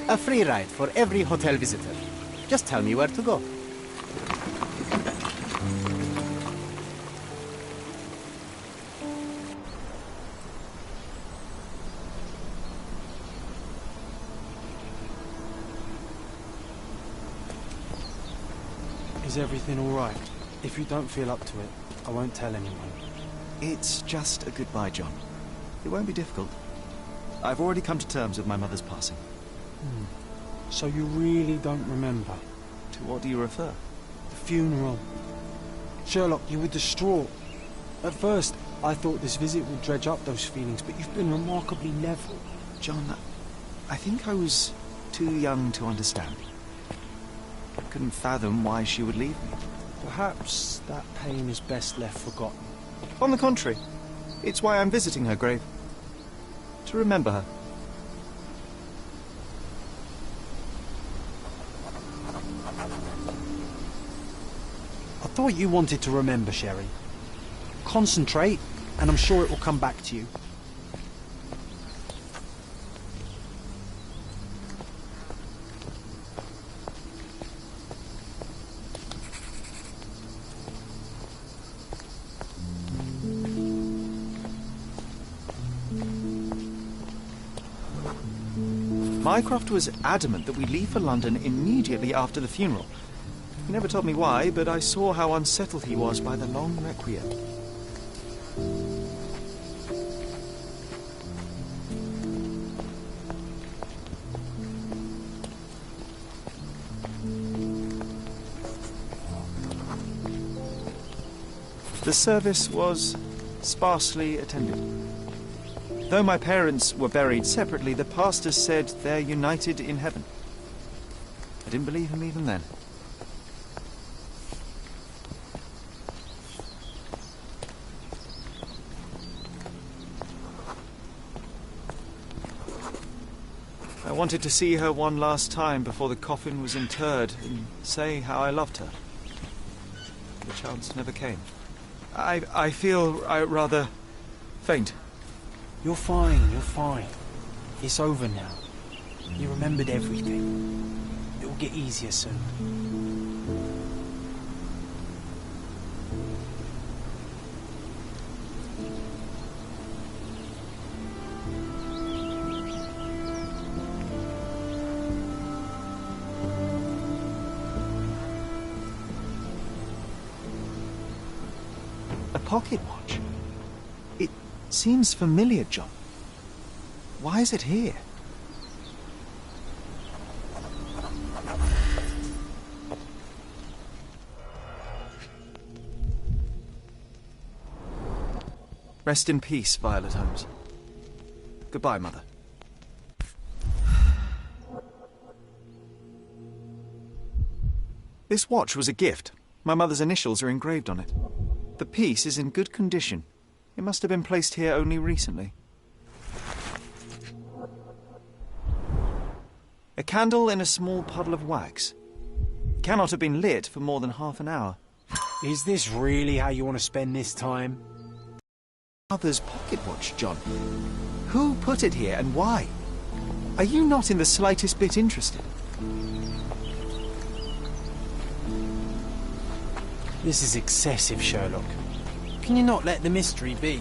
A free ride for every hotel visitor. Just tell me where to go. Is everything all right? If you don't feel up to it, I won't tell anyone. It's just a goodbye, John. It won't be difficult. I've already come to terms with my mother's passing. So you really don't remember? To what do you refer? The funeral. Sherlock, you were distraught. At first, I thought this visit would dredge up those feelings, but you've been remarkably level. John, I think I was too young to understand. I couldn't fathom why she would leave me. Perhaps that pain is best left forgotten. On the contrary, it's why I'm visiting her grave. To remember her. I thought you wanted to remember, Sherry. Concentrate, and I'm sure it will come back to you. Mycroft was adamant that we leave for London immediately after the funeral. He never told me why, but I saw how unsettled he was by the long requiem. The service was sparsely attended. Though my parents were buried separately, the pastor said they're united in heaven. I didn't believe him even then. I wanted to see her one last time before the coffin was interred and say how I loved her. The chance never came. I feel rather faint. You're fine, you're fine. It's over now. You remembered everything. It will get easier soon. A pocket watch? It seems familiar, John. Why is it here? Rest in peace, Violet Holmes. Goodbye, Mother. This watch was a gift. My mother's initials are engraved on it. The piece is in good condition. It must have been placed here only recently. A candle in a small puddle of wax. It cannot have been lit for more than half an hour. Is this really how you want to spend this time? Mother's pocket watch, John. Who put it here and why? Are you not in the slightest bit interested? This is excessive, Sherlock. Can you not let the mystery be?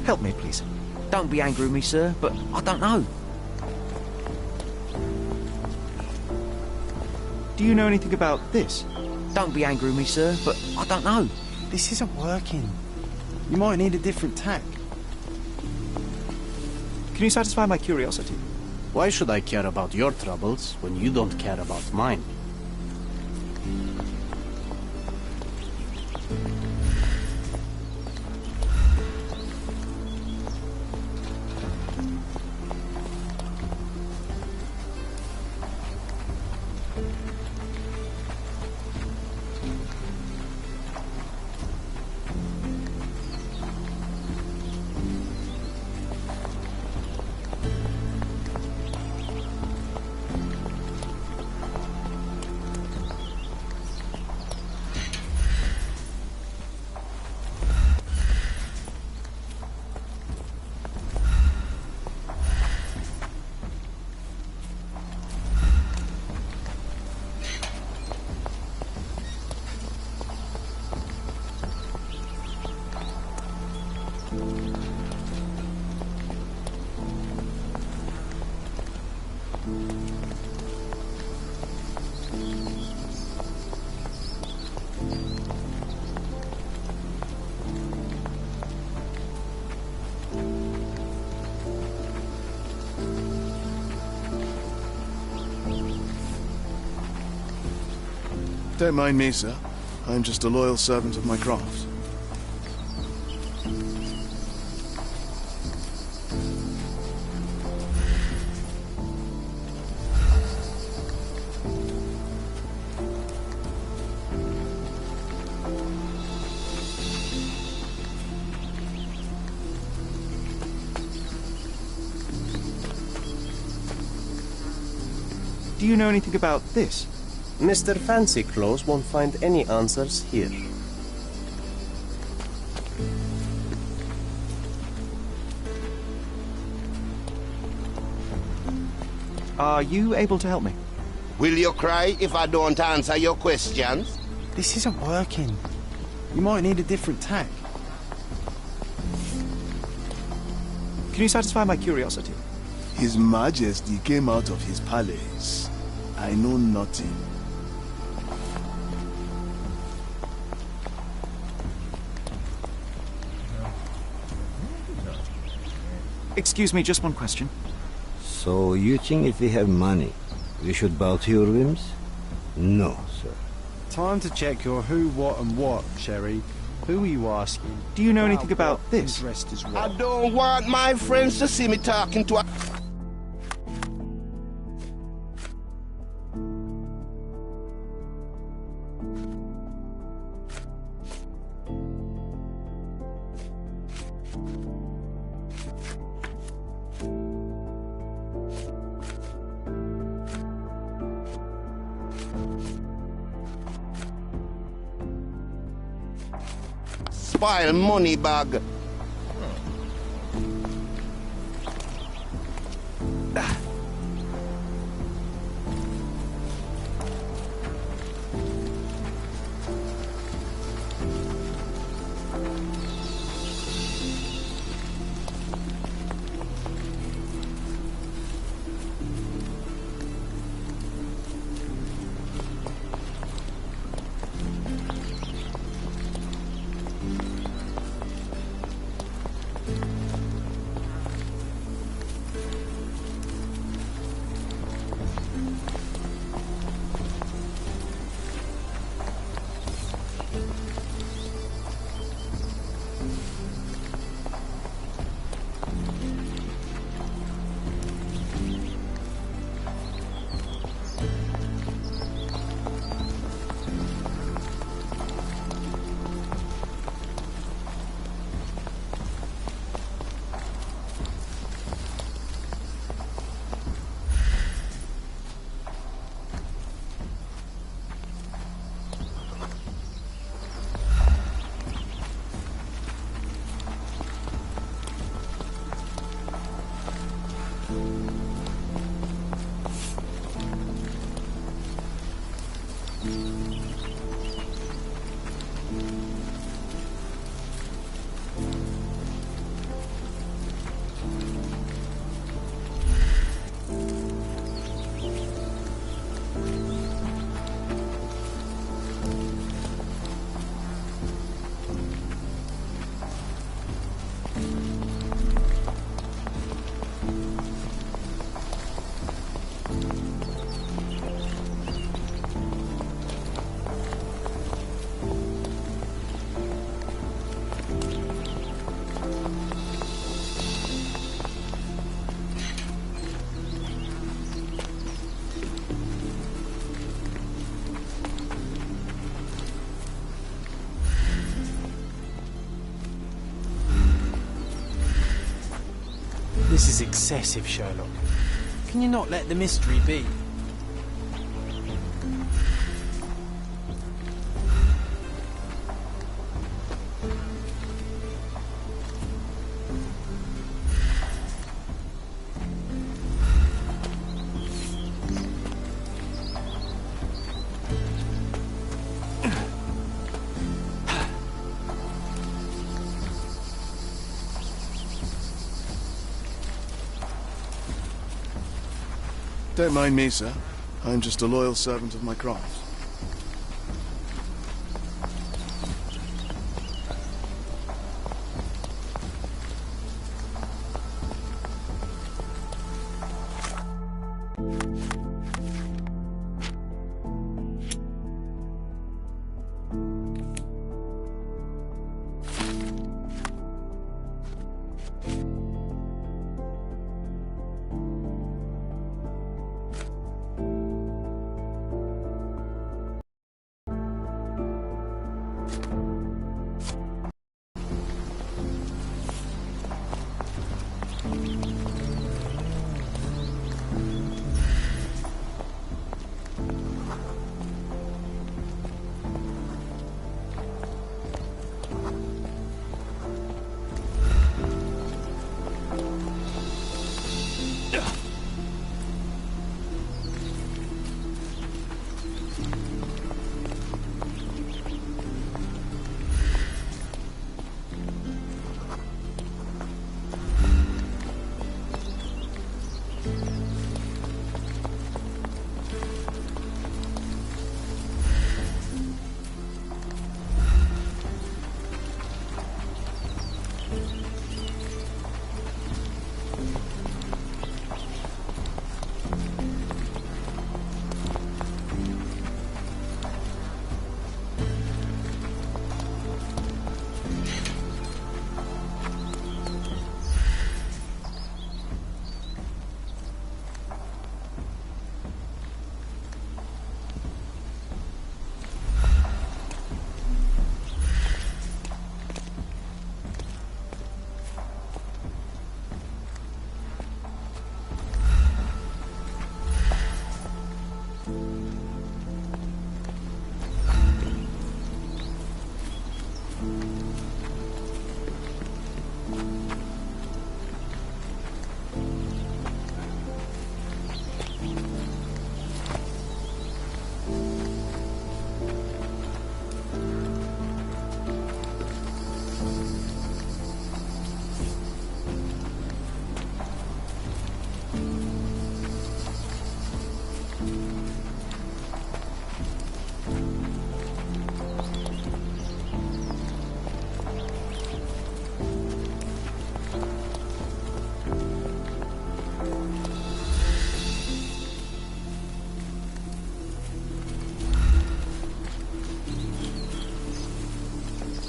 Help me, please. Don't be angry with me, sir, but I don't know. Do you know anything about this? Don't be angry with me, sir, but I don't know. This isn't working. You might need a different tack. Can you satisfy my curiosity? Why should I care about your troubles when you don't care about mine? Don't mind me, sir. I'm just a loyal servant of my craft. Do you know anything about this? Mr. Fancy Clothes won't find any answers here. Are you able to help me? Will you cry if I don't answer your questions? This isn't working. You might need a different tack. Can you satisfy my curiosity? His Majesty came out of his palace. I know nothing. Excuse me, just one question. So you think if we have money, we should bow to your whims? No, sir. Time to check your who, what, and what, Sherry. Who are you asking? Do you know anything about this? Dressed as I what? don't want my friends to see me talking to a... Spoil money bag. This is excessive, Sherlock. Can you not let the mystery be? Don't mind me, sir. I'm just a loyal servant of my craft.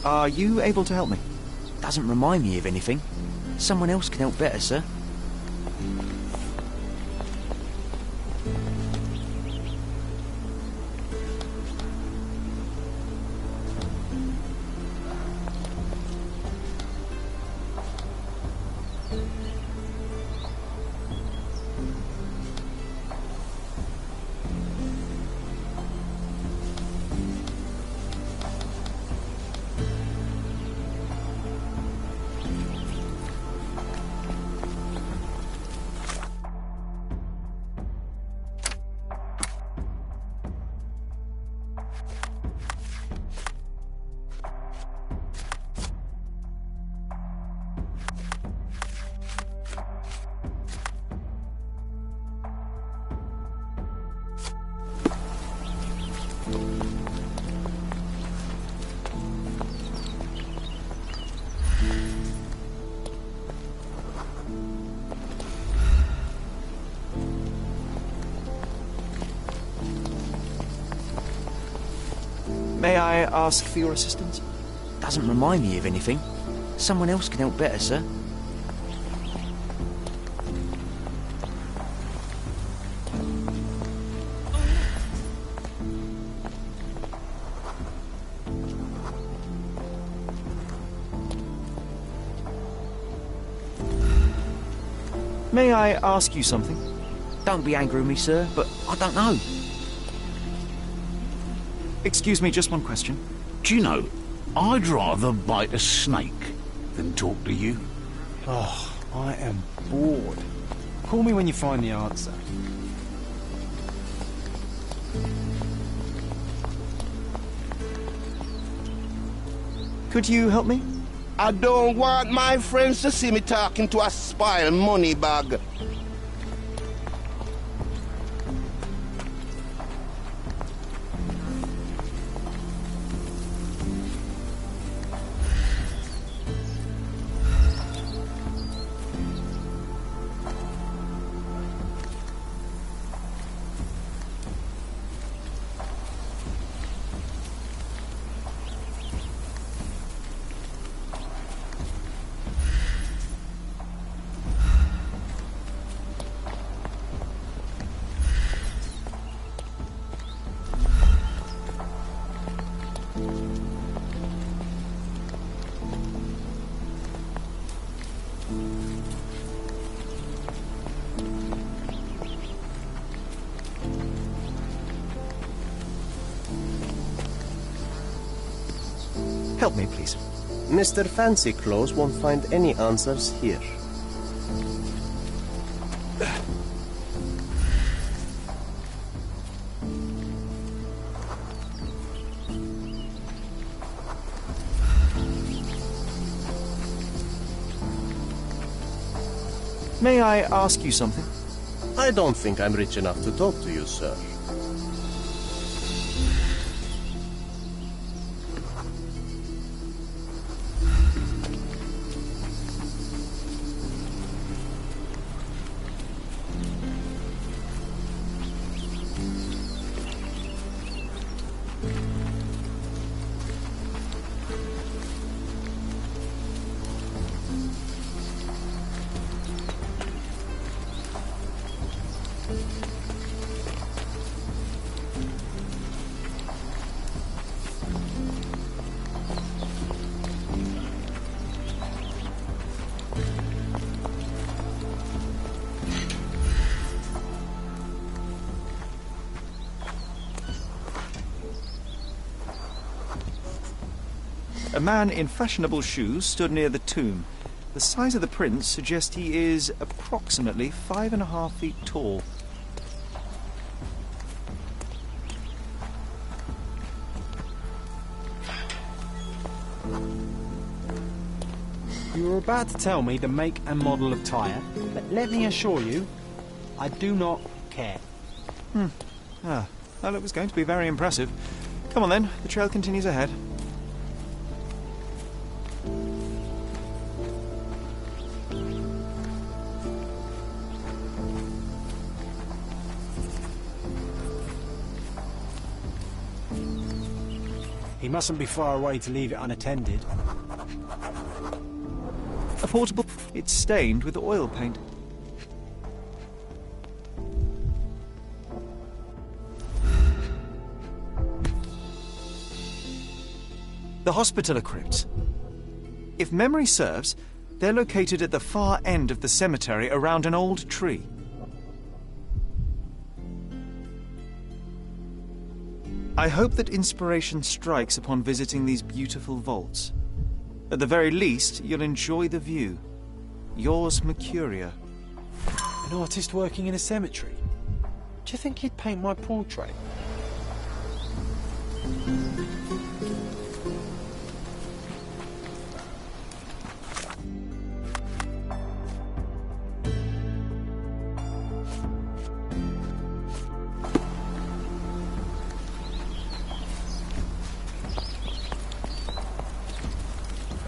Are you able to help me? Doesn't remind me of anything. Someone else can help better, sir. May I ask for your assistance? Doesn't remind me of anything. Someone else can help better, sir. May I ask you something? Don't be angry with me, sir, but I don't know. Excuse me, just one question. Do you know, I'd rather bite a snake than talk to you. Oh, I am bored. Call me when you find the answer. Could you help me? I don't want my friends to see me talking to a spoiled money bag. Help me, please. Mr. Fancy Clothes won't find any answers here. May I ask you something? I don't think I'm rich enough to talk to you, sir. A man in fashionable shoes stood near the tomb. The size of the prints suggests he is approximately 5.5 feet tall. You were about to tell me the make and model of tyre, but let me assure you, I do not care. Well, it was going to be very impressive. Come on then, the trail continues ahead. He mustn't be far away to leave it unattended. A portable... It's stained with oil paint. The Hospitaller crypts. If memory serves, they're located at the far end of the cemetery around an old tree. I hope that inspiration strikes upon visiting these beautiful vaults. At the very least, you'll enjoy the view. Yours, Mercuria. An artist working in a cemetery? Do you think he'd paint my portrait?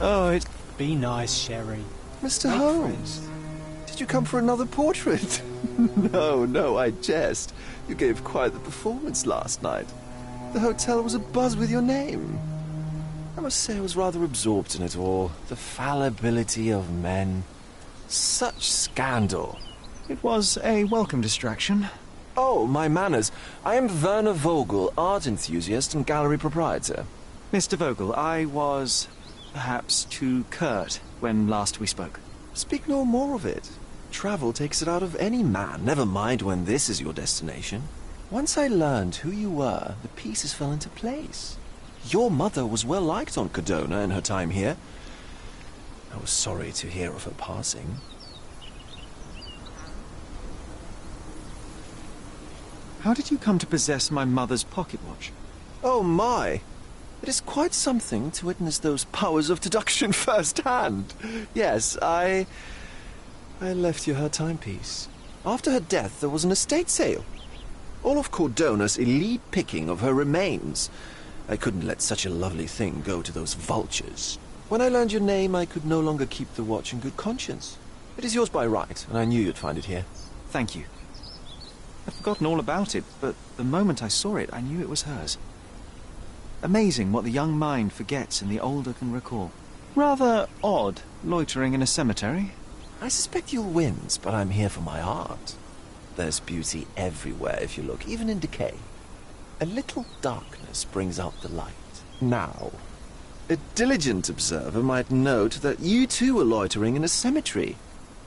Oh, it's... Be nice, Sherry. Mr. Holmes, did you come for another portrait? No, I jest. You gave quite the performance last night. The hotel was abuzz with your name. I must say I was rather absorbed in it all. The fallibility of men. Such scandal. It was a welcome distraction. Oh, my manners. I am Werner Vogel, art enthusiast and gallery proprietor. Mr. Vogel, I was... perhaps too curt when last we spoke. Speak no more of it. Travel takes it out of any man, never mind when this is your destination. Once I learned who you were, the pieces fell into place. Your mother was well liked on Codona in her time here. I was sorry to hear of her passing. How did you come to possess my mother's pocket watch? Oh my! It is quite something to witness those powers of deduction firsthand. Yes, I left you her timepiece. After her death, there was an estate sale. All of Cordona's elite picking of her remains. I couldn't let such a lovely thing go to those vultures. When I learned your name, I could no longer keep the watch in good conscience. It is yours by right, and I knew you'd find it here. Thank you. I'd forgotten all about it, but the moment I saw it, I knew it was hers. Amazing what the young mind forgets and the older can recall. Rather odd, loitering in a cemetery. I suspect you'll win, but I'm here for my art. There's beauty everywhere if you look, even in decay. A little darkness brings out the light. Now, a diligent observer might note that you too are loitering in a cemetery.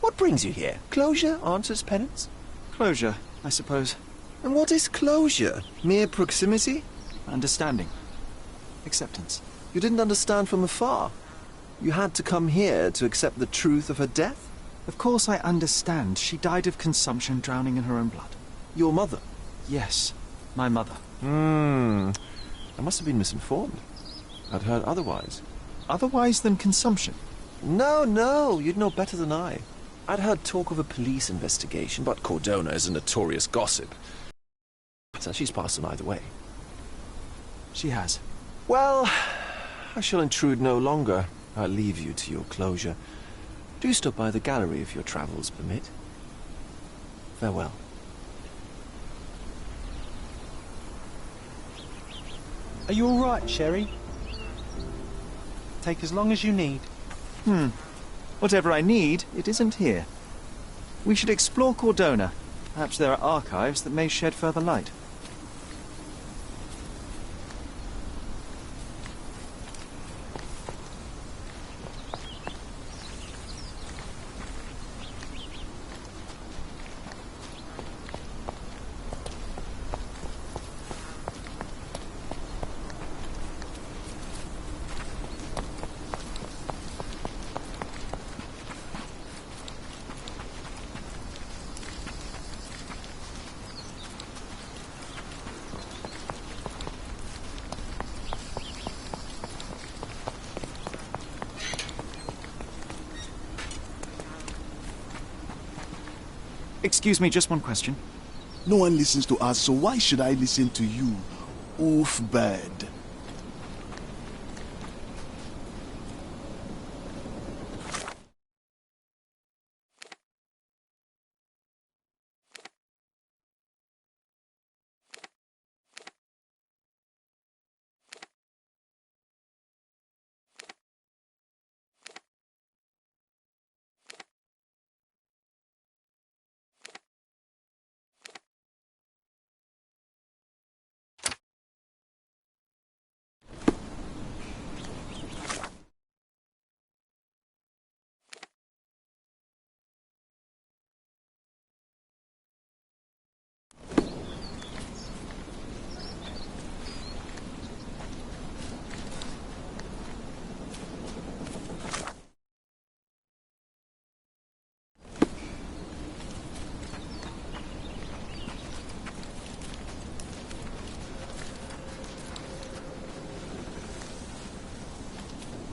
What brings you here? Closure answers penance? Closure, I suppose. And what is closure? Mere proximity? Understanding. Acceptance. You didn't understand from afar. You had to come here to accept the truth of her death? Of course I understand. She died of consumption, drowning in her own blood. Your mother? Yes, my mother. I must have been misinformed. I'd heard otherwise. Otherwise than consumption? No, you'd know better than I. I'd heard talk of a police investigation, but Cordona is a notorious gossip. So she's passed on either way. She has. Well, I shall intrude no longer. I'll leave you to your closure. Do stop by the gallery if your travels permit. Farewell. Are you all right, Sherry? Take as long as you need. Whatever I need, it isn't here. We should explore Cordona. Perhaps there are archives that may shed further light. Excuse me, just one question. No one listens to us, so why should I listen to you? Oof, bad.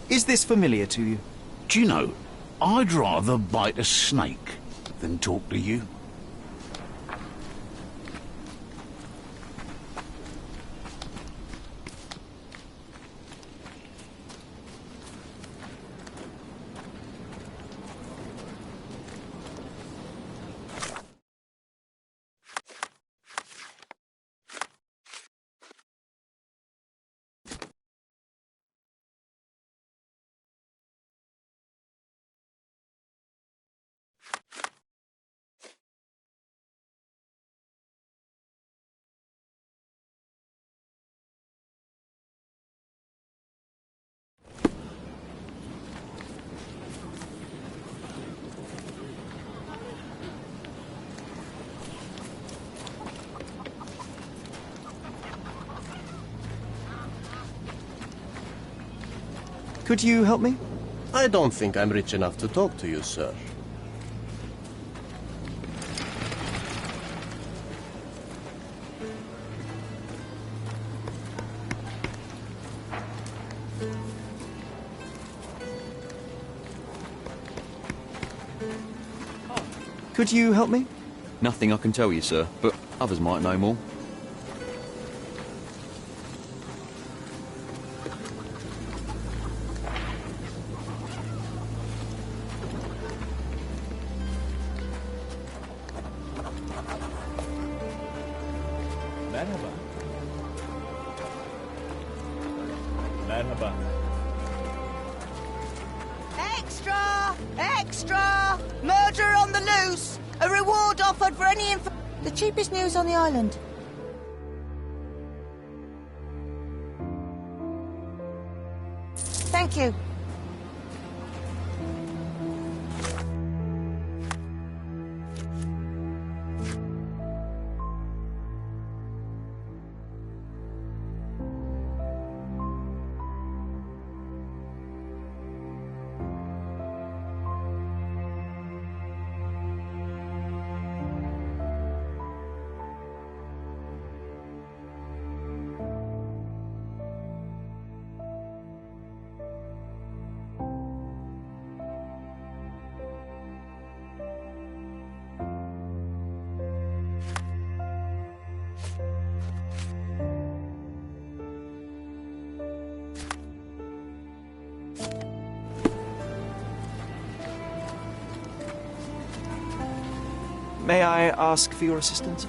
Is this familiar to you? Do you know, I'd rather bite a snake than talk to you. Could you help me? I don't think I'm rich enough to talk to you, sir. Could you help me? Nothing I can tell you, sir, but others might know more. Merhaba. Merhaba. Extra! Extra! Murderer on the loose! A reward offered for any info... The cheapest news on the island. Thank you. May I ask for your assistance?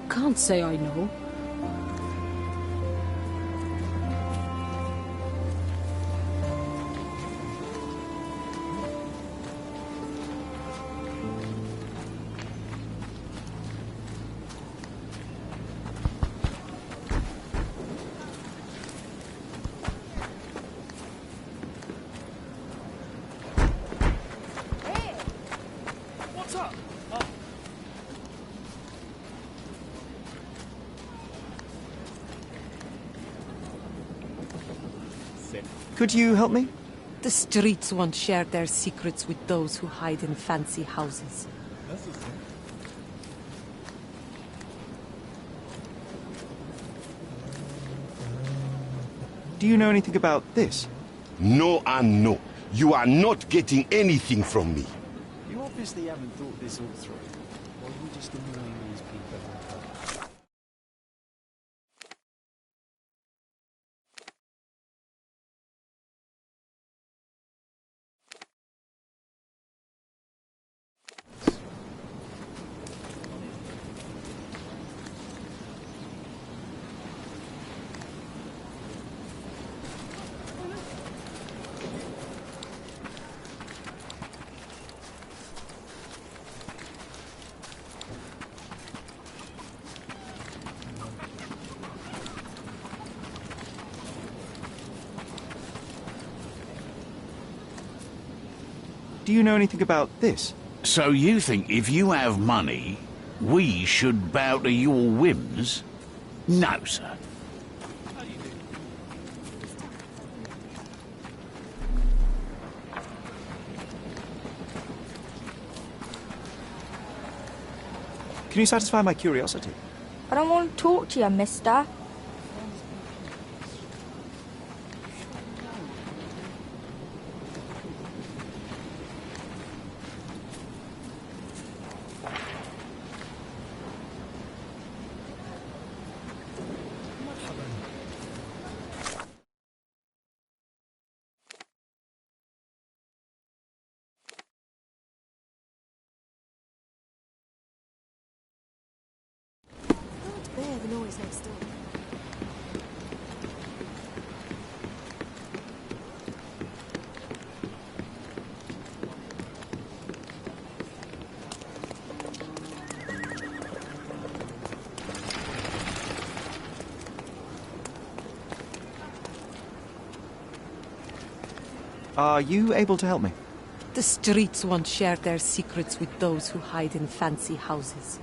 Can't say I know. What's up? Could you help me? The streets won't share their secrets with those who hide in fancy houses. Do you know anything about this? No and no. You are not getting anything from me. You obviously haven't thought this all through. Or are you just annoying these people like that? Do you know anything about this? So you think if you have money, we should bow to your whims? No, sir. Can you satisfy my curiosity? I don't want to talk to you, mister. always next door. Are you able to help me? The streets won't share their secrets with those who hide in fancy houses.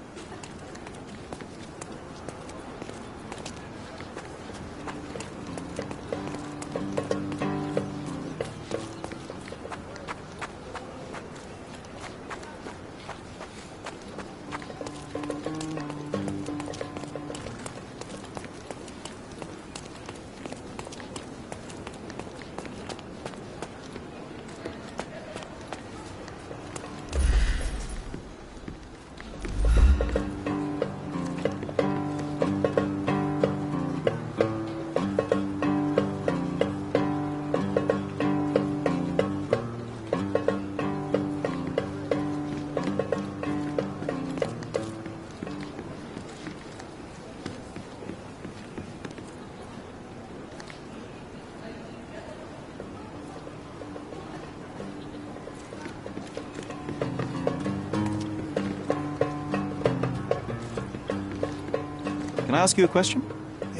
Can I ask you a question?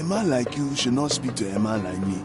A man like you should not speak to a man like me.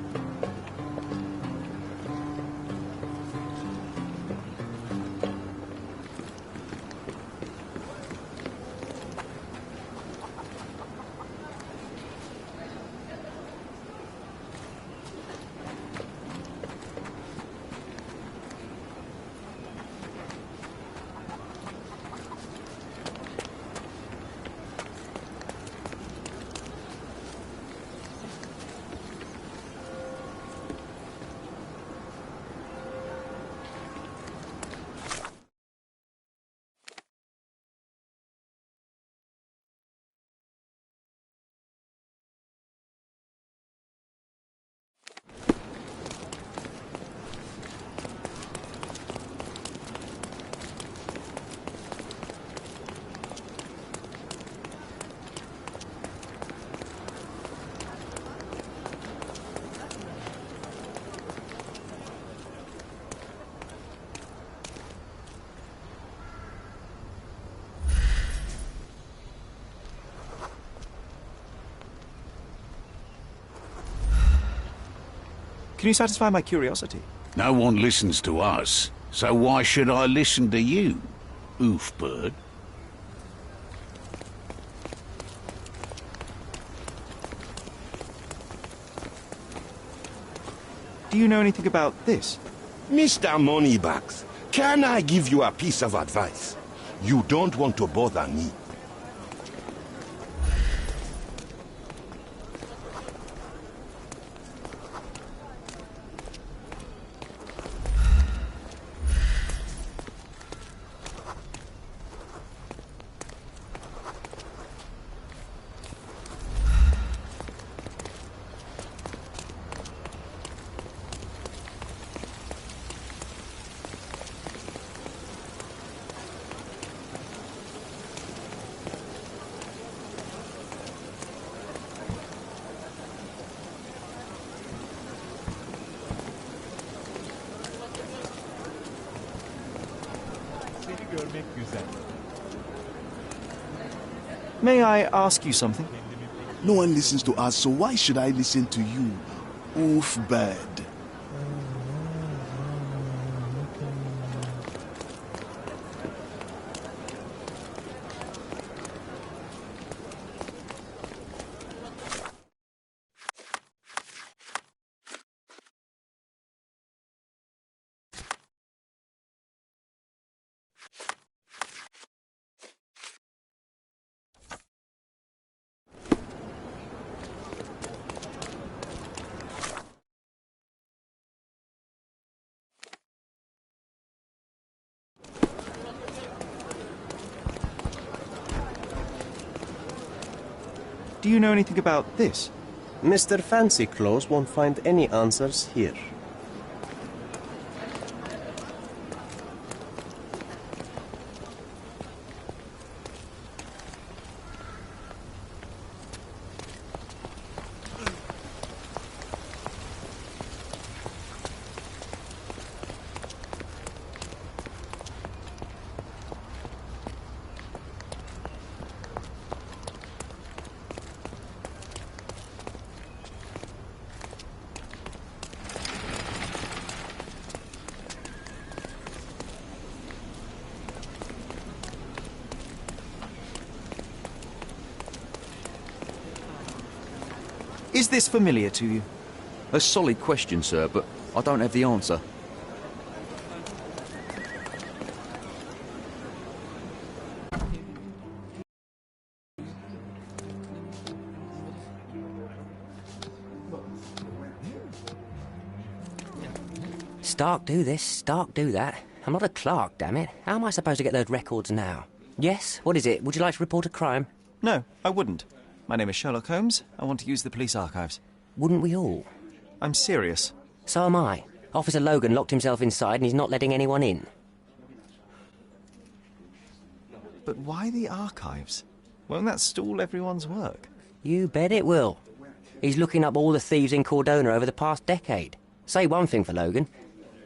Can you satisfy my curiosity? No one listens to us, so why should I listen to you, oofbird? Do you know anything about this? Mr. Moneybags, can I give you a piece of advice? You don't want to bother me. May I ask you something? No one listens to us, so why should I listen to you, oofbird? Do you know anything about this? Mr. Fancy Clothes won't find any answers here. Is this familiar to you? A solid question, sir, but I don't have the answer. Stark do this, Stark do that. I'm not a clerk, damn it. How am I supposed to get those records now? Yes? What is it? Would you like to report a crime? No, I wouldn't. My name is Sherlock Holmes. I want to use the police archives. Wouldn't we all? I'm serious. So am I. Officer Logan locked himself inside and he's not letting anyone in. But why the archives? Won't that stall everyone's work? You bet it will. He's looking up all the thieves in Cordona over the past decade. Say one thing for Logan.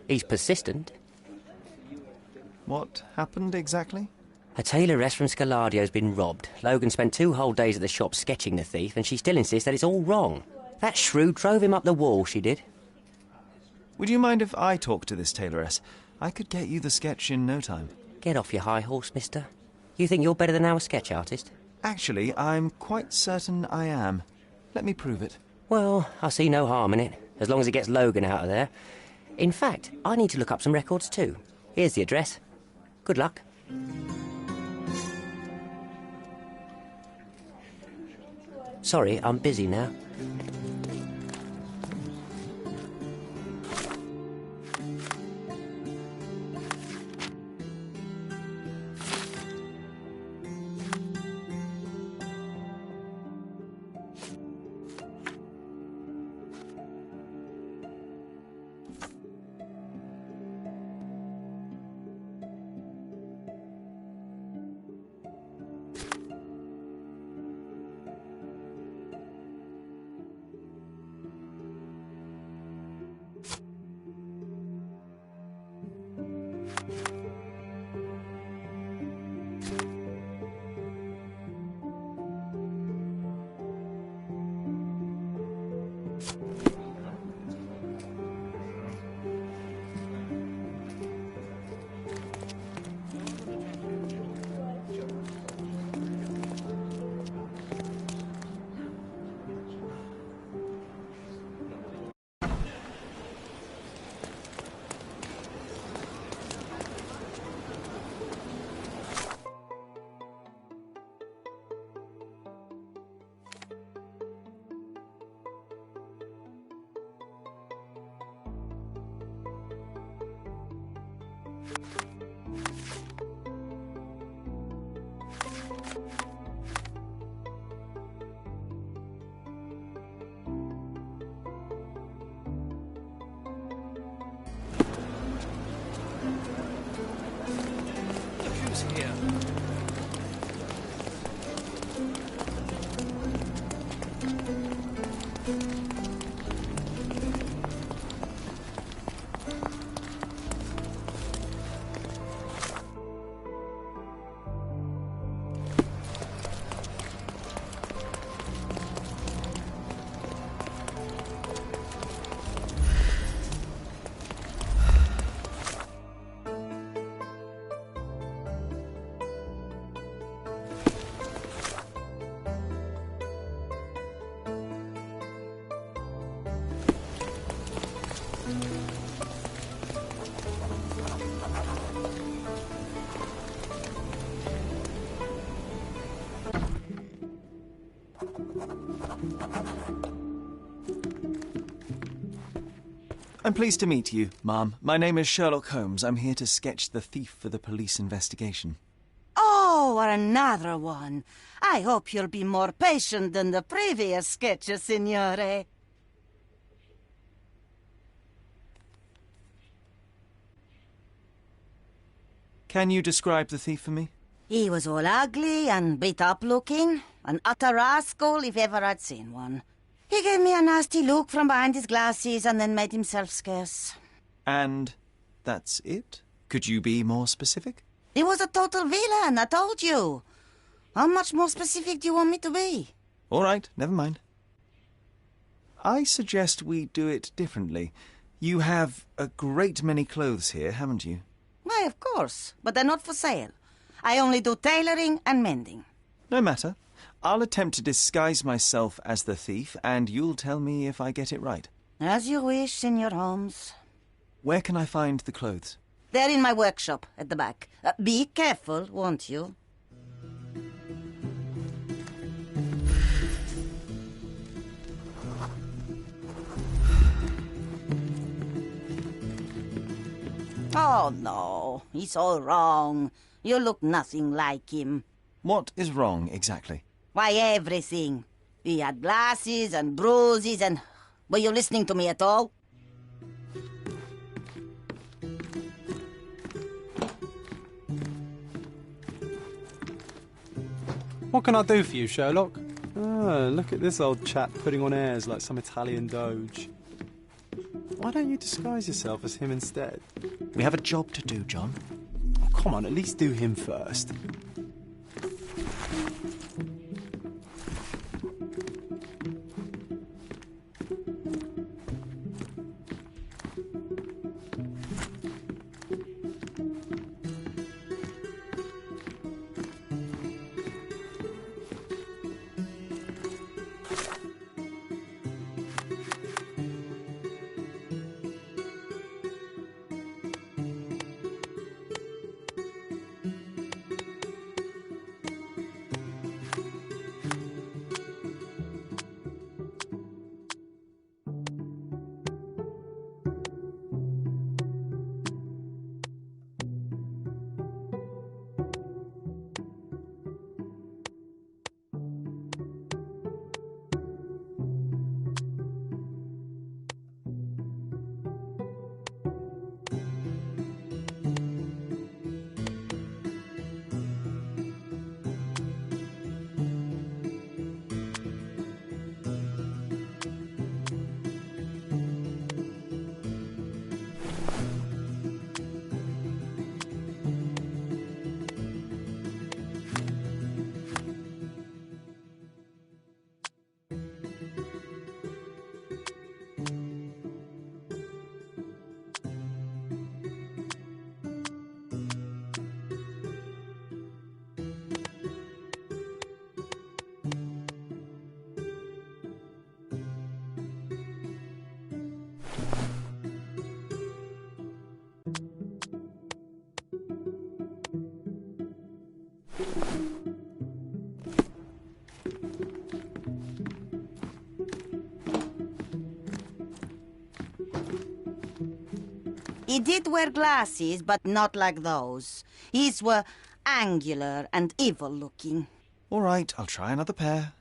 He's persistent. What happened exactly? A tailoress from Scaladio's been robbed. Logan spent 2 whole days at the shop sketching the thief, and she still insists that it's all wrong. That shrew drove him up the wall, she did. Would you mind if I talk to this tailoress? I could get you the sketch in no time. Get off your high horse, mister. You think you're better than our sketch artist? Actually, I'm quite certain I am. Let me prove it. Well, I see no harm in it, as long as it gets Logan out of there. In fact, I need to look up some records too. Here's the address. Good luck. Sorry, I'm busy now. I'm pleased to meet you, ma'am. My name is Sherlock Holmes. I'm here to sketch the thief for the police investigation. Oh, another one. I hope you'll be more patient than the previous sketches, signore. Can you describe the thief for me? He was all ugly and beat-up looking. An utter rascal if ever I'd seen one. He gave me a nasty look from behind his glasses and then made himself scarce. And that's it? Could you be more specific? He was a total villain, I told you. How much more specific do you want me to be? All right, never mind. I suggest we do it differently. You have a great many clothes here, haven't you? Why, of course, but they're not for sale. I only do tailoring and mending. No matter. I'll attempt to disguise myself as the thief, and you'll tell me if I get it right. As you wish, Senor Holmes. Where can I find the clothes? They're in my workshop at the back. Be careful, won't you? Oh, no. He's all wrong. You look nothing like him. What is wrong, exactly? Why, everything. He had glasses and bruises and... Were you listening to me at all? What can I do for you, Sherlock? Ah, look at this old chap putting on airs like some Italian doge. Why don't you disguise yourself as him instead? We have a job to do, John. Oh, come on, at least do him first. He did wear glasses, but not like those. His were angular and evil-looking. All right, I'll try another pair.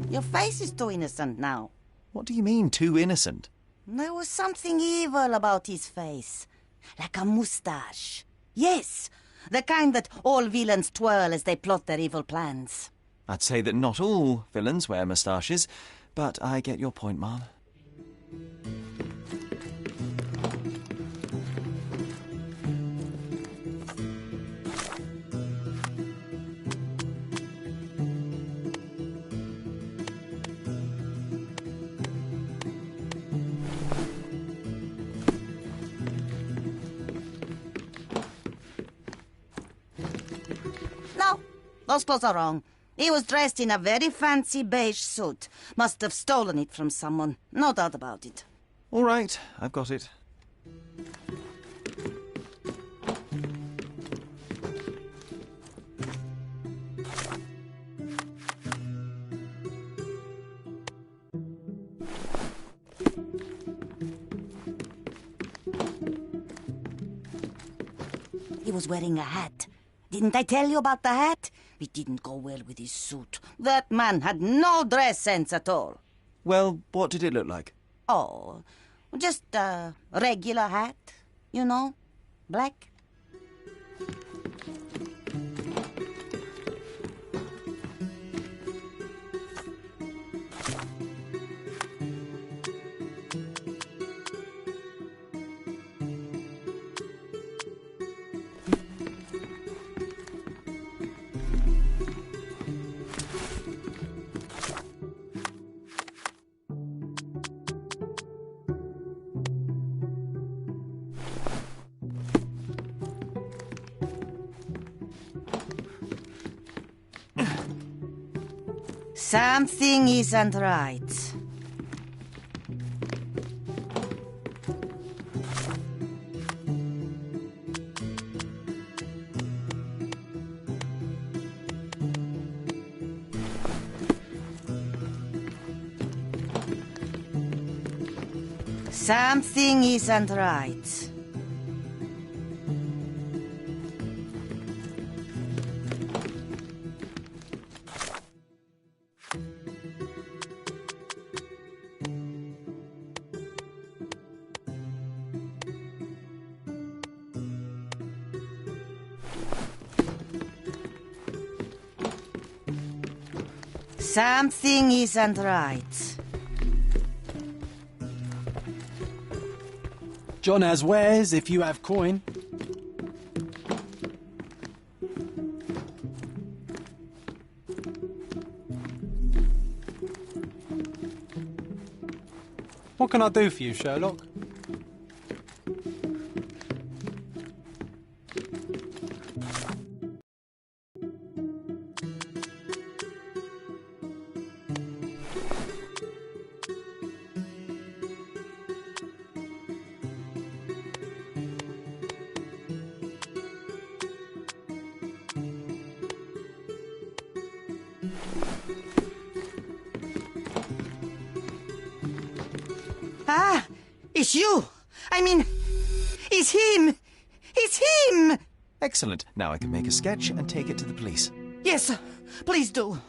Your face is too innocent now. What do you mean, too innocent? There was something evil about his face. Like a moustache. Yes, the kind that all villains twirl as they plot their evil plans. I'd say that not all villains wear moustaches, but I get your point, Marl. No, those clothes are wrong. He was dressed in a very fancy beige suit. Must have stolen it from someone. No doubt about it. All right, I've got it. He was wearing a hat. Didn't I tell you about the hat? It didn't go well with his suit. That man had no dress sense at all. Well, what did it look like? Oh, just a regular hat, you know, black. Something isn't right. Something isn't right. Something isn't right. John has wares if you have coin. What can I do for you, Sherlock? Ah, it's you. I mean, it's him. It's him. Excellent. Now I can make a sketch and take it to the police. Yes, please do.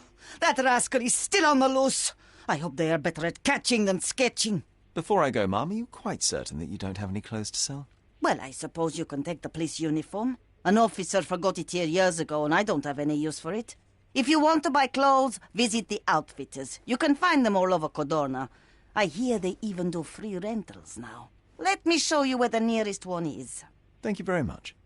That rascal is still on the loose. I hope they are better at catching than sketching. Before I go, Mum, are you quite certain that you don't have any clothes to sell? Well, I suppose you can take the police uniform. An officer forgot it here years ago, and I don't have any use for it. If you want to buy clothes, visit the outfitters. You can find them all over Codorna. I hear they even do free rentals now. Let me show you where the nearest one is. Thank you very much.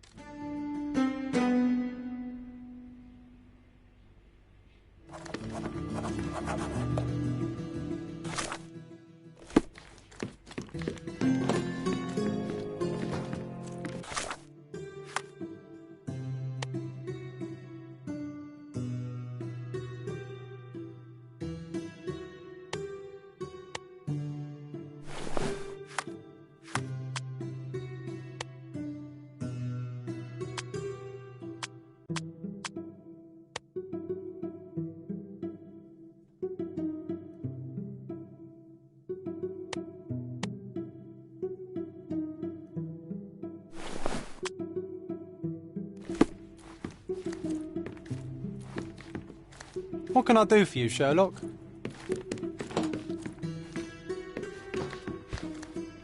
What can I do for you, Sherlock?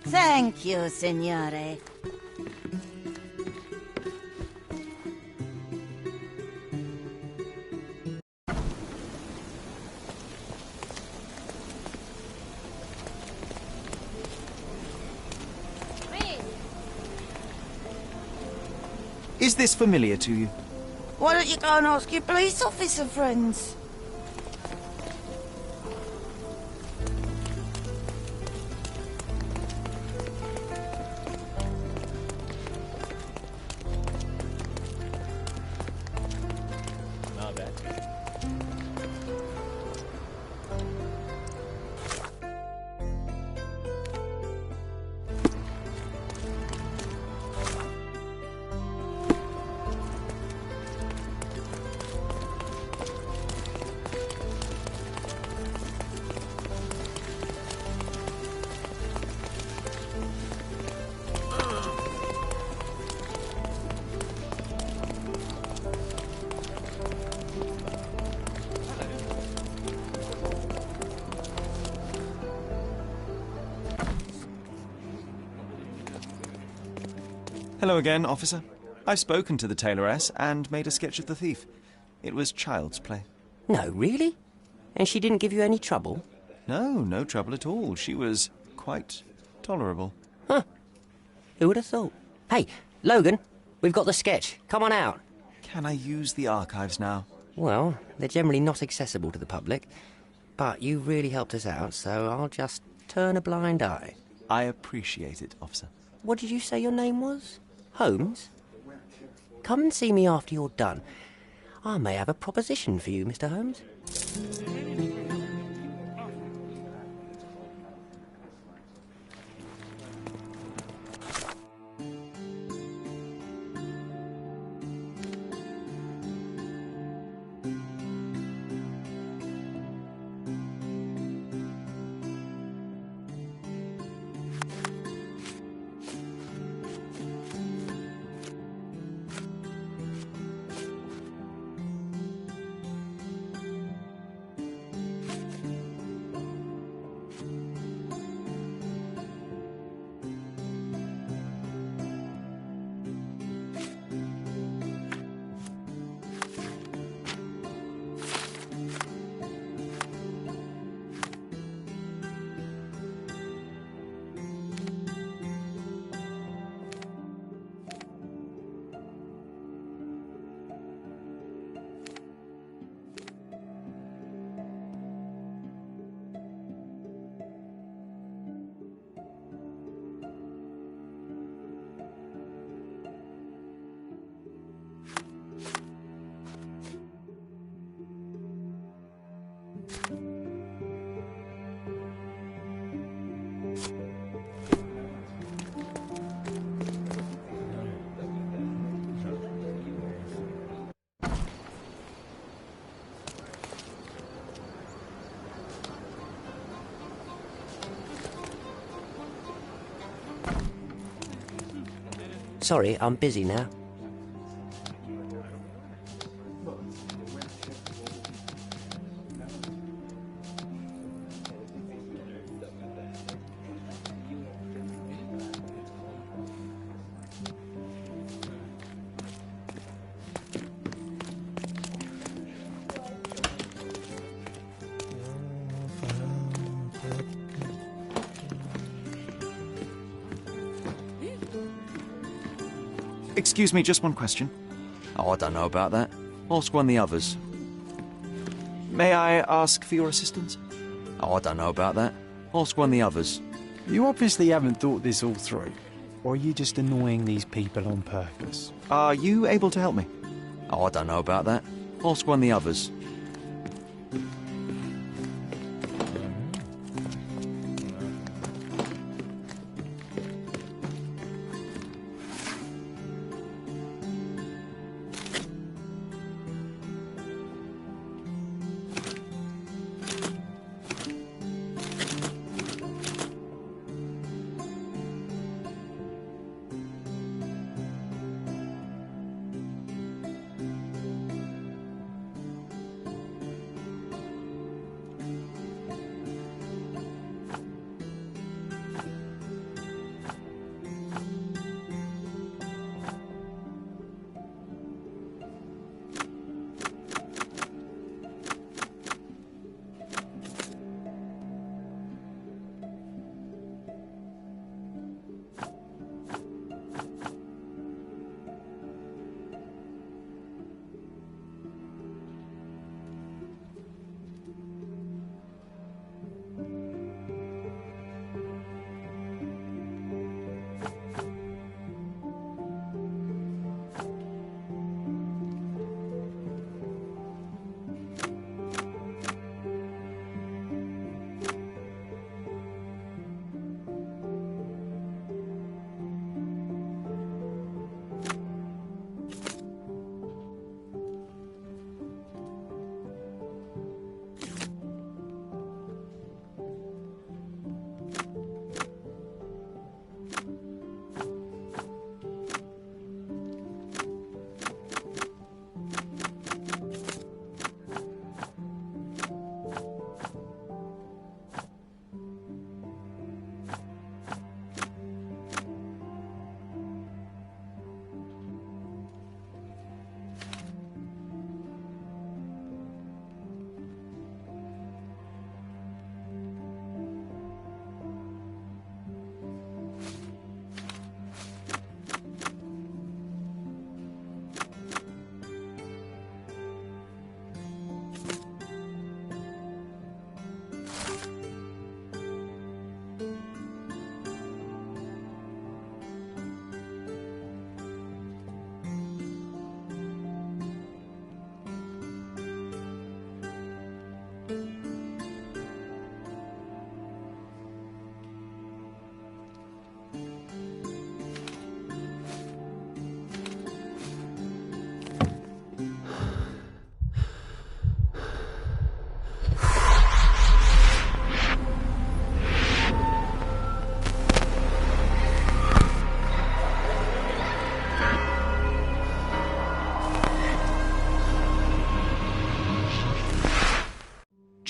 Thank you, signore. Is this familiar to you? Why don't you go and ask your police officer friends? Not bad. Hello again, officer. I've spoken to the tailoress and made a sketch of the thief. It was child's play. No, really? And she didn't give you any trouble? No trouble at all. She was quite tolerable. Huh. Who would have thought? Hey, Logan, we've got the sketch. Come on out. Can I use the archives now? Well, they're generally not accessible to the public. But you really helped us out, so I'll just turn a blind eye. I appreciate it, officer. What did you say your name was? Holmes? Come and see me after you're done. I may have a proposition for you, Mr. Holmes. Sorry, I'm busy now. Excuse me, just one question. Oh, I don't know about that. Ask one of the others. May I ask for your assistance? Oh, I don't know about that. Ask one of the others. You obviously haven't thought this all through. Or are you just annoying these people on purpose? Are you able to help me? Oh, I don't know about that. Ask one of the others.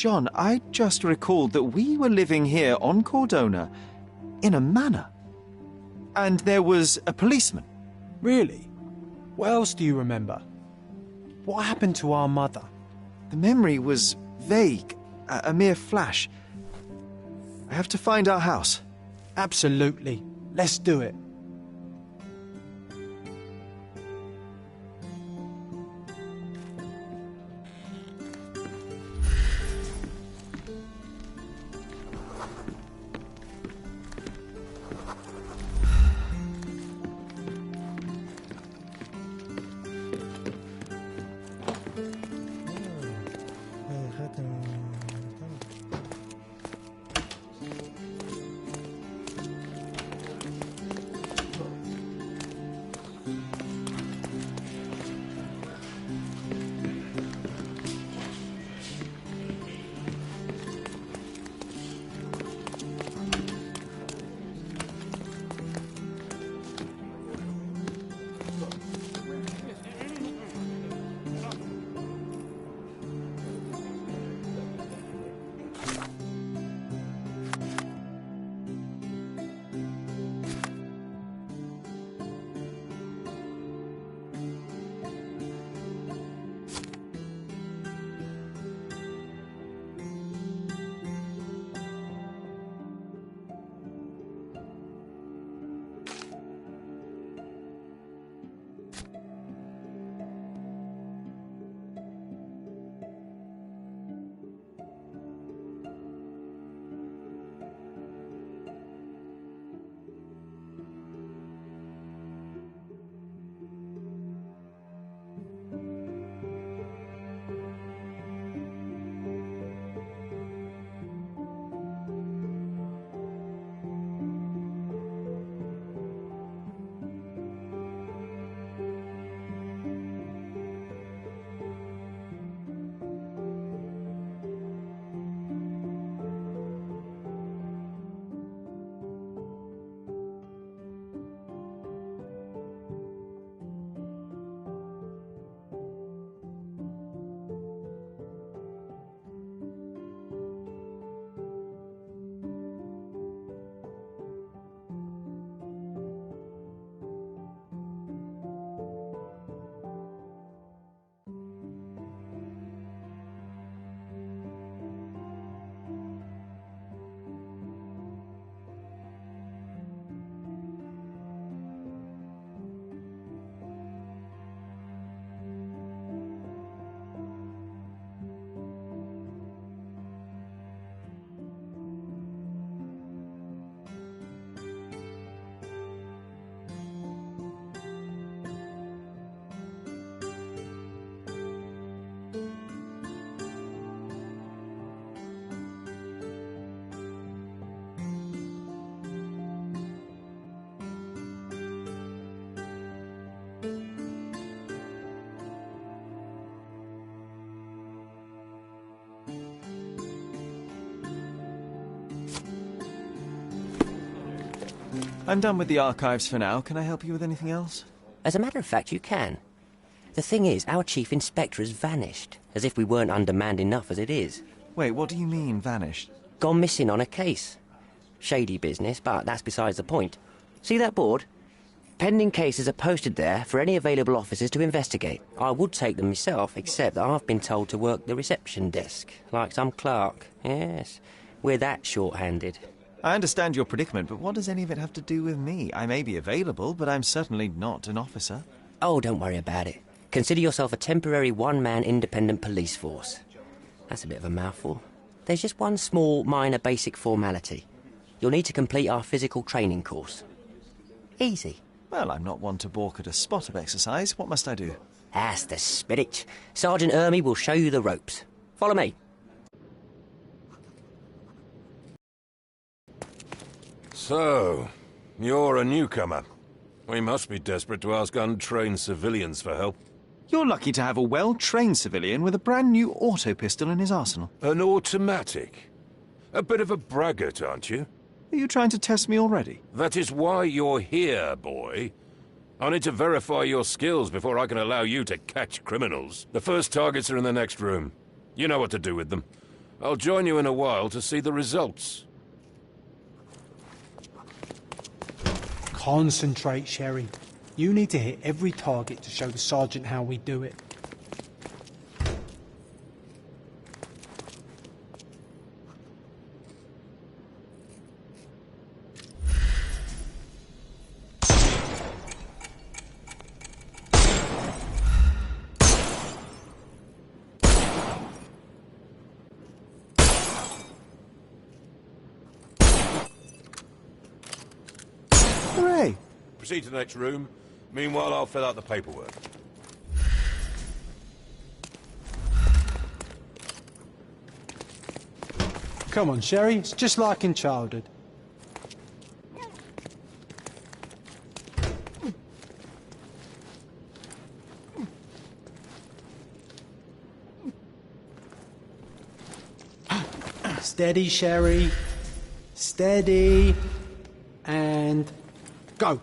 John, I just recalled that we were living here on Cordona in a manor. And there was a policeman. Really? What else do you remember? What happened to our mother? The memory was vague, a mere flash. I have to find our house. Absolutely. Let's do it. I'm done with the archives for now. Can I help you with anything else? As a matter of fact, you can. The thing is, our chief inspector has vanished, as if we weren't undermanned enough as it is. Wait, what do you mean, vanished? Gone missing on a case. Shady business, but that's besides the point. See that board? Pending cases are posted there for any available officers to investigate. I would take them myself, except that I've been told to work the reception desk, like some clerk. Yes, we're that short-handed. I understand your predicament, but what does any of it have to do with me? I may be available, but I'm certainly not an officer. Oh, don't worry about it. Consider yourself a temporary one-man independent police force. That's a bit of a mouthful. There's just one small, minor, basic formality. You'll need to complete our physical training course. Easy. Well, I'm not one to balk at a spot of exercise. What must I do? That's the spirit. Sergeant Ermy will show you the ropes. Follow me. So, you're a newcomer. We must be desperate to ask untrained civilians for help. You're lucky to have a well-trained civilian with a brand new auto pistol in his arsenal. An automatic? A bit of a braggart, aren't you? Are you trying to test me already? That is why you're here, boy. I need to verify your skills before I can allow you to catch criminals. The first targets are in the next room. You know what to do with them. I'll join you in a while to see the results. Concentrate, Sherry. You need to hit every target to show the sergeant how we do it. Hooray! Proceed to the next room. Meanwhile, I'll fill out the paperwork. Come on, Sherry. It's just like in childhood. Steady, Sherry. Steady. And go.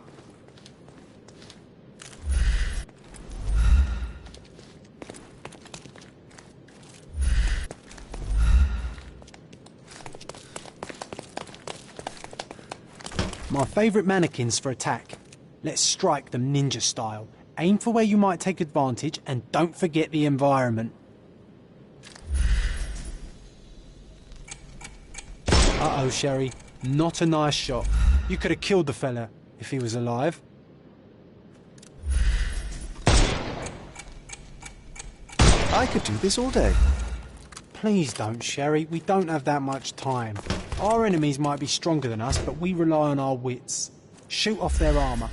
My favourite mannequins for attack. Let's strike them ninja style. Aim for where you might take advantage and don't forget the environment. Uh-oh, Sherry. Not a nice shot. You could have killed the fella if he was alive. I could do this all day. Please don't, Sherry. We don't have that much time. Our enemies might be stronger than us, but we rely on our wits. Shoot off their armour.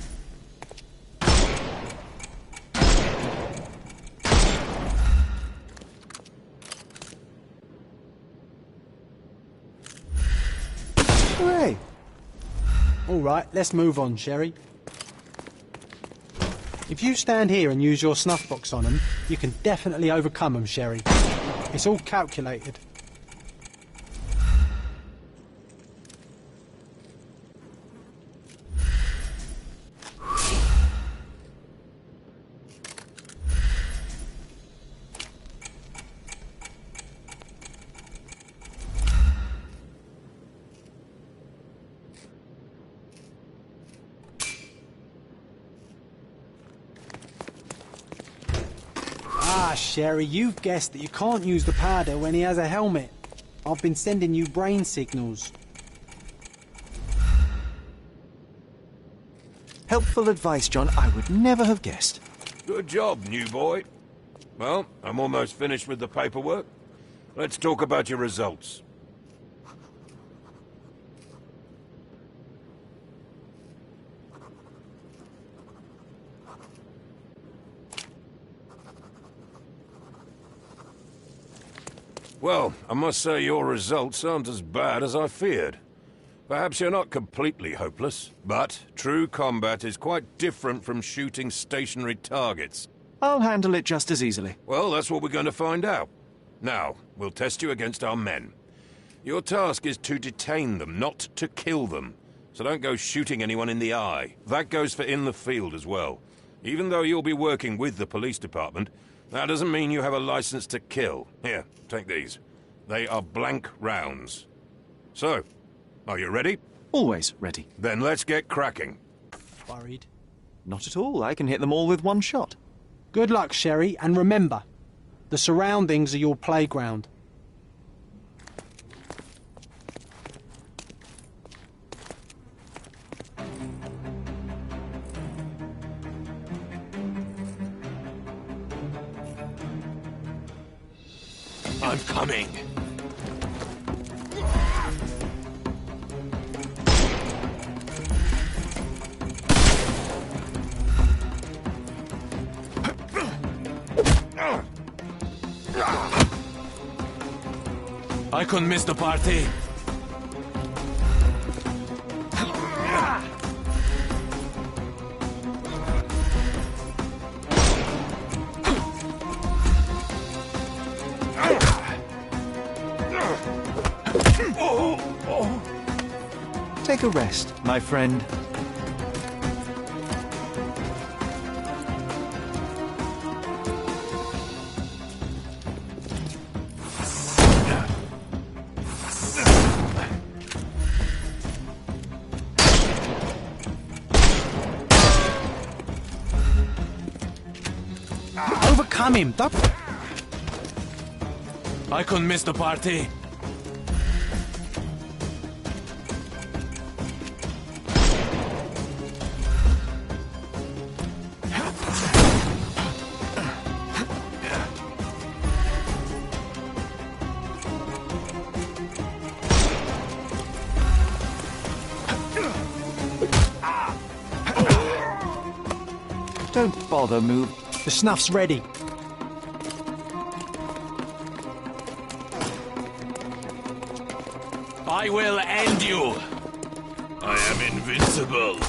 Hooray! All right, let's move on, Sherry. If you stand here and use your snuff box on them, you can definitely overcome them, Sherry. It's all calculated. Ah, Sherry, you've guessed that you can't use the powder when he has a helmet. I've been sending you brain signals. Helpful advice, John. I would never have guessed. Good job, new boy. Well, I'm almost finished with the paperwork. Let's talk about your results. Well, I must say your results aren't as bad as I feared. Perhaps you're not completely hopeless, but true combat is quite different from shooting stationary targets. I'll handle it just as easily. Well, that's what we're going to find out. Now, we'll test you against our men. Your task is to detain them, not to kill them. so don't go shooting anyone in the eye. That goes for in the field as well. Even though you'll be working with the police department, that doesn't mean you have a license to kill. Here, take these. They are blank rounds. So, are you ready? Always ready. Then let's get cracking. Worried? Not at all. I can hit them all with one shot. Good luck, Sherry, and remember, the surroundings are your playground. I'm coming. I couldn't miss the party. Take a rest, my friend. Overcome him, don't... I couldn't miss the party. Don't bother, move. The snuff's ready. I will end you. I am invincible.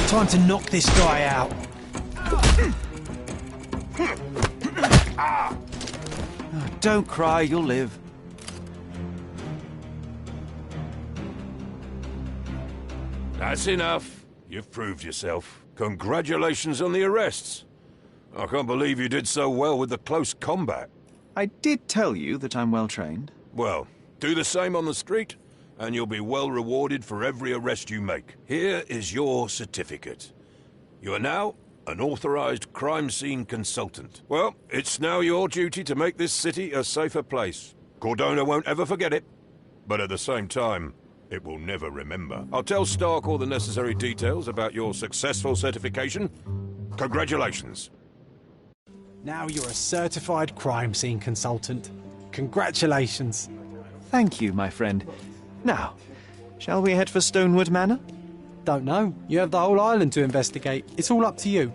Time to knock this guy out. Don't cry, you'll live. That's enough. You've proved yourself. Congratulations on the arrests. I can't believe you did so well with the close combat. I did tell you that I'm well trained. Well, do the same on the street, and you'll be well rewarded for every arrest you make. Here is your certificate. You are now an authorized crime scene consultant. Well, it's now your duty to make this city a safer place. Cordona won't ever forget it, but at the same time, it will never remember. I'll tell Stark all the necessary details about your successful certification. Congratulations. Now you're a certified crime scene consultant. Congratulations. Thank you, my friend. Now, shall we head for Stonewood Manor? Don't know. You have the whole island to investigate. It's all up to you.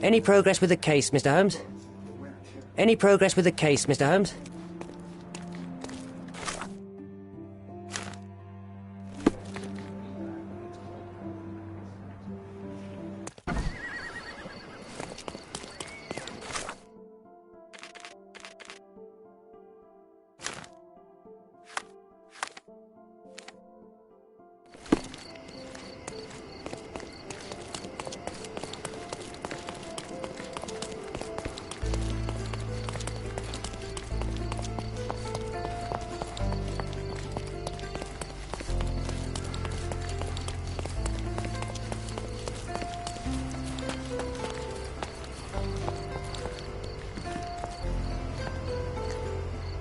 Any progress with the case, Mr. Holmes? Any progress with the case, Mr. Holmes?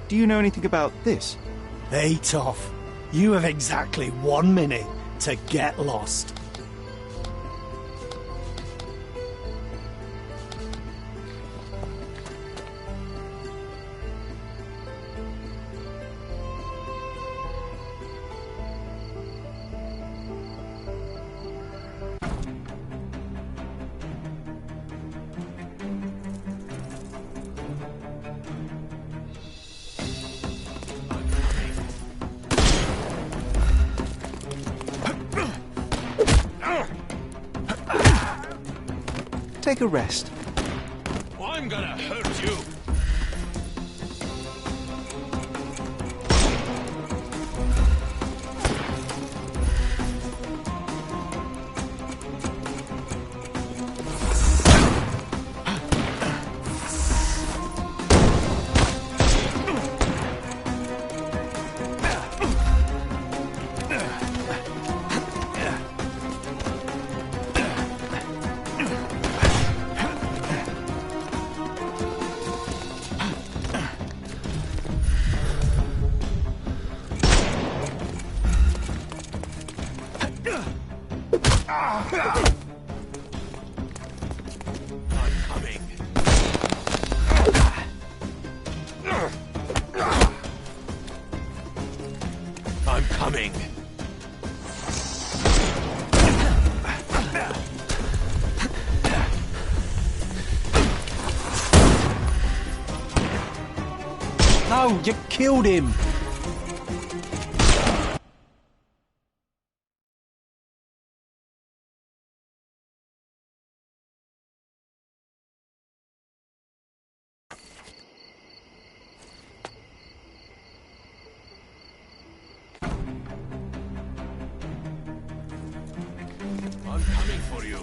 Do you know anything about this? Hey, Toff. You have exactly 1 minute to get lost. Take a rest. I'm gonna hurt you. I'm coming. No, you killed him. I'm coming for you.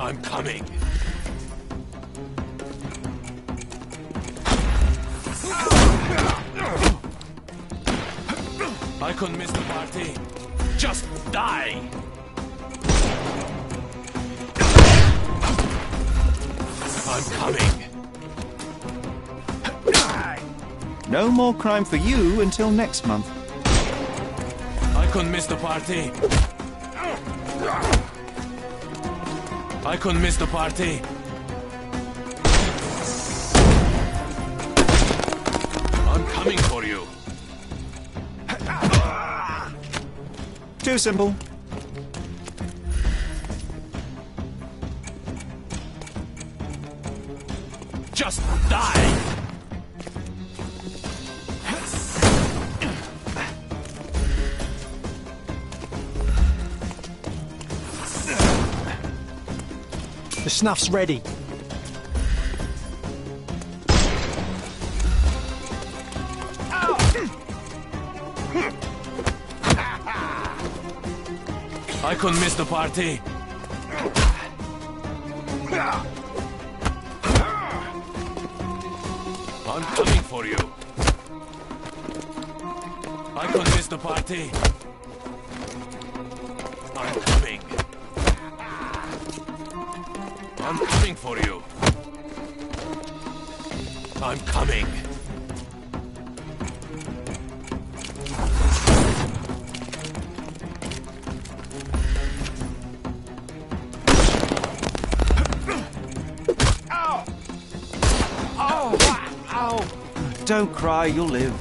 I'm coming. I couldn't miss the party. Just die! I'm coming. No more crime for you until next month. I couldn't miss the party. I couldn't miss the party. I'm coming for you. Too simple. Just die! The snuff's ready. I couldn't miss the party. I'm coming for you. I couldn't miss the party. I'm coming. I'm coming for you. I'm coming. Don't cry, you'll live.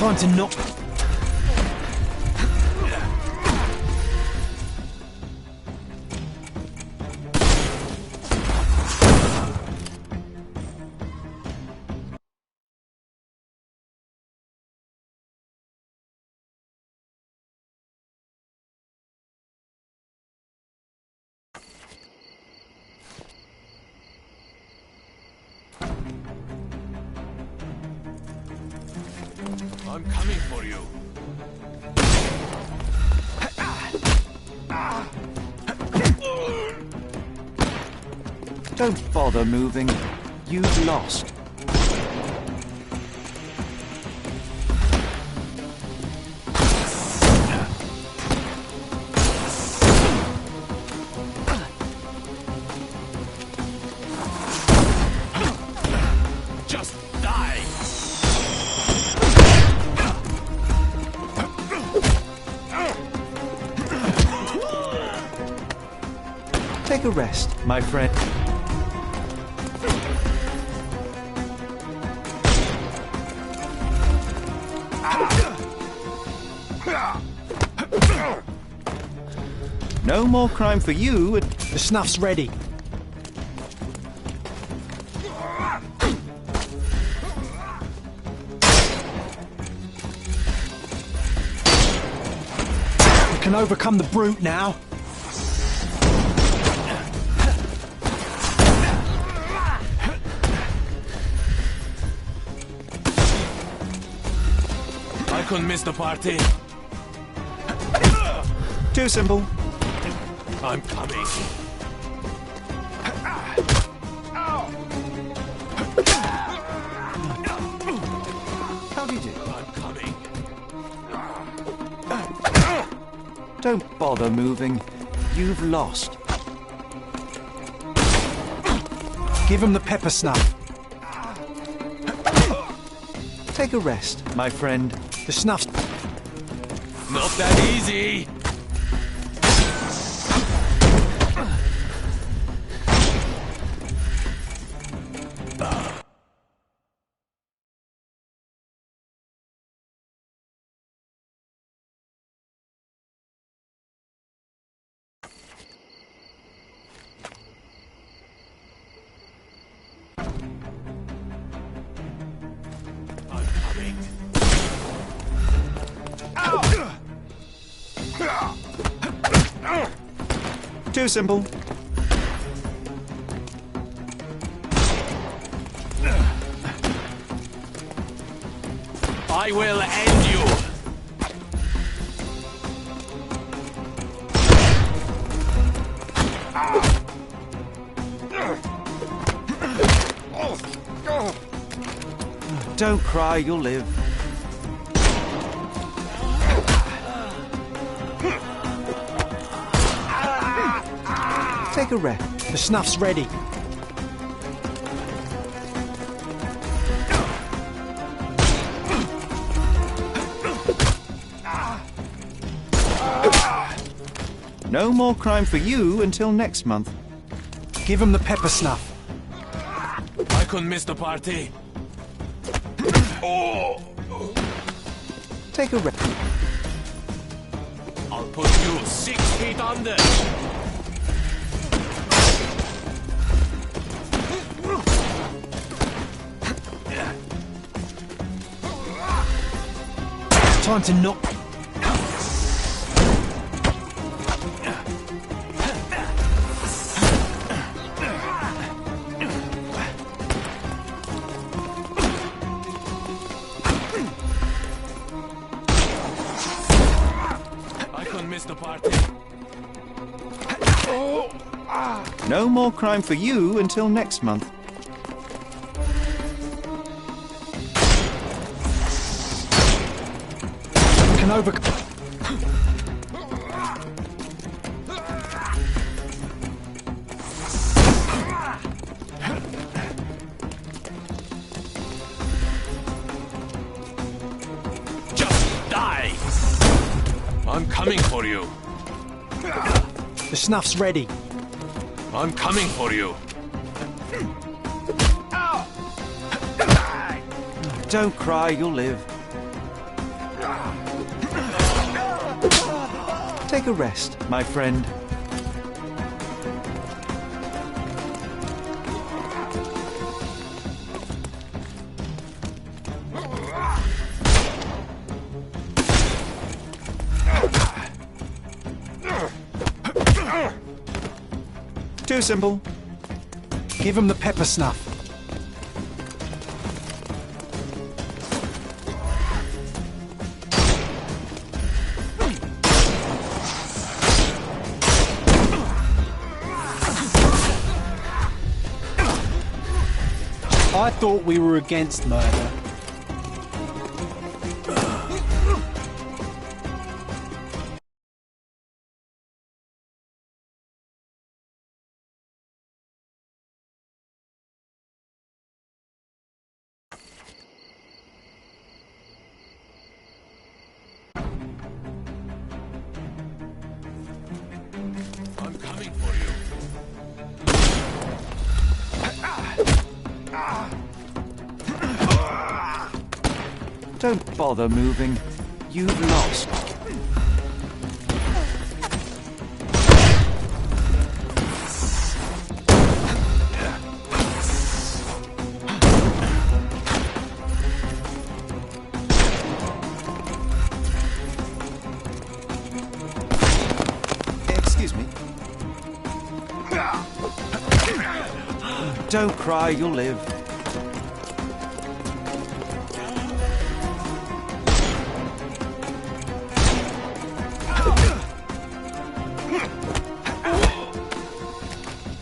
Time to knock. I'm coming for you. Don't bother moving. You've lost. Just die! Take a rest, my friend. No more crime for you. The snuff's ready. We can overcome the brute now. I couldn't miss the party. Too simple. I'm coming. How do you do? I'm coming. Don't bother moving. You've lost. Give him the pepper snuff. Take a rest, my friend. The snuff's... Not that easy. Too simple. I will end you. Don't cry, you'll live. Take a rest. The snuff's ready. No more crime for you until next month. Give him the pepper snuff. I couldn't miss the party. Take a rest. I'll put you 6 feet under. Time to knock. I couldn't miss the party. No more crime for you until next month. Can overcome. Just die! I'm coming for you. The snuff's ready. I'm coming for you. Don't cry, you'll live. Take a rest, my friend. Too simple. Give him the pepper snuff. I thought we were against murder. I'm coming for you. Don't bother moving. You've lost. Excuse me. Don't cry, you'll live.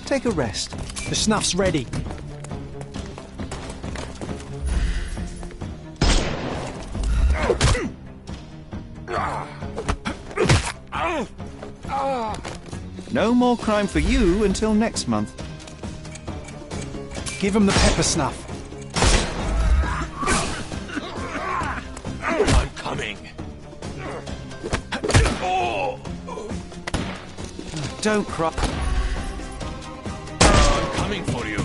Take a rest. The snuff's ready. No more crime for you until next month. Give him the pepper snuff. I'm coming. Don't cry. I'm coming for you.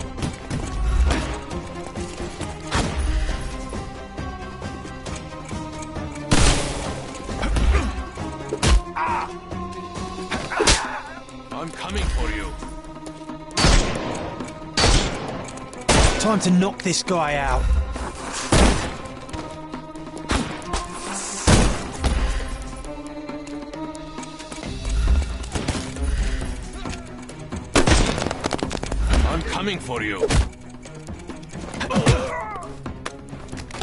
I'm coming for you. Time to knock this guy out. I'm coming for you.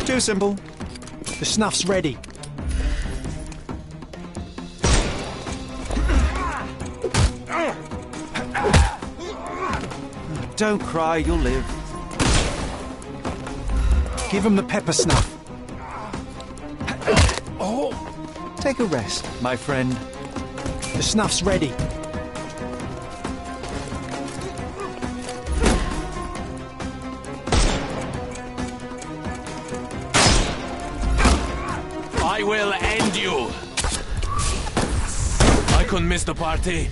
Too simple. The snuff's ready. Don't cry, you'll live. Give him the pepper snuff. Take a rest, my friend. The snuff's ready. I will end you. I couldn't miss the party.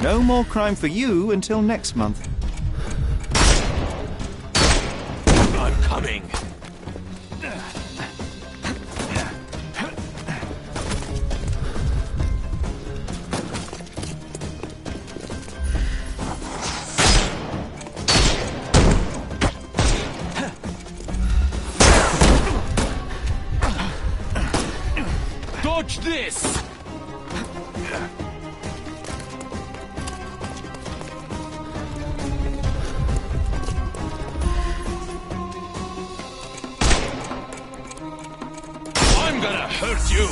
No more crime for you until next month. I'm coming. Dodge this! I'm gonna hurt you!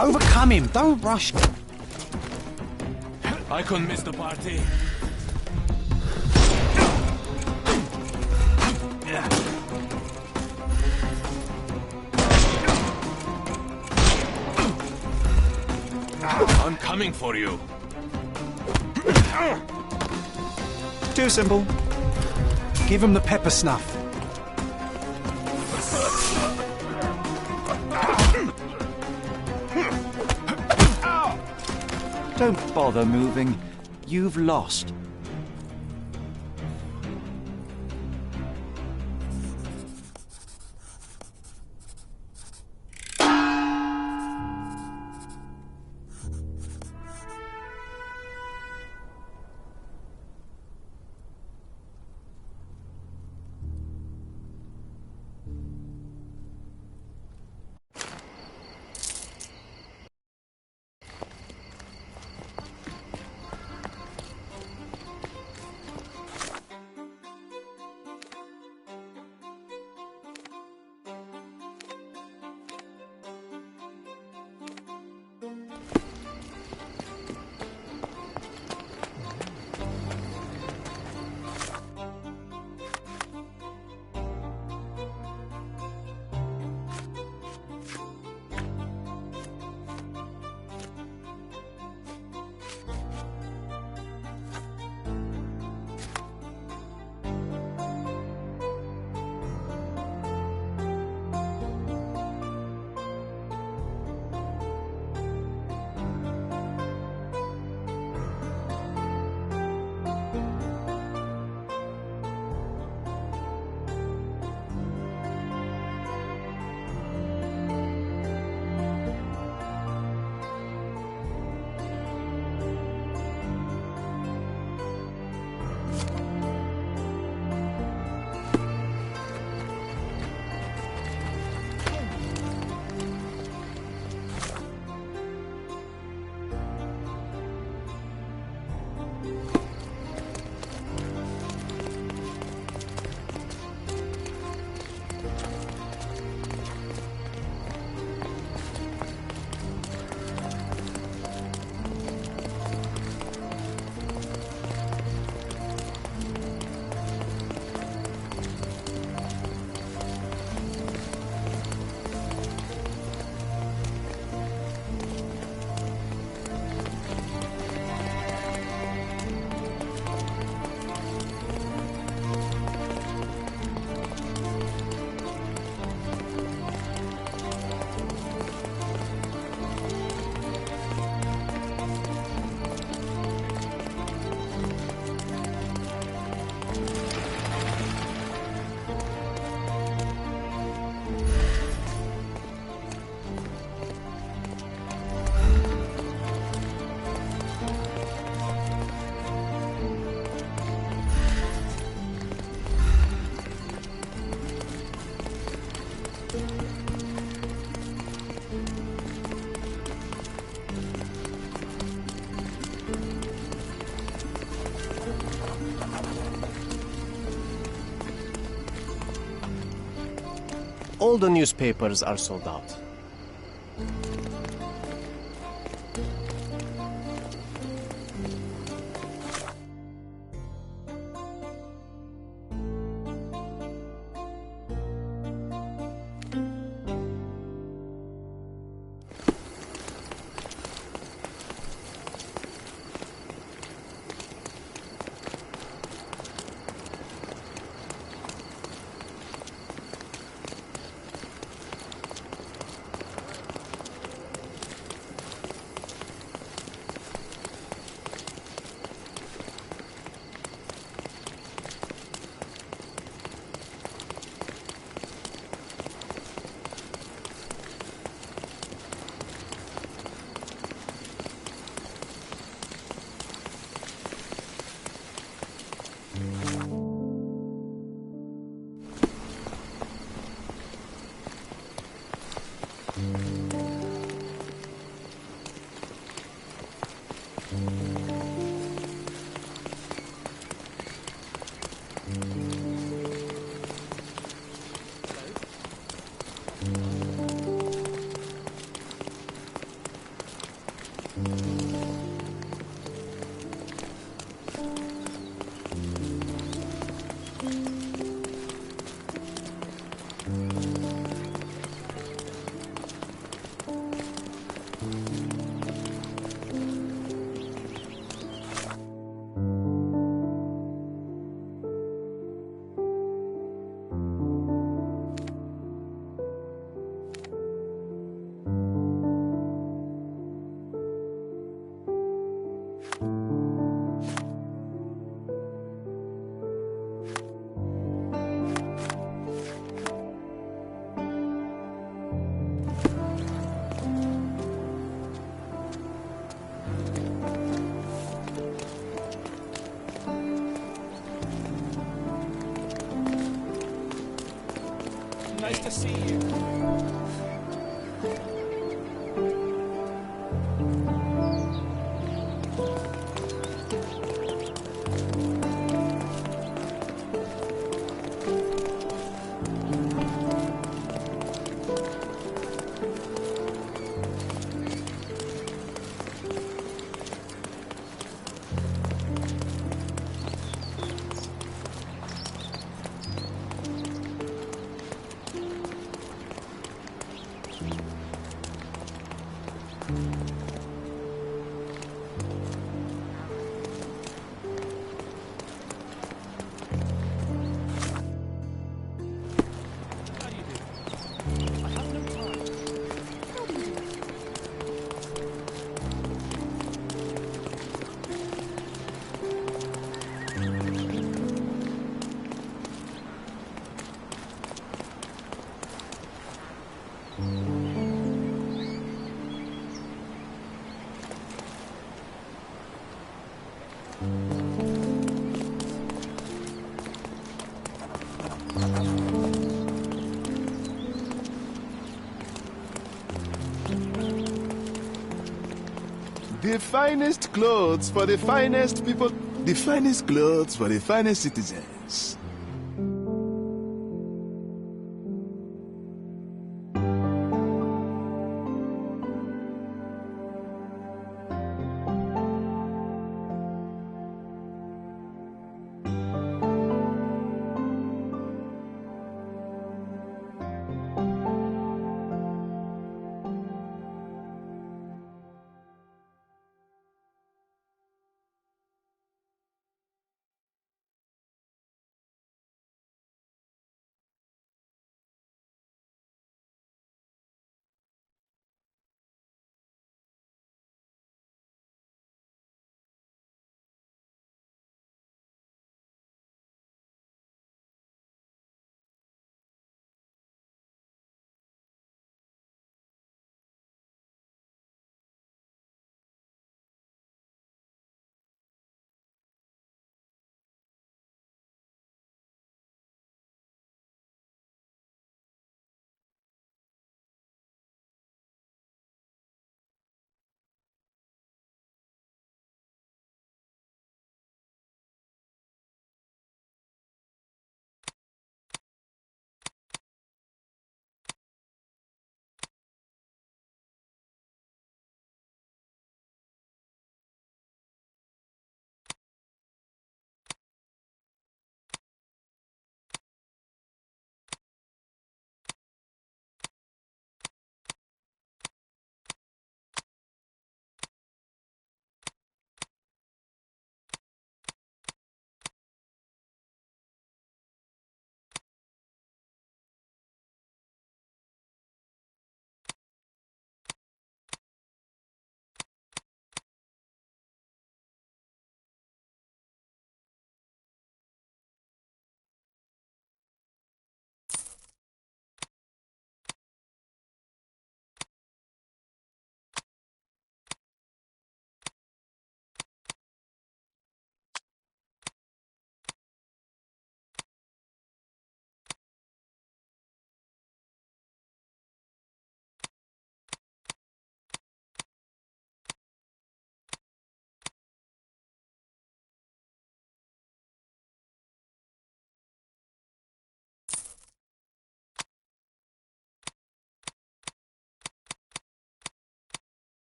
Overcome him, don't rush. I couldn't miss the party. I'm coming for you. Too simple. Give him the pepper snuff. Don't bother moving. You've lost. All the newspapers are sold out. Nice to see you. The finest clothes for the finest people. The finest clothes for the finest citizens.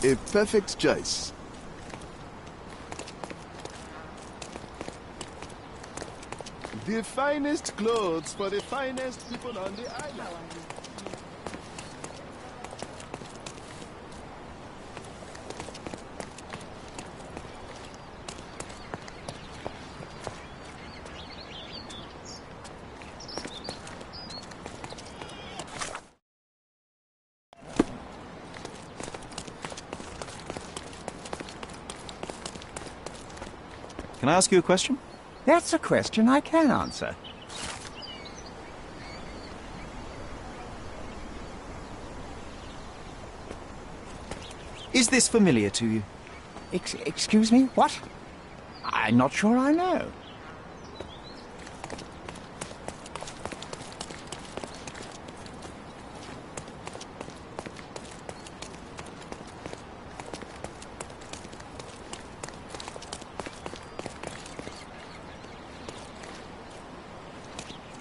A perfect choice. The finest clothes for the finest people on the island. Can I ask you a question? That's a question I can answer. Is this familiar to you? Excuse me, what? I'm not sure I know.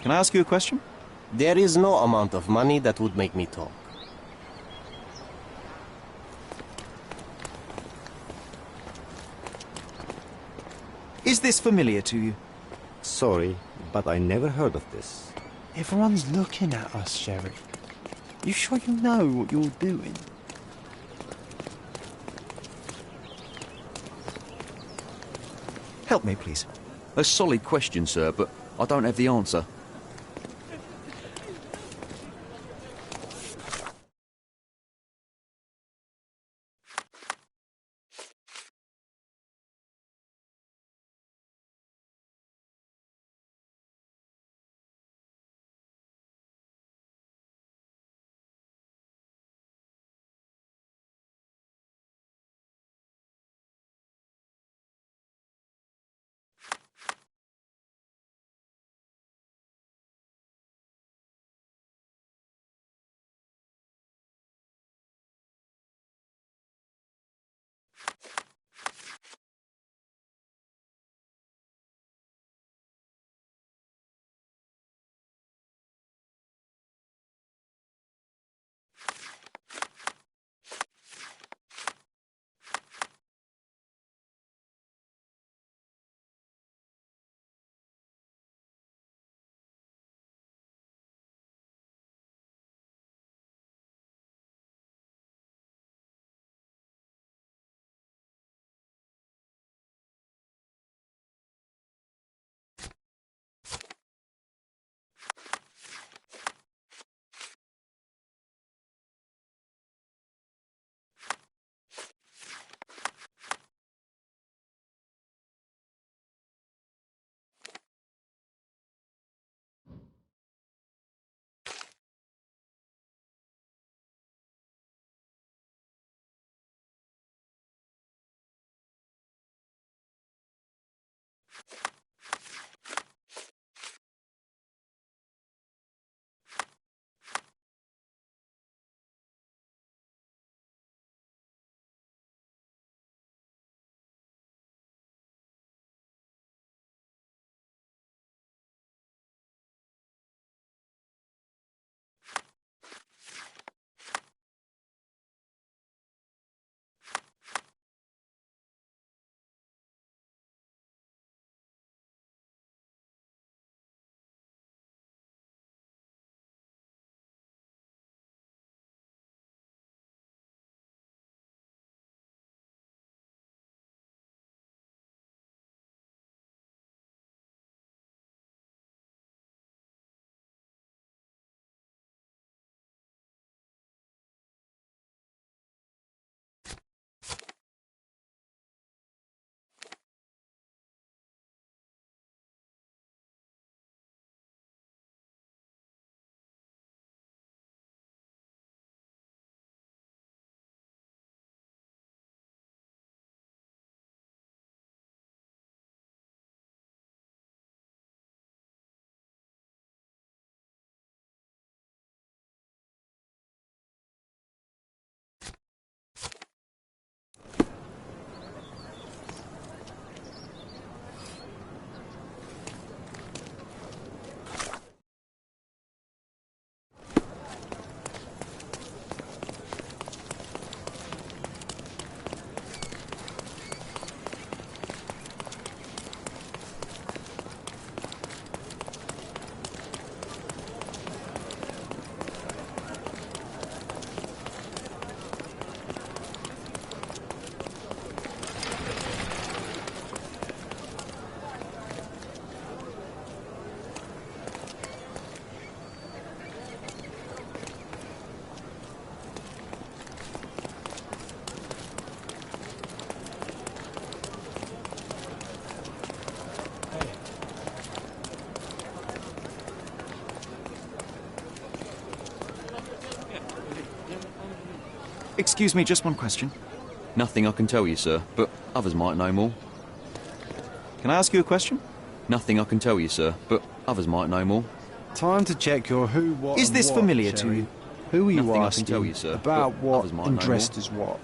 Can I ask you a question? There is no amount of money that would make me talk. Is this familiar to you? Sorry, but I never heard of this. Everyone's looking at us, Sherry. You sure you know what you're doing? Help me, please. A solid question, sir, but I don't have the answer. Excuse me, just one question. Nothing I can tell you, sir, but others might know more. Can I ask you a question? Nothing I can tell you, sir, but others might know more. Time to check your who, what, Is and this what, familiar to Sherry. you? Who are you Nothing I can asking tell you, sir, about but what others might and know dressed more. as what?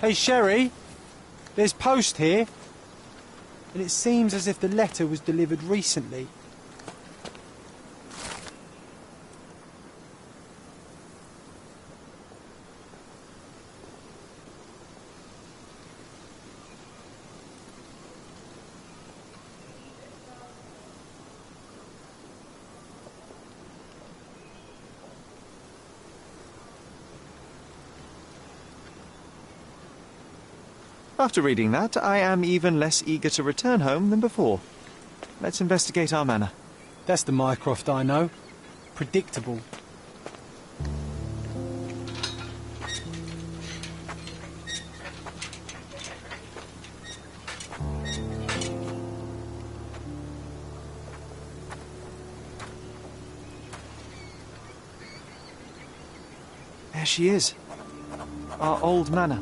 Hey, Sherry, there's post here, and it seems as if the letter was delivered recently. After reading that, I am even less eager to return home than before. Let's investigate our manor. That's the Mycroft I know. Predictable. There she is. Our old manor.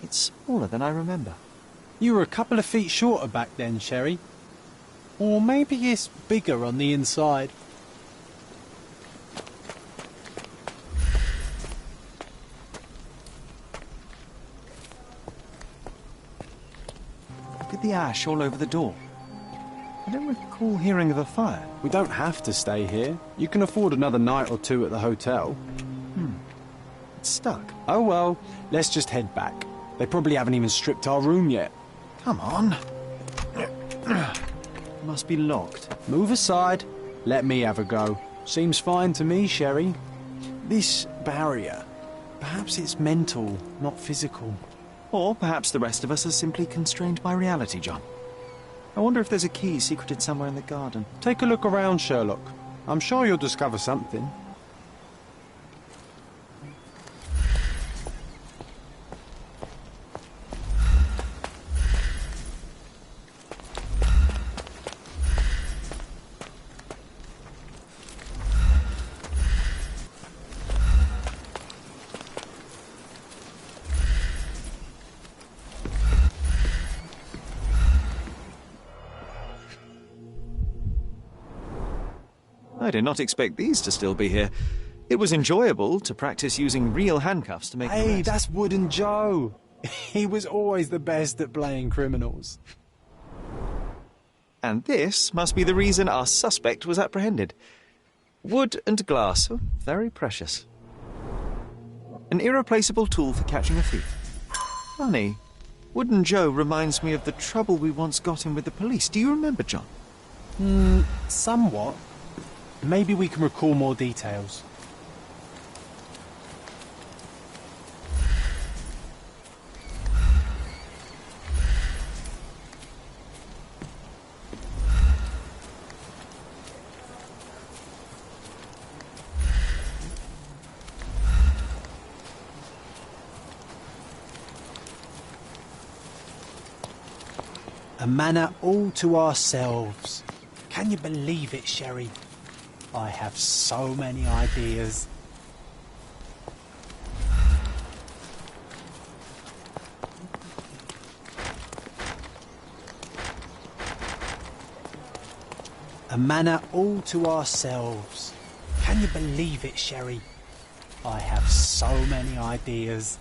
It's smaller than I remember. You were a couple of feet shorter back then, Sherry. Or maybe it's bigger on the inside. Look at the ash all over the door. I don't recall hearing of a fire. We don't have to stay here. You can afford another night or two at the hotel. It's stuck. Oh well, let's just head back. They probably haven't even stripped our room yet. Come on. Must be locked. Move aside. Let me have a go. Seems fine to me, Sherry. This barrier. Perhaps it's mental, not physical. Or perhaps the rest of us are simply constrained by reality, John. I wonder if there's a key secreted somewhere in the garden. Take a look around, Sherlock. I'm sure you'll discover something. I did not expect these to still be here. It was enjoyable to practice using real handcuffs to make an Hey, arrest. that's Wooden Joe. He was always the best at playing criminals. And this must be the reason our suspect was apprehended. Wood and glass, oh, very precious. An irreplaceable tool for catching a thief. Funny, Wooden Joe reminds me of the trouble we once got in with the police. Do you remember, John? Somewhat. Maybe we can recall more details. A manor all to ourselves. Can you believe it, Sherry? I have so many ideas. A manor all to ourselves. Can you believe it, Sherry? I have so many ideas.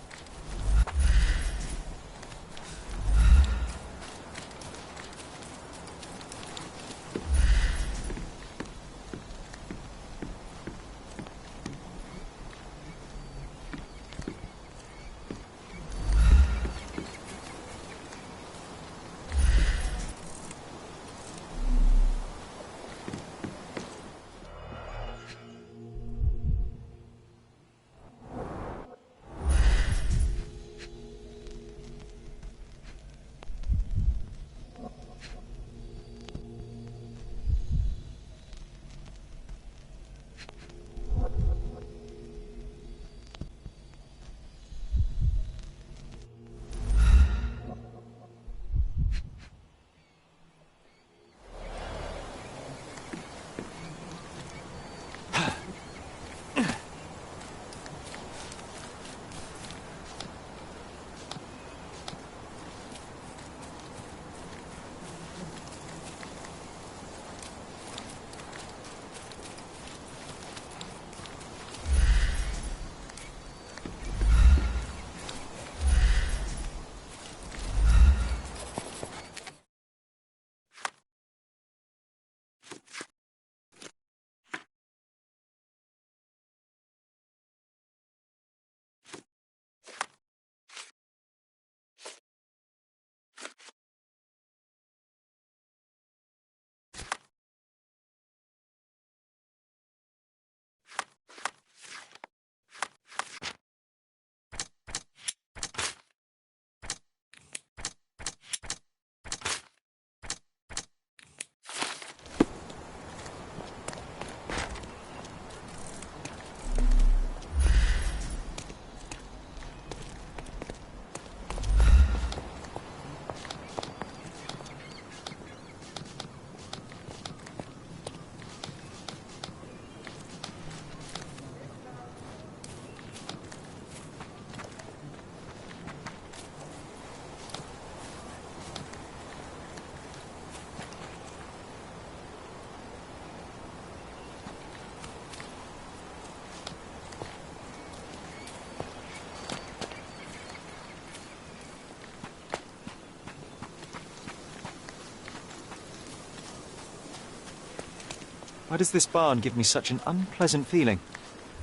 Why does this barn give me such an unpleasant feeling?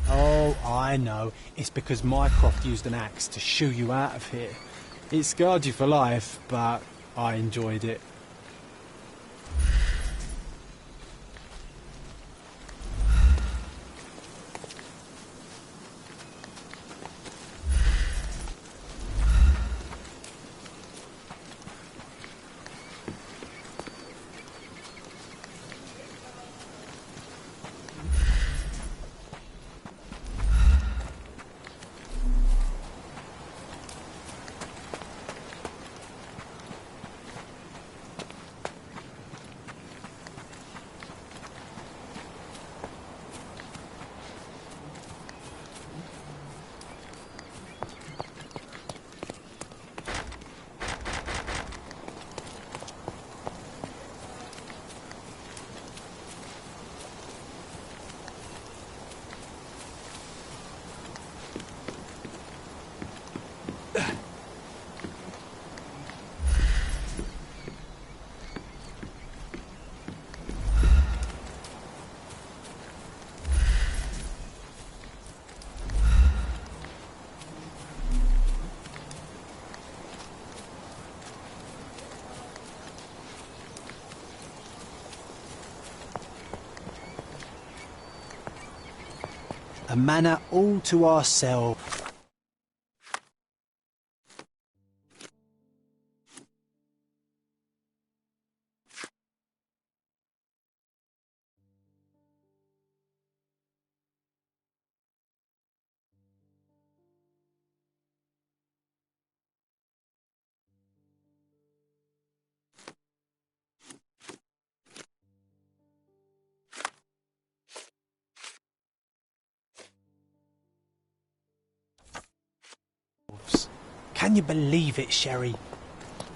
Oh, I know. It's because Mycroft used an axe to shoo you out of here. It scarred you for life, but I enjoyed it. A manor all to ourselves. Can you believe it, Sherry?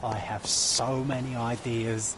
I have so many ideas.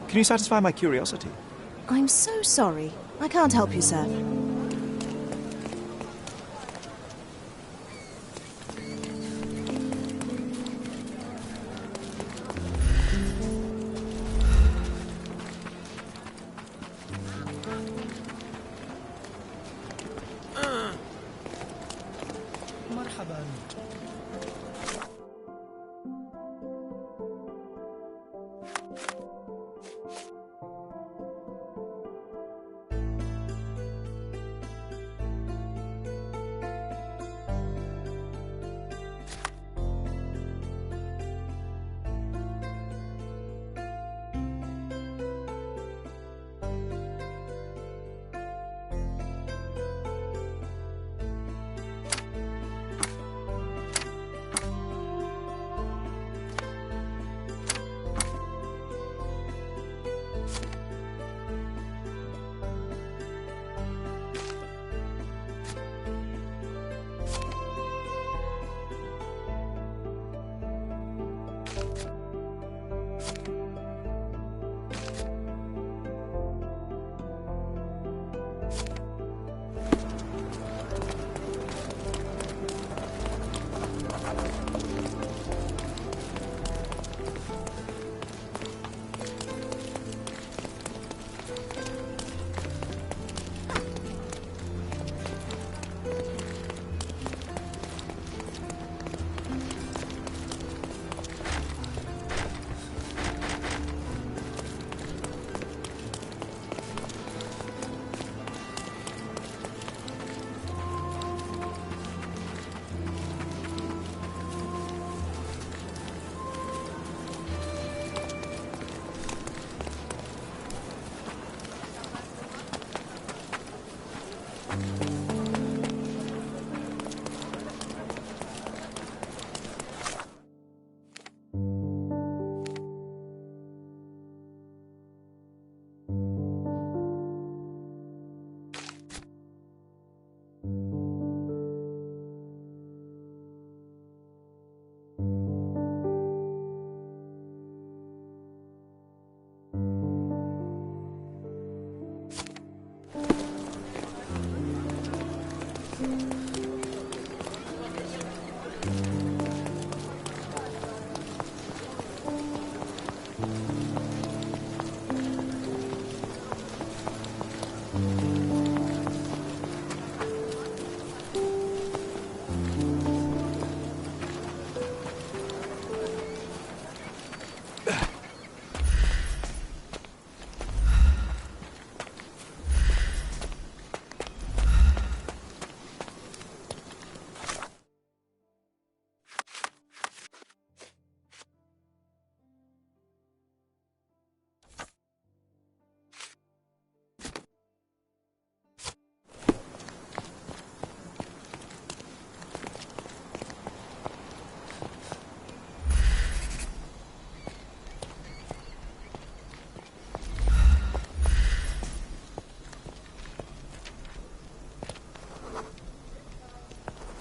Can you satisfy my curiosity? I'm so sorry. I can't help you, sir. مرحبا.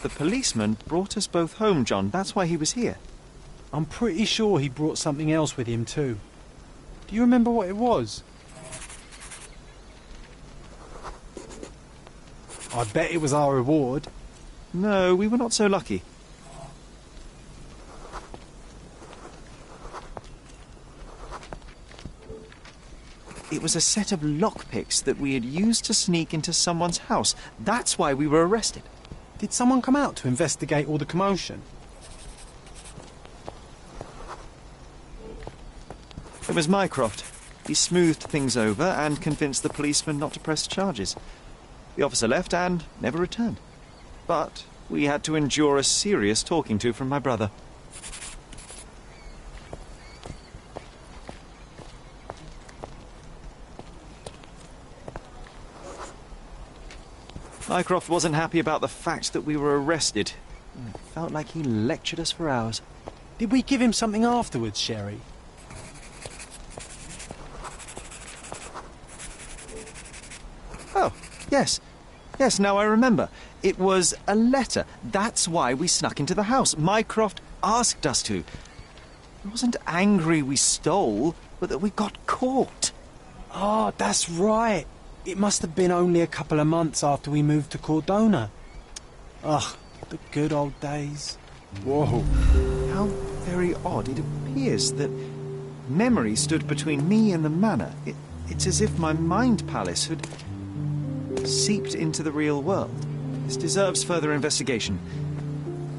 The policeman brought us both home, John. That's why he was here. I'm pretty sure he brought something else with him too. Do you remember what it was? I bet it was our reward. No, we were not so lucky. It was a set of lockpicks that we had used to sneak into someone's house. That's why we were arrested. Did someone come out to investigate all the commotion? It was Mycroft. He smoothed things over and convinced the policeman not to press charges. The officer left and never returned. But we had to endure a serious talking to from my brother. Mycroft wasn't happy about the fact that we were arrested. It felt like he lectured us for hours. Did we give him something afterwards, Sherry? Oh, yes. Yes, now I remember. It was a letter. That's why we snuck into the house. Mycroft asked us to. He wasn't angry we stole, but that we got caught. Oh, that's right. It must have been only a couple of months after we moved to Cordona. Ugh, the good old days. Whoa. How very odd. It appears that memory stood between me and the manor. It's as if my mind palace had seeped into the real world. This deserves further investigation.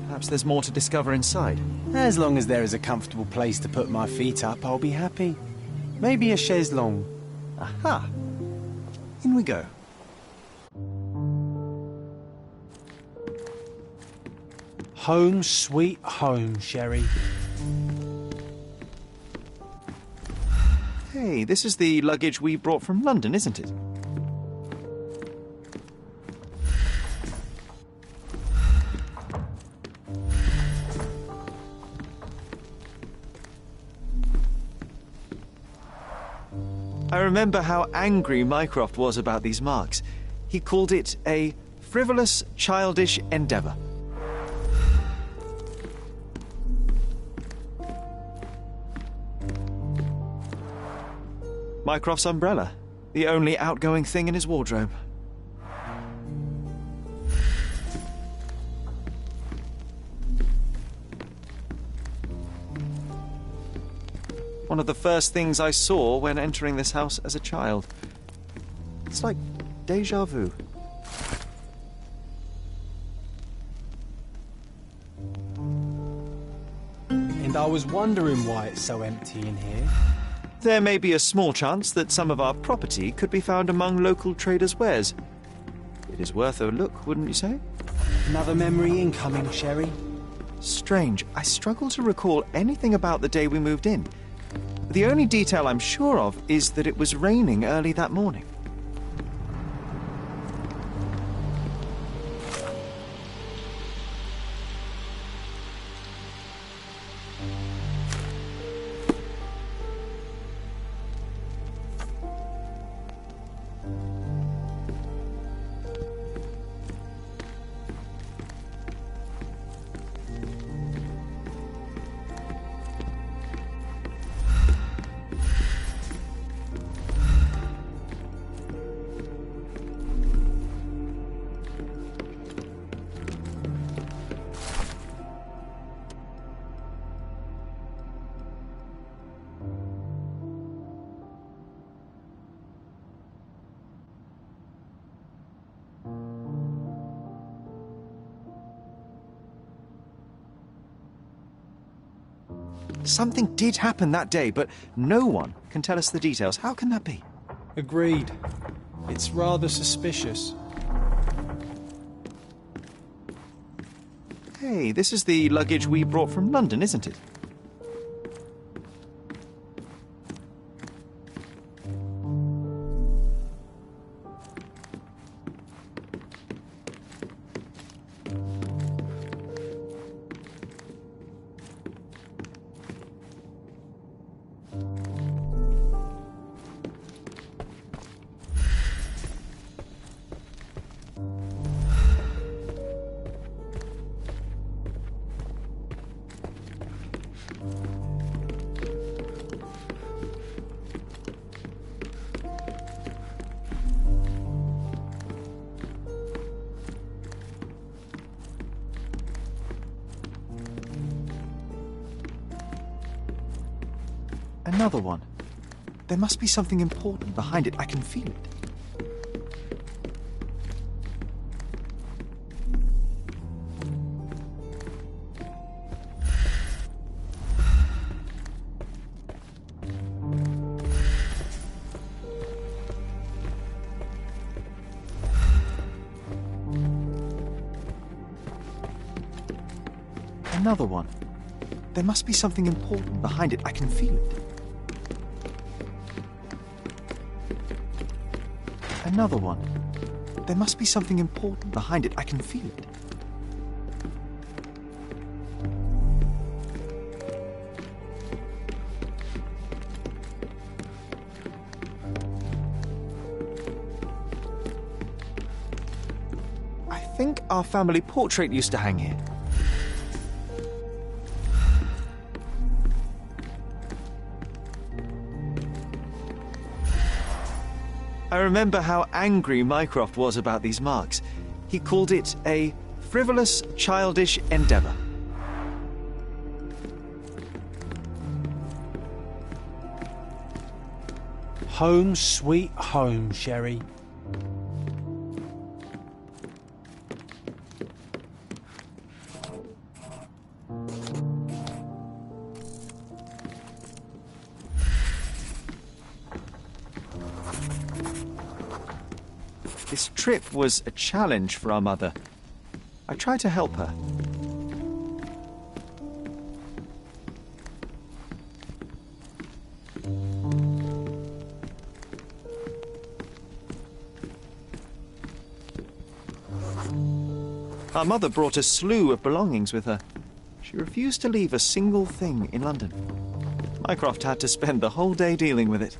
Perhaps there's more to discover inside. As long as there is a comfortable place to put my feet up, I'll be happy. Maybe a chaise longue. Aha! In we go. Home sweet home, Sherry. Hey, this is the luggage we brought from London, isn't it? I remember how angry Mycroft was about these marks. He called it a frivolous, childish endeavour. Mycroft's umbrella, the only outgoing thing in his wardrobe. One of the first things I saw when entering this house as a child. It's like déjà vu. And I was wondering why it's so empty in here. There may be a small chance that some of our property could be found among local traders' wares. It is worth a look, wouldn't you say? Another memory incoming, Sherry. Strange. I struggle to recall anything about the day we moved in. The only detail I'm sure of is that it was raining early that morning. Something did happen that day, but no one can tell us the details. How can that be? Agreed. It's rather suspicious. Hey, this is the luggage we brought from London, isn't it? Another one. There must be something important behind it. I can feel it. Another one. There must be something important behind it. I can feel it. Another one. There must be something important behind it. I can feel it. I think our family portrait used to hang here. I remember how angry Mycroft was about these marks. He called it a frivolous, childish endeavour. Home sweet home, Sherry. This trip was a challenge for our mother. I tried to help her. Our mother brought a slew of belongings with her. She refused to leave a single thing in London. Mycroft had to spend the whole day dealing with it.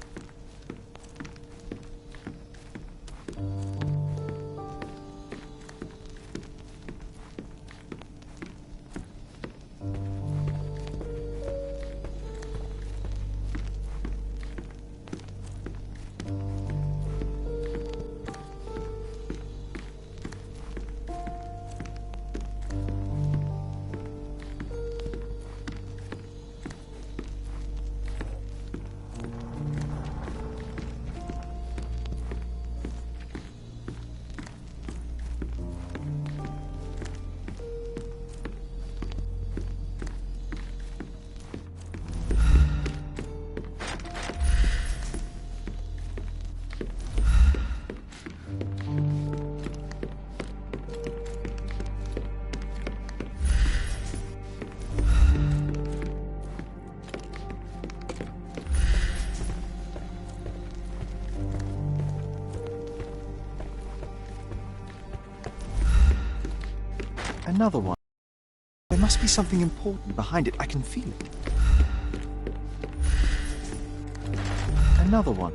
Another one. There must be something important behind it. I can feel it. Another one.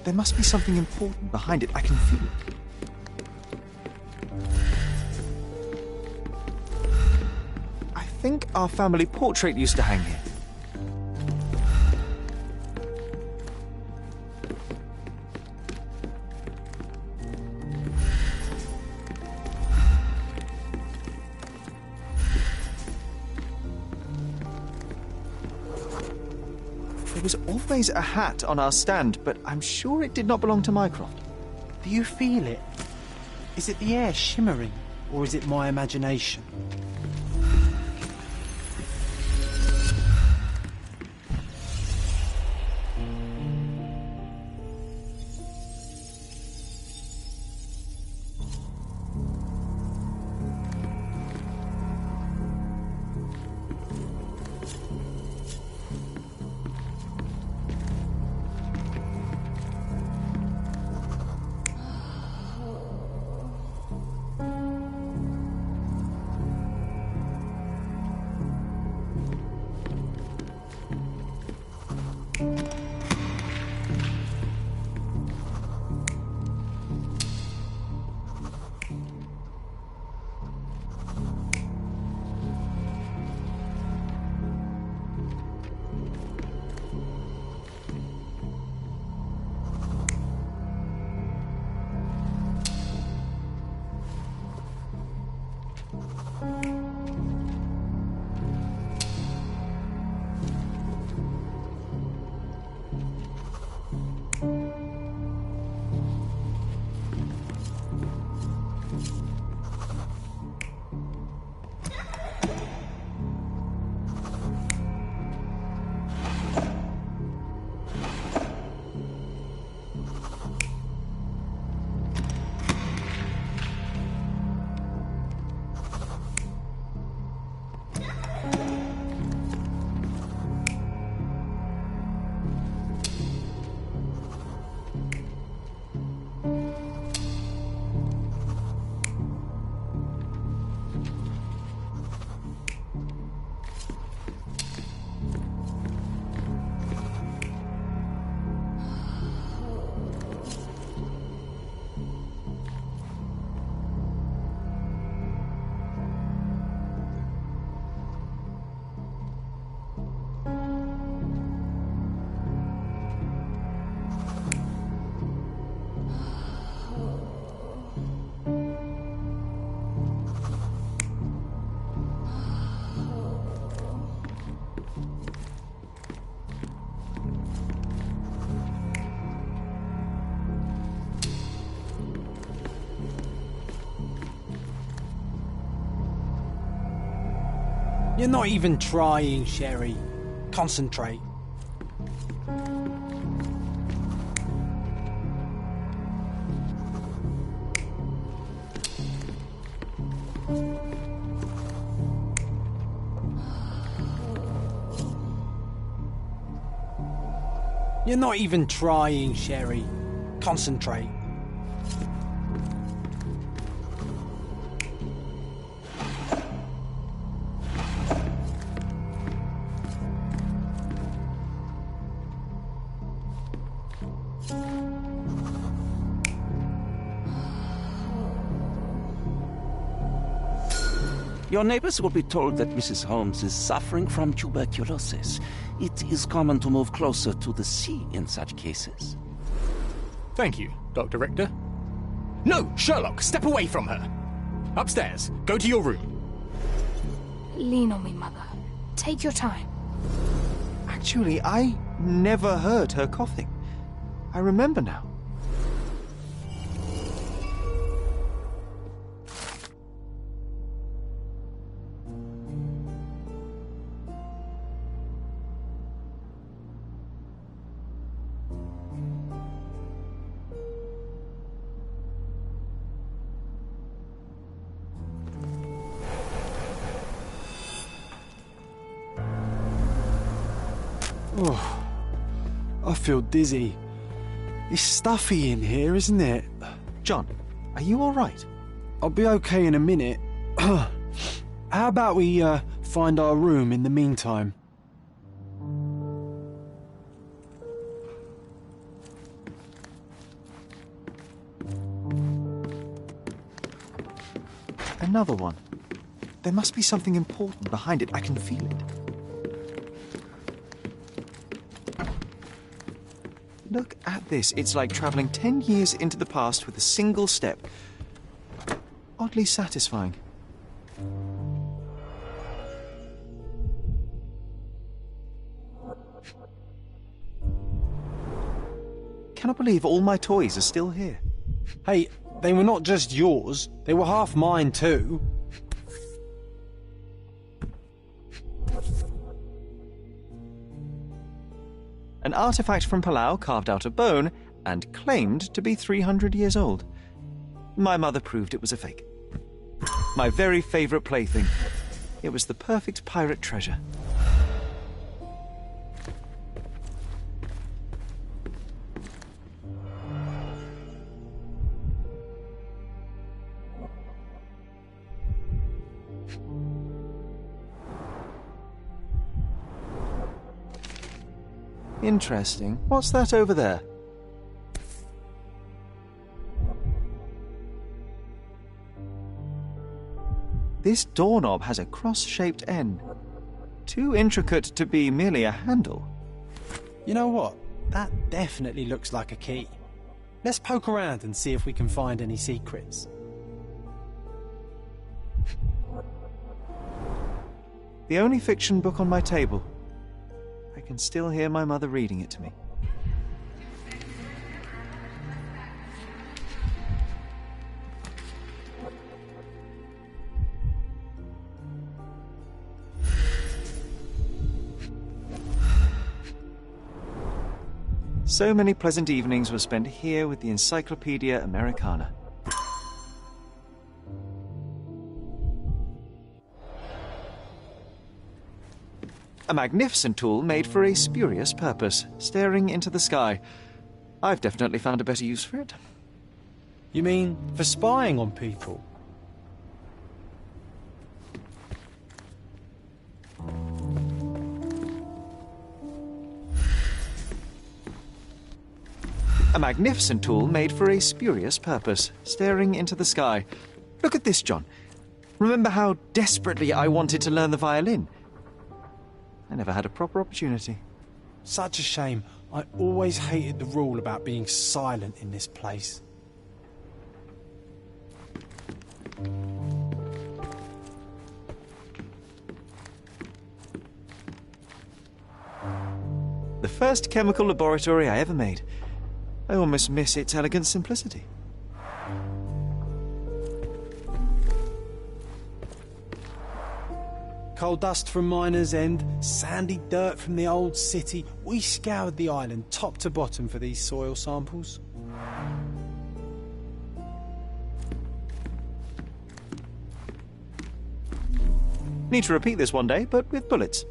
There must be something important behind it. I can feel it. I think our family portrait used to hang here. There was always a hat on our stand, but I'm sure it did not belong to Mycroft. Do you feel it? Is it the air shimmering, or is it my imagination? You're not even trying, Sherry. Concentrate. You're not even trying, Sherry. Concentrate. Your neighbors will be told that Mrs. Holmes is suffering from tuberculosis. It is common to move closer to the sea in such cases. Thank you, Dr. Richter. No, Sherlock, step away from her. Upstairs, go to your room. Lean on me, Mother. Take your time. Actually, I never heard her coughing. I remember now. Oh, I feel dizzy. It's stuffy in here, isn't it? John, are you all right? I'll be okay in a minute. How about we find our room in the meantime? Another one. There must be something important behind it. I can feel it. Look at this. It's like travelling 10 years into the past with a single step. Oddly satisfying. Cannot believe all my toys are still here. Hey, they were not just yours, they were half mine too. An artifact from Palau carved out of bone and claimed to be 300 years old. My mother proved it was a fake. My very favourite plaything. It was the perfect pirate treasure. Interesting. What's that over there? This doorknob has a cross-shaped end. Too intricate to be merely a handle. You know what? That definitely looks like a key. Let's poke around and see if we can find any secrets. The only fiction book on my table. I can still hear my mother reading it to me. So many pleasant evenings were spent here with the Encyclopedia Americana. A magnificent tool made for a spurious purpose, staring into the sky. I've definitely found a better use for it. You mean for spying on people? A magnificent tool made for a spurious purpose, staring into the sky. Look at this, John. Remember how desperately I wanted to learn the violin? I never had a proper opportunity. Such a shame. I always hated the rule about being silent in this place. The first chemical laboratory I ever made. I almost miss its elegant simplicity. Coal dust from Miner's End, sandy dirt from the old city. We scoured the island top to bottom for these soil samples. Need to repeat this one day, but with bullets.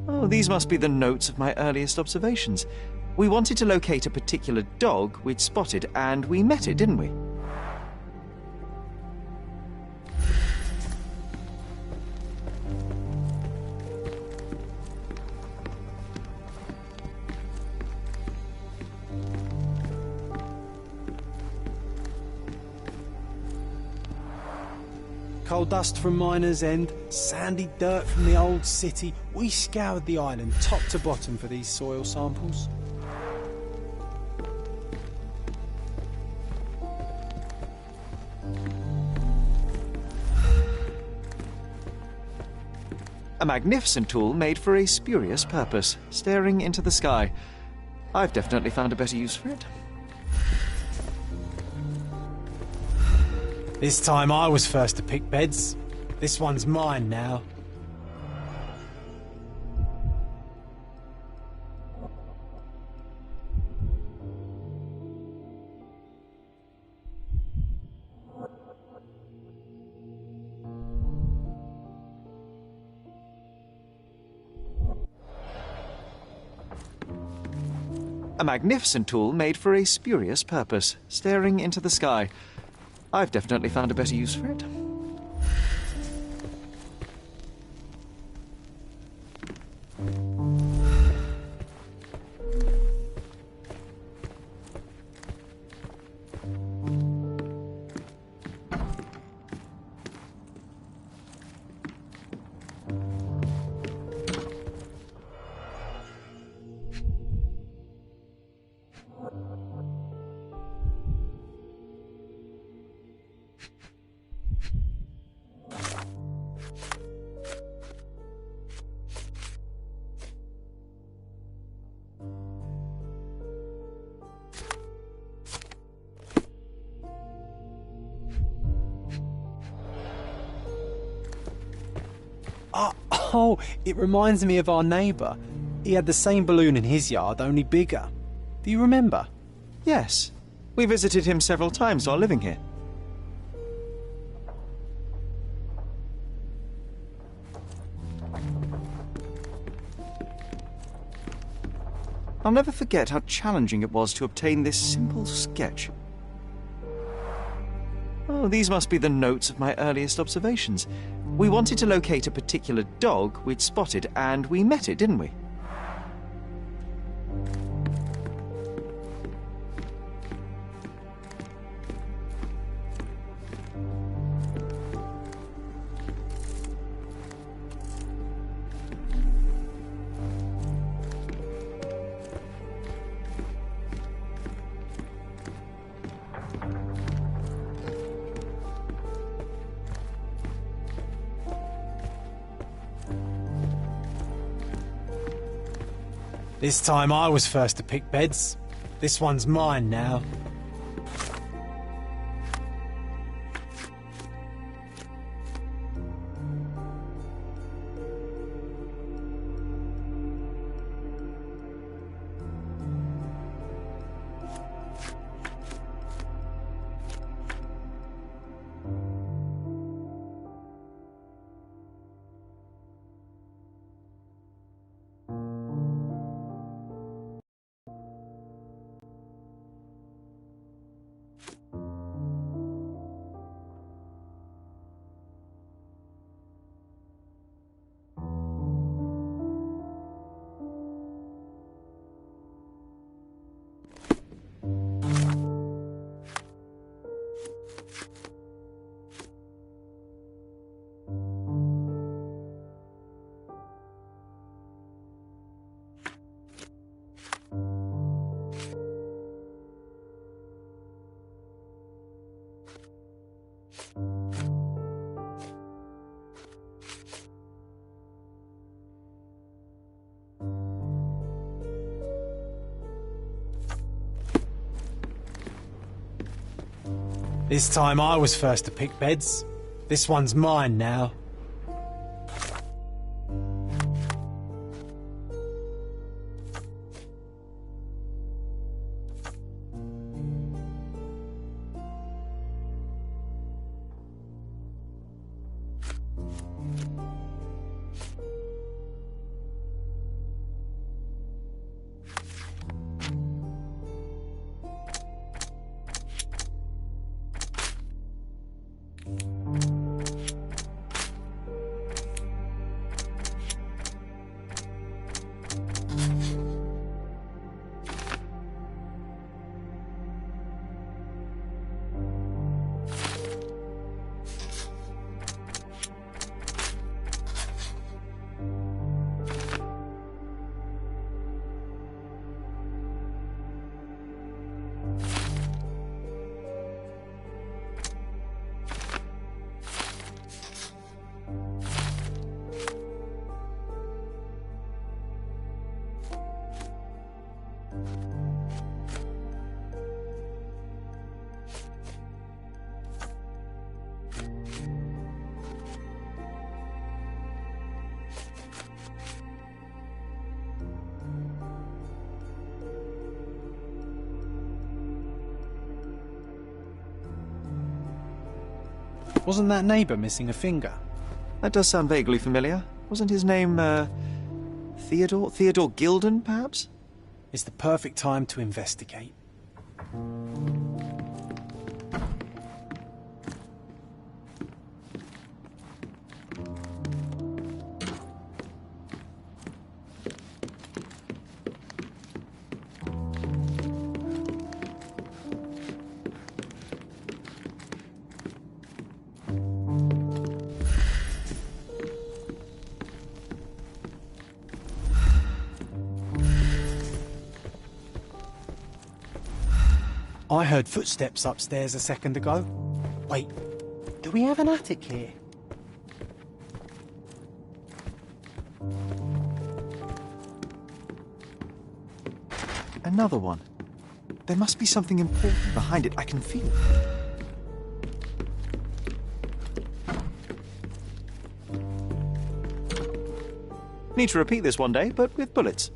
Oh, these must be the notes of my earliest observations. We wanted to locate a particular dog we'd spotted, and we met it, didn't we? Coal dust from Miner's End, sandy dirt from the old city. We scoured the island top to bottom for these soil samples. A magnificent tool made for a spurious purpose, staring into the sky. I've definitely found a better use for it. This time I was first to pick beds. This one's mine now. A magnificent tool made for a spurious purpose, staring into the sky. I've definitely found a better use for it. Oh, it reminds me of our neighbour. He had the same balloon in his yard, only bigger. Do you remember? Yes. We visited him several times while living here. I'll never forget how challenging it was to obtain this simple sketch. Oh, these must be the notes of my earliest observations. We wanted to locate a particular dog we'd spotted, and we met it, didn't we? This time I was first to pick beds. This one's mine now. This time I was first to pick beds. This one's mine now. Wasn't that neighbour missing a finger? That does sound vaguely familiar. Wasn't his name, Theodore? Theodore Gilden, perhaps? It's the perfect time to investigate. I heard footsteps upstairs a second ago. Wait, do we have an attic here? Another one. There must be something important behind it. I can feel it. Need to repeat this one day, but with bullets.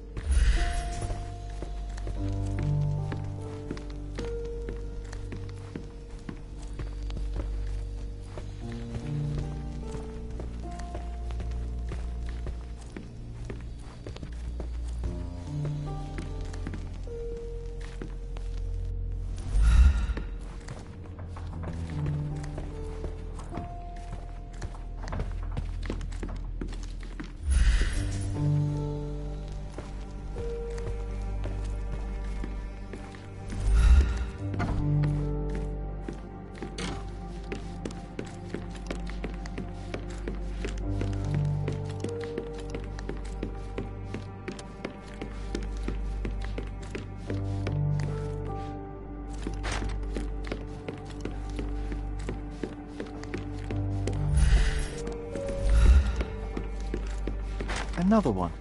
Another one.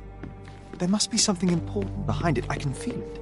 There must be something important behind it. I can feel it.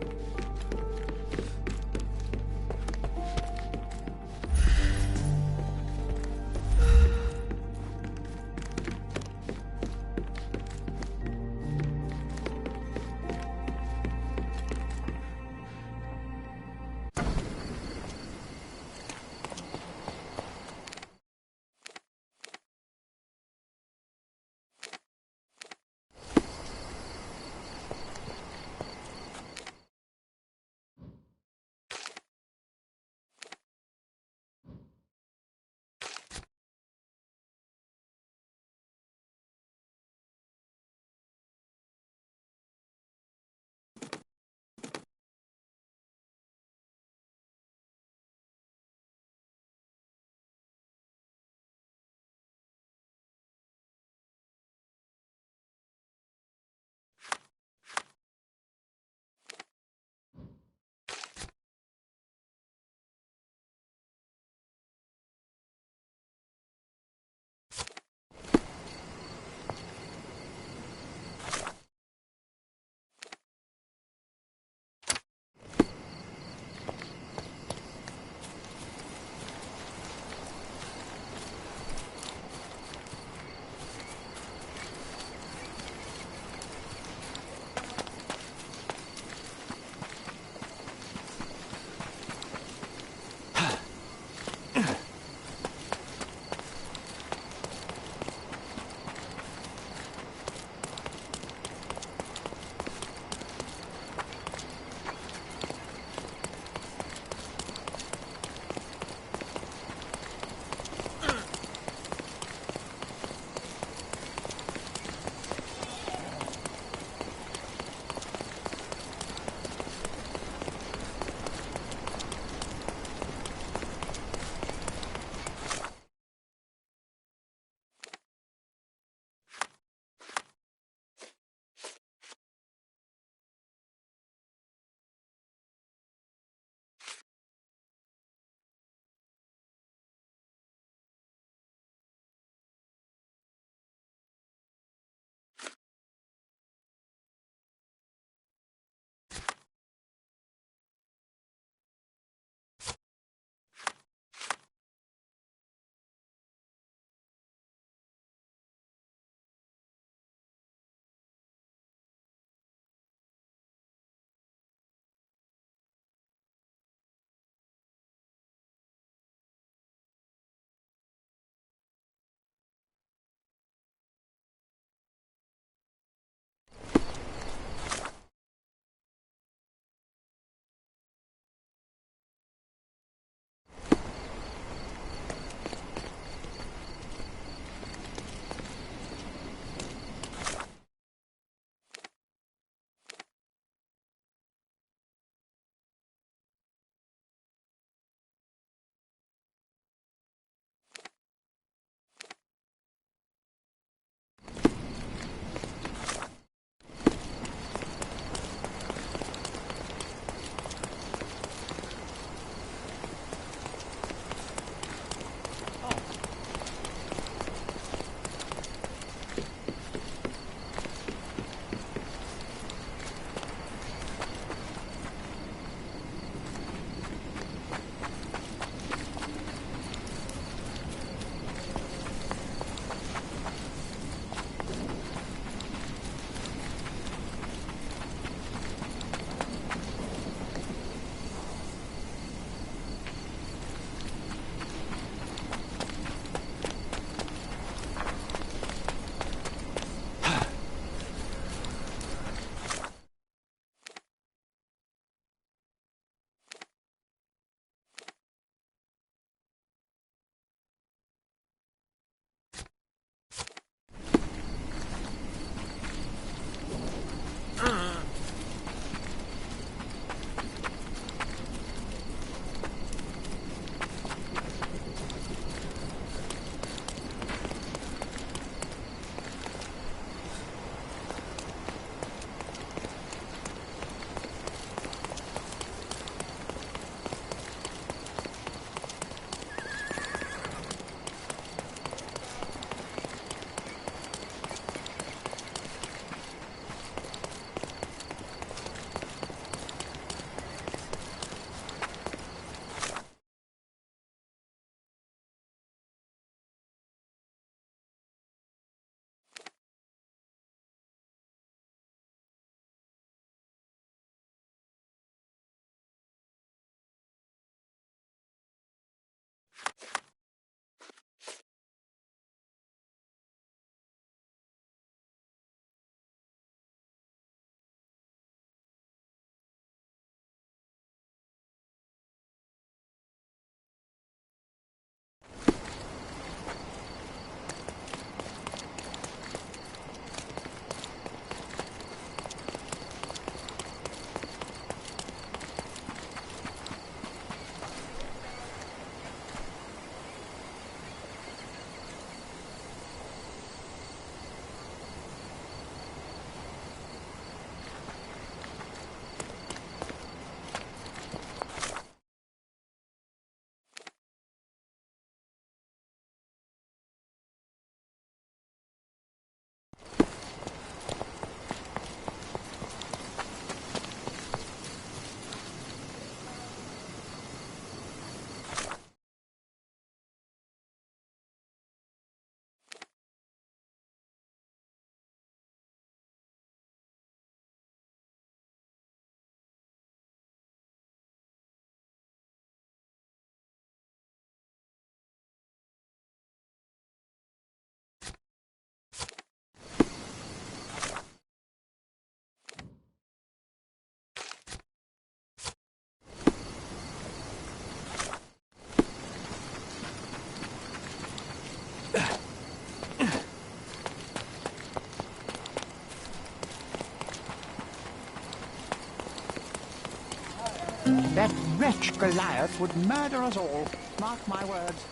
wretch Goliath would murder us all. Mark my words.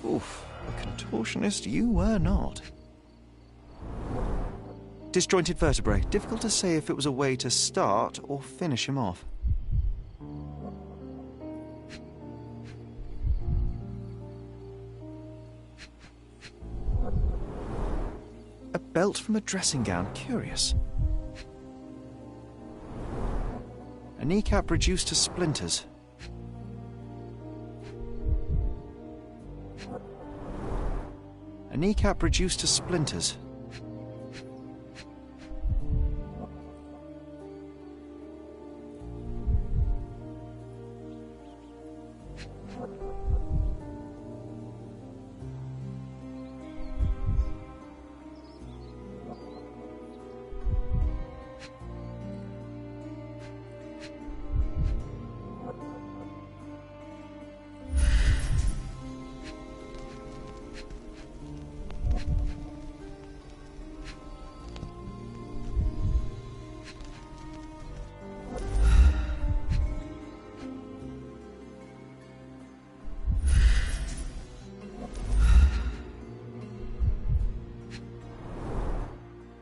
Oof, a contortionist you were not. Disjointed vertebrae. Difficult to say if it was a way to start or finish him off. A belt from a dressing gown. Curious. A kneecap reduced to splinters. A kneecap reduced to splinters.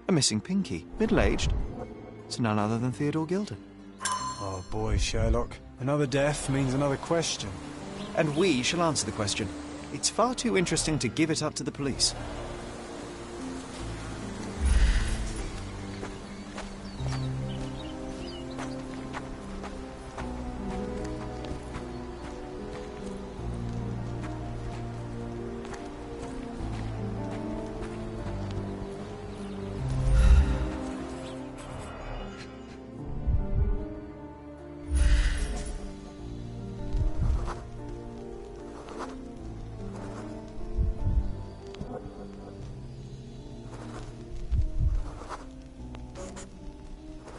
A missing pinky. Middle-aged. It's none other than Theodore Gilden. Oh boy, Sherlock. Another death means another question. And we shall answer the question. It's far too interesting to give it up to the police.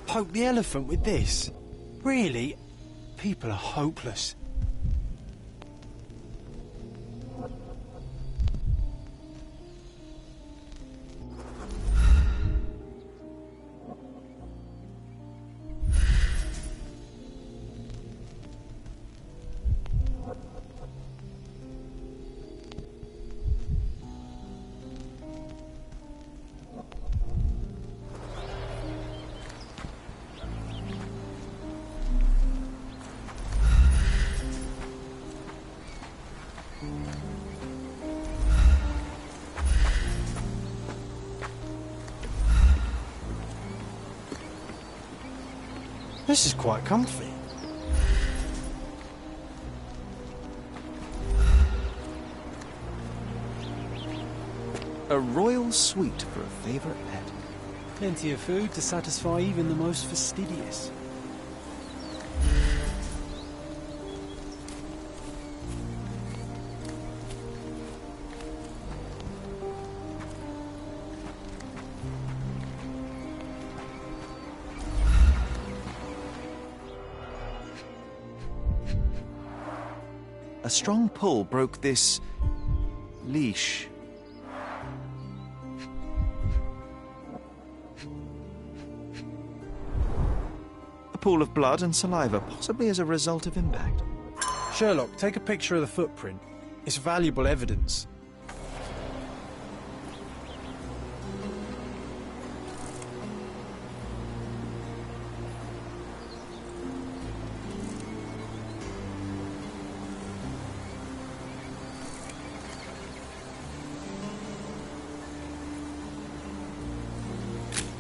Poke the elephant with this? Really? People are hopeless. This is quite comfy. A royal suite for a favourite pet. Plenty of food to satisfy even the most fastidious. A strong pull broke this leash. A pool of blood and saliva, possibly as a result of impact. Sherlock, take a picture of the footprint. It's valuable evidence.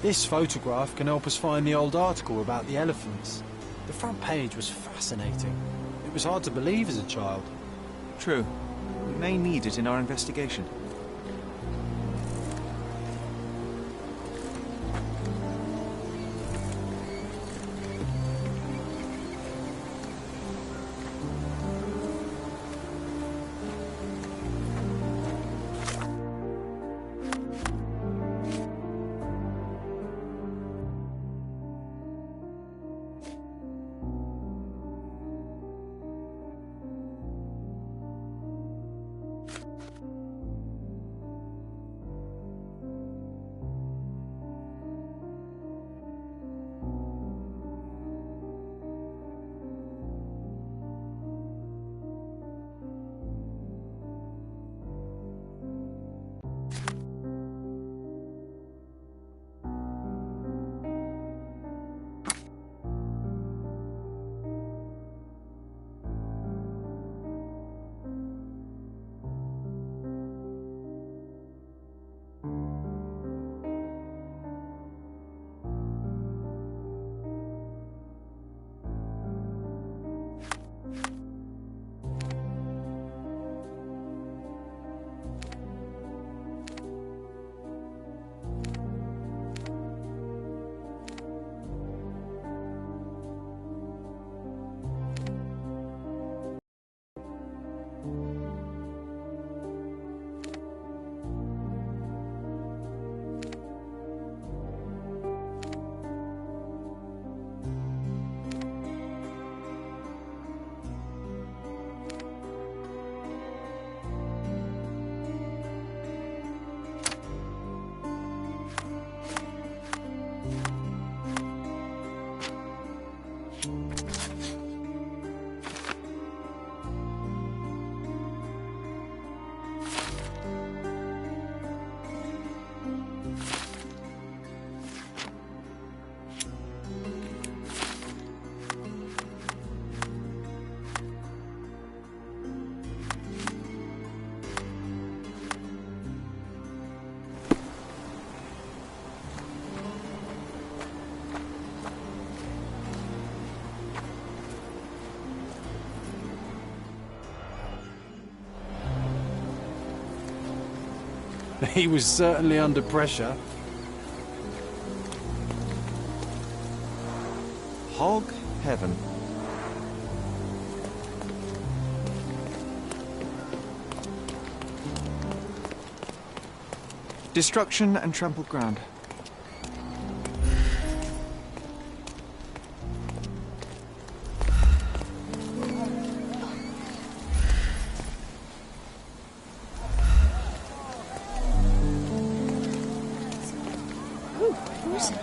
This photograph can help us find the old article about the elephants. The front page was fascinating. It was hard to believe as a child. True. We may need it in our investigation. He was certainly under pressure. Hog heaven. Destruction and trampled ground. Who's it?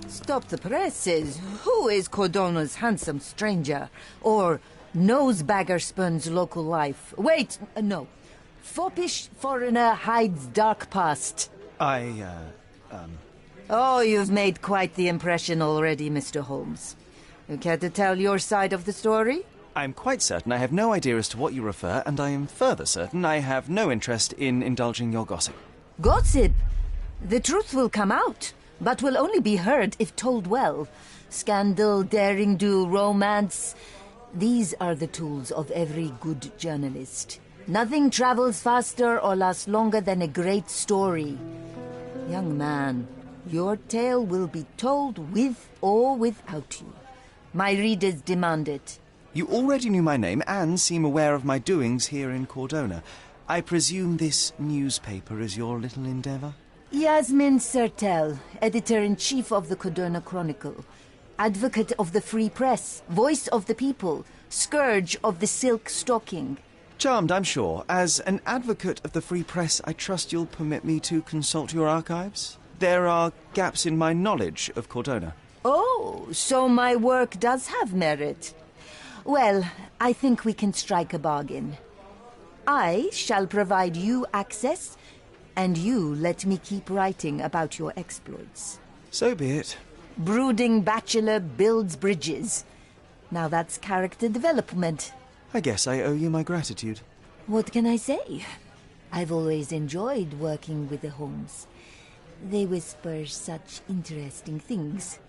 Stop the presses. Who is Cordona's handsome stranger? Or nosebagger spurns local life? Wait, no. Foppish foreigner hides dark past. Oh, you've made quite the impression already, Mr. Holmes. You care to tell your side of the story? I'm quite certain I have no idea as to what you refer, and I am further certain I have no interest in indulging your gossip. Gossip? The truth will come out, but will only be heard if told well. Scandal, daring-do, romance. These are the tools of every good journalist. Nothing travels faster or lasts longer than a great story. Young man, your tale will be told with or without you. My readers demand it. You already knew my name and seem aware of my doings here in Cordona. I presume this newspaper is your little endeavour? Yasmin Sertel, editor-in-chief of the Cordona Chronicle. Advocate of the free press, voice of the people, scourge of the silk stocking. Charmed, I'm sure. As an advocate of the free press, I trust you'll permit me to consult your archives? There are gaps in my knowledge of Cordona. Oh, so my work does have merit. Well, I think we can strike a bargain. I shall provide you access, and you let me keep writing about your exploits. So be it. Brooding bachelor builds bridges. Now that's character development. I guess I owe you my gratitude. What can I say? I've always enjoyed working with the Holmes. They whisper such interesting things.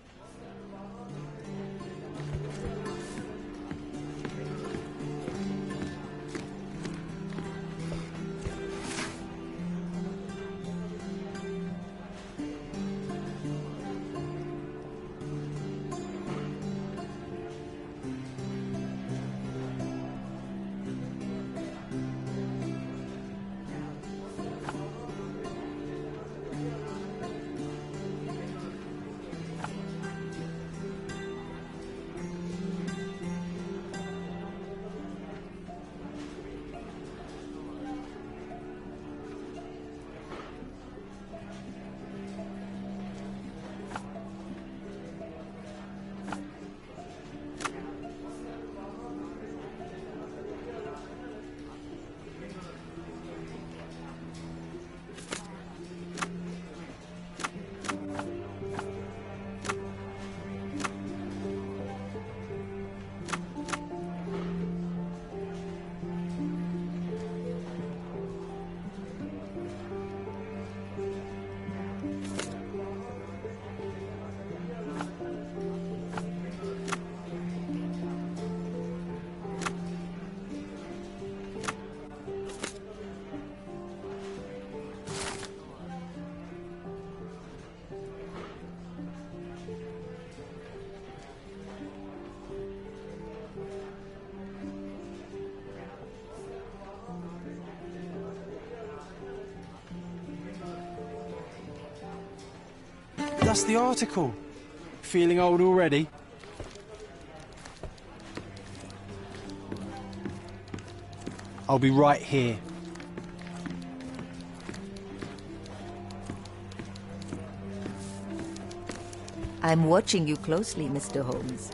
that's the article. Feeling old already? I'll be right here. I'm watching you closely, Mr. Holmes.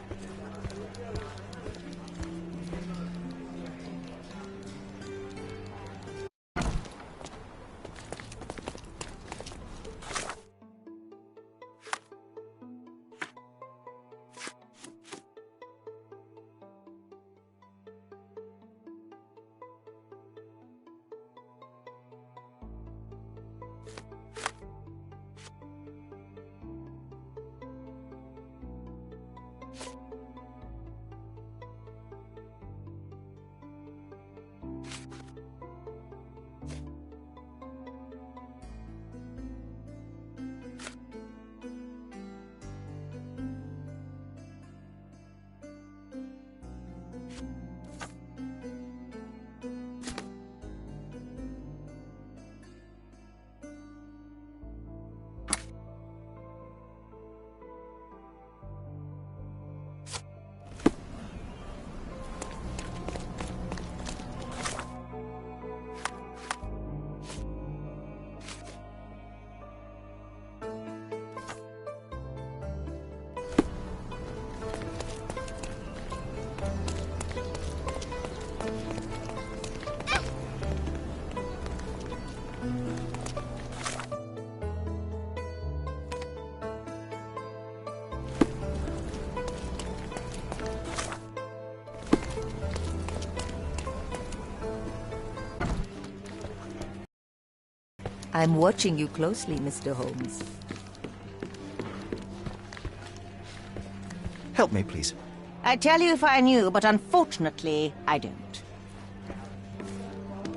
I'm watching you closely, Mr. Holmes. Help me, please. I'd tell you if I knew, but unfortunately, I don't.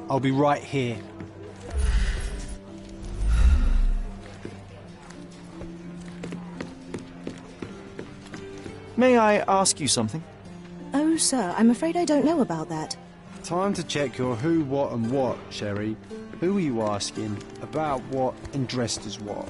I'll be right here. May I ask you something? Oh, sir, I'm afraid I don't know about that. Time to check your who, what and what, Sherry. Who are you asking? About what and dressed as what?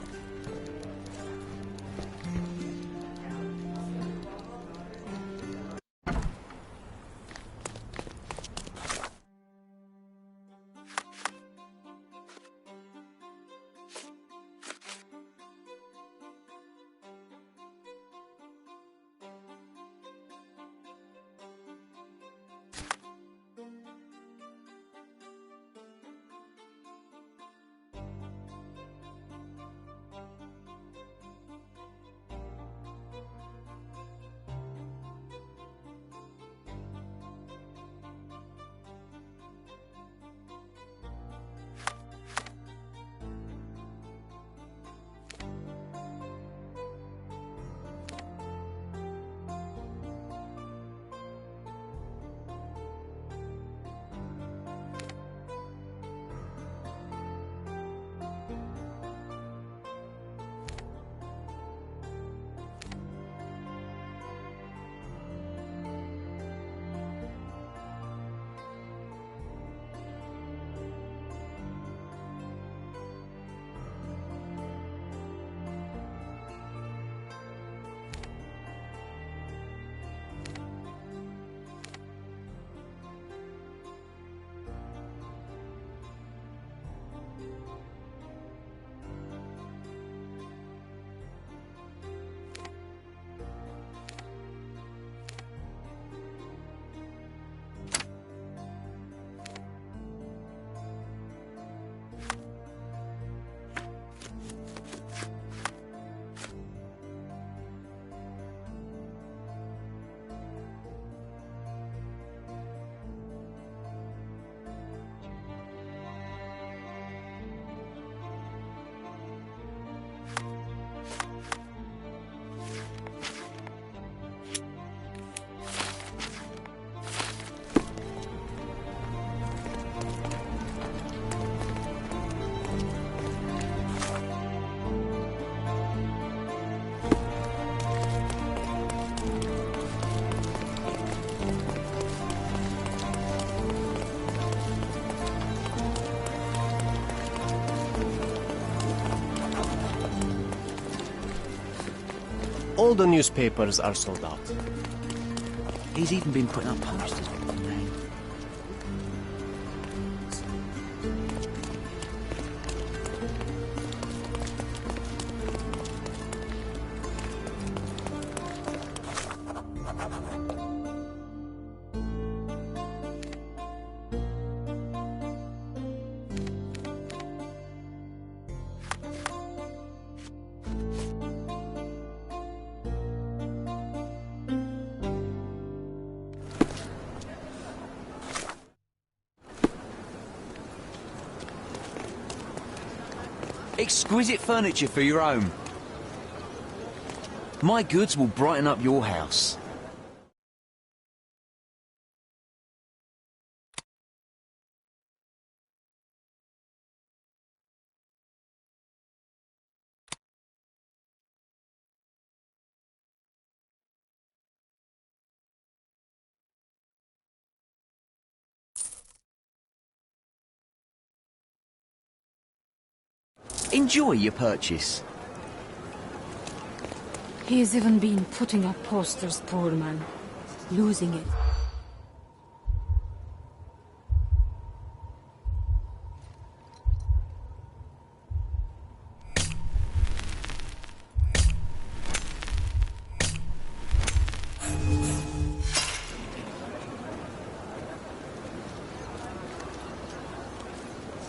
All the newspapers are sold out. He's even been putting up posters. Exquisite furniture for your home. My goods will brighten up your house. Enjoy your purchase. He has even been putting up posters, poor man. Losing it.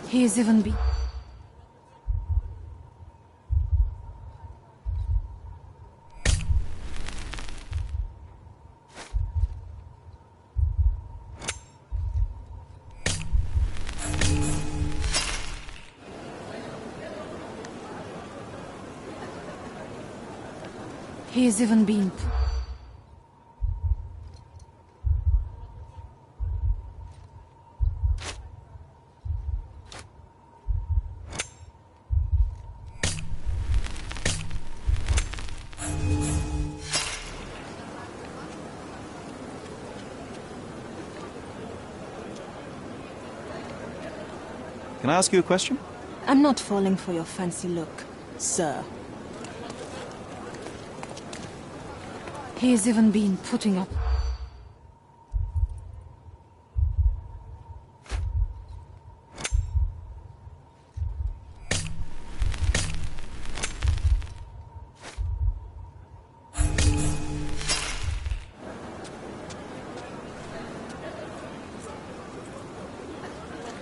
He has even been... He has even been... Can I ask you a question? I'm not falling for your fancy look, sir. He has even been putting up...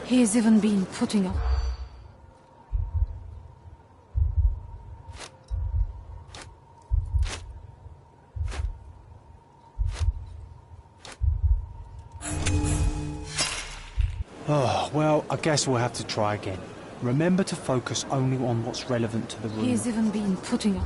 He has even been putting up... Oh, well, I guess we'll have to try again. Remember to focus only on what's relevant to the room. He has even been putting up...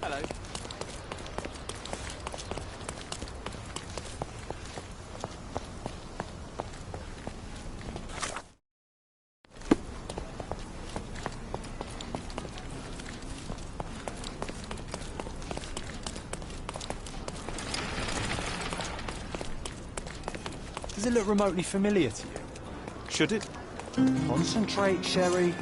Hello. Does it look remotely familiar to you? Should it? Concentrate, Sherry.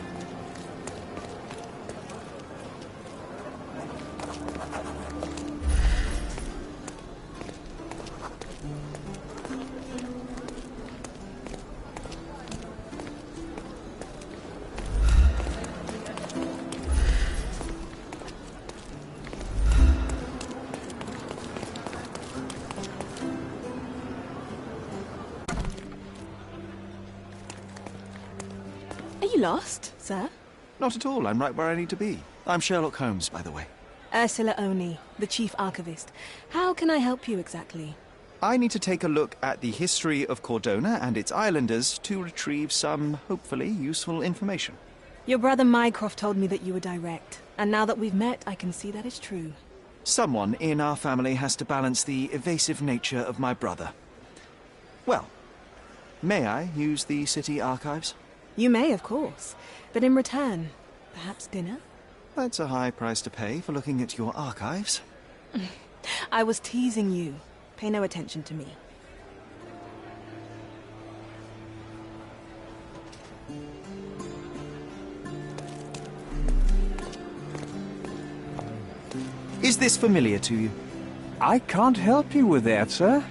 you lost, sir? Not at all. I'm right where I need to be. I'm Sherlock Holmes, by the way. Ursula Oni, the Chief Archivist. How can I help you exactly? I need to take a look at the history of Cordona and its islanders to retrieve some, hopefully, useful information. Your brother Mycroft told me that you were direct, and now that we've met, I can see that is true. Someone in our family has to balance the evasive nature of my brother. Well, may I use the city archives? You may, of course. But in return, perhaps dinner? That's a high price to pay for looking at your archives. I was teasing you. Pay no attention to me. Is this familiar to you? I can't help you with that, sir.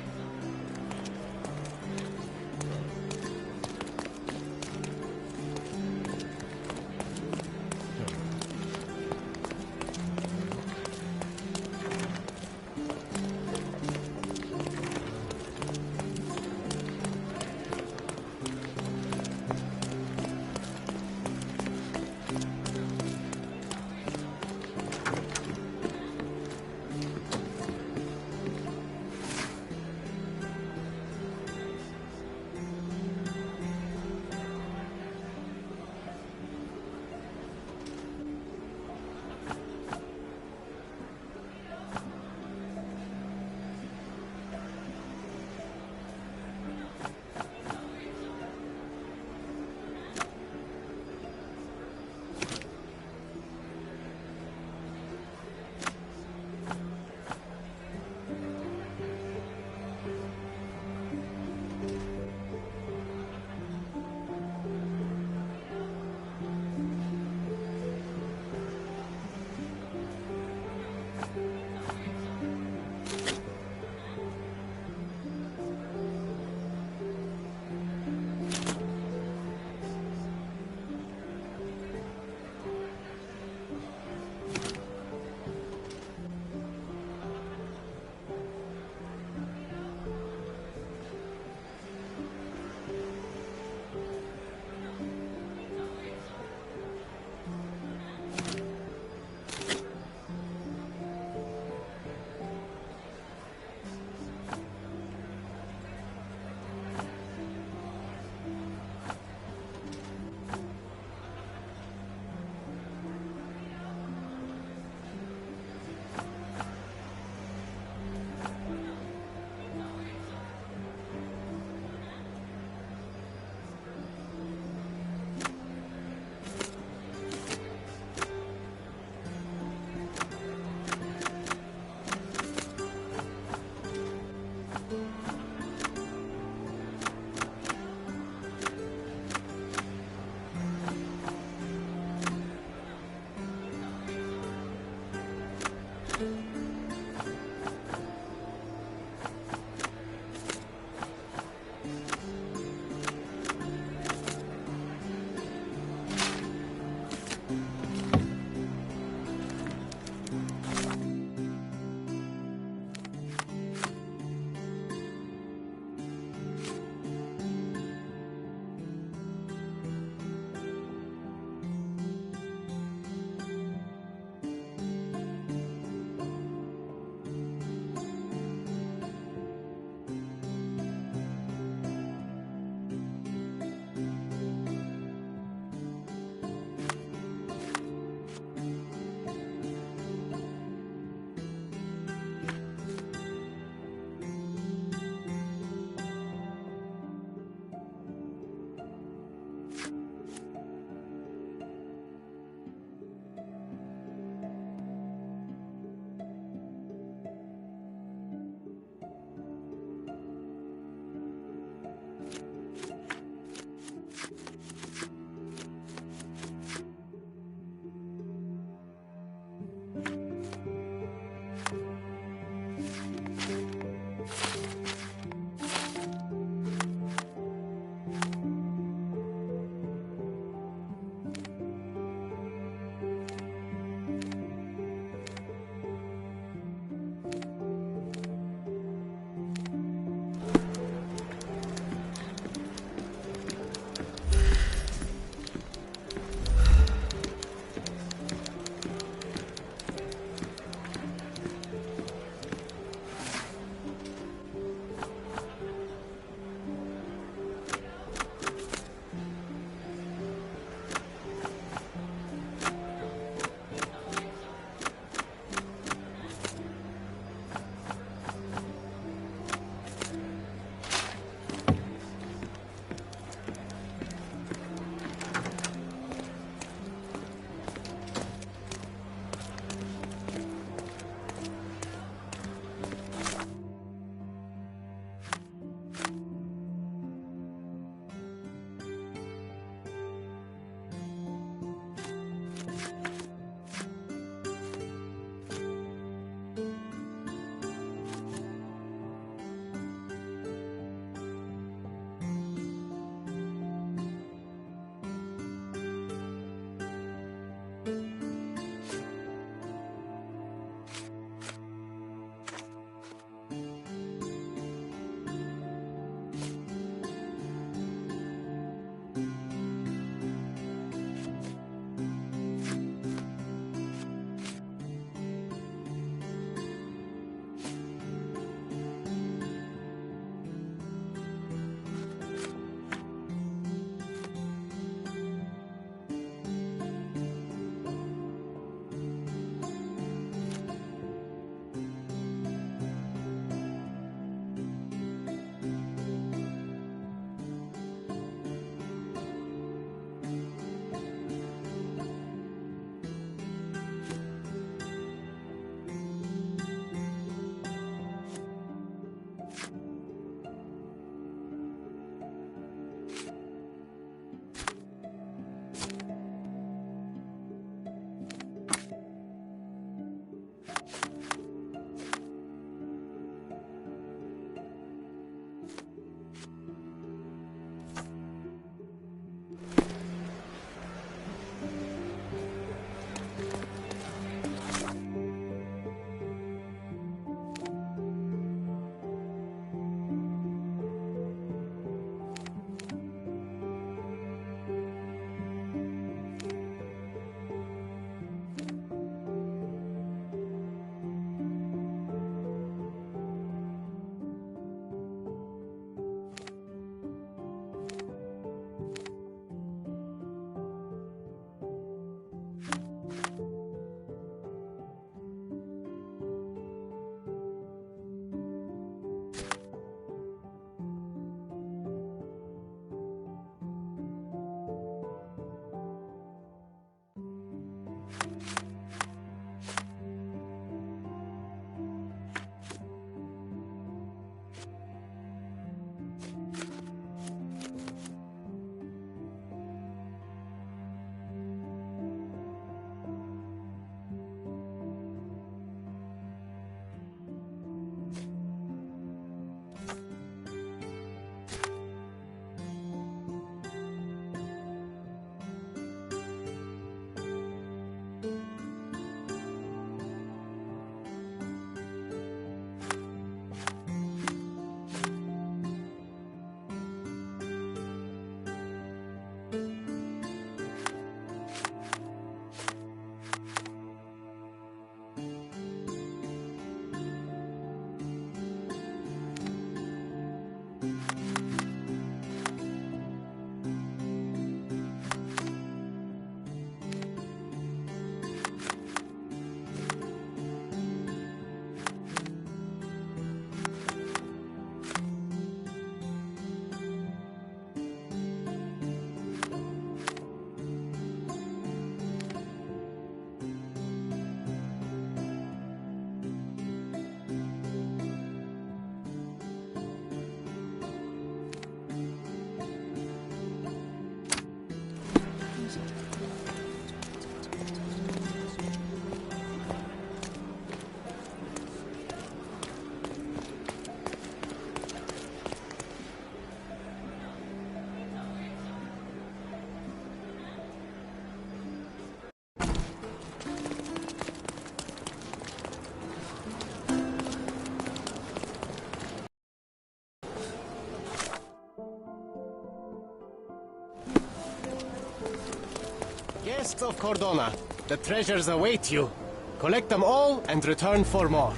Guests of Cordona, the treasures await you. Collect them all and return for more.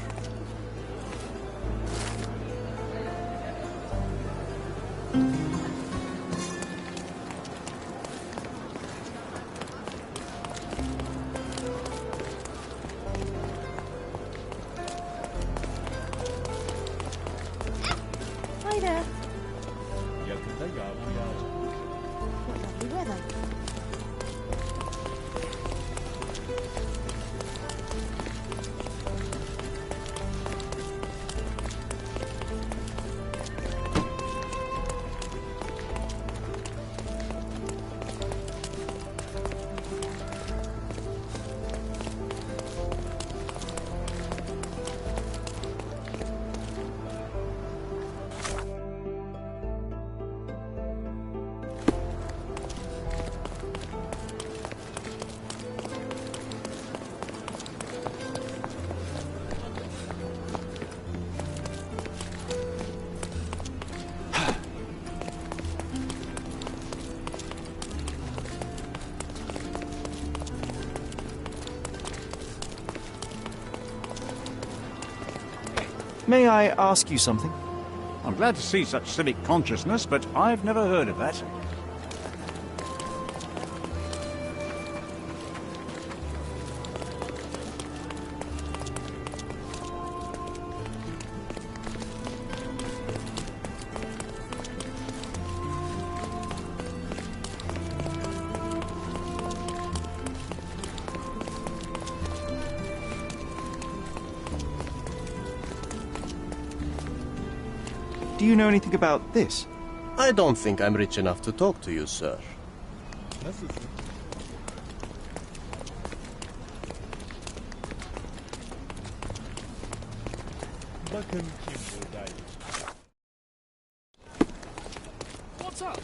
Hi there. What lovely weather. May I ask you something? I'm glad to see such civic consciousness, but I've never heard of that. Do you know anything about this? I don't think I'm rich enough to talk to you, sir. What's up?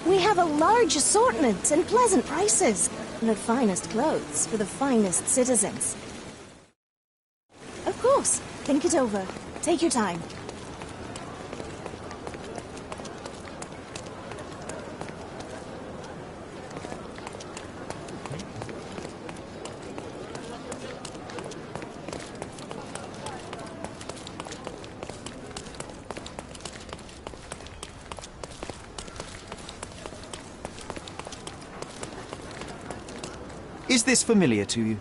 We have a large assortment and pleasant prices. The finest clothes for the finest citizens. Of course, think it over. Take your time. Is this familiar to you?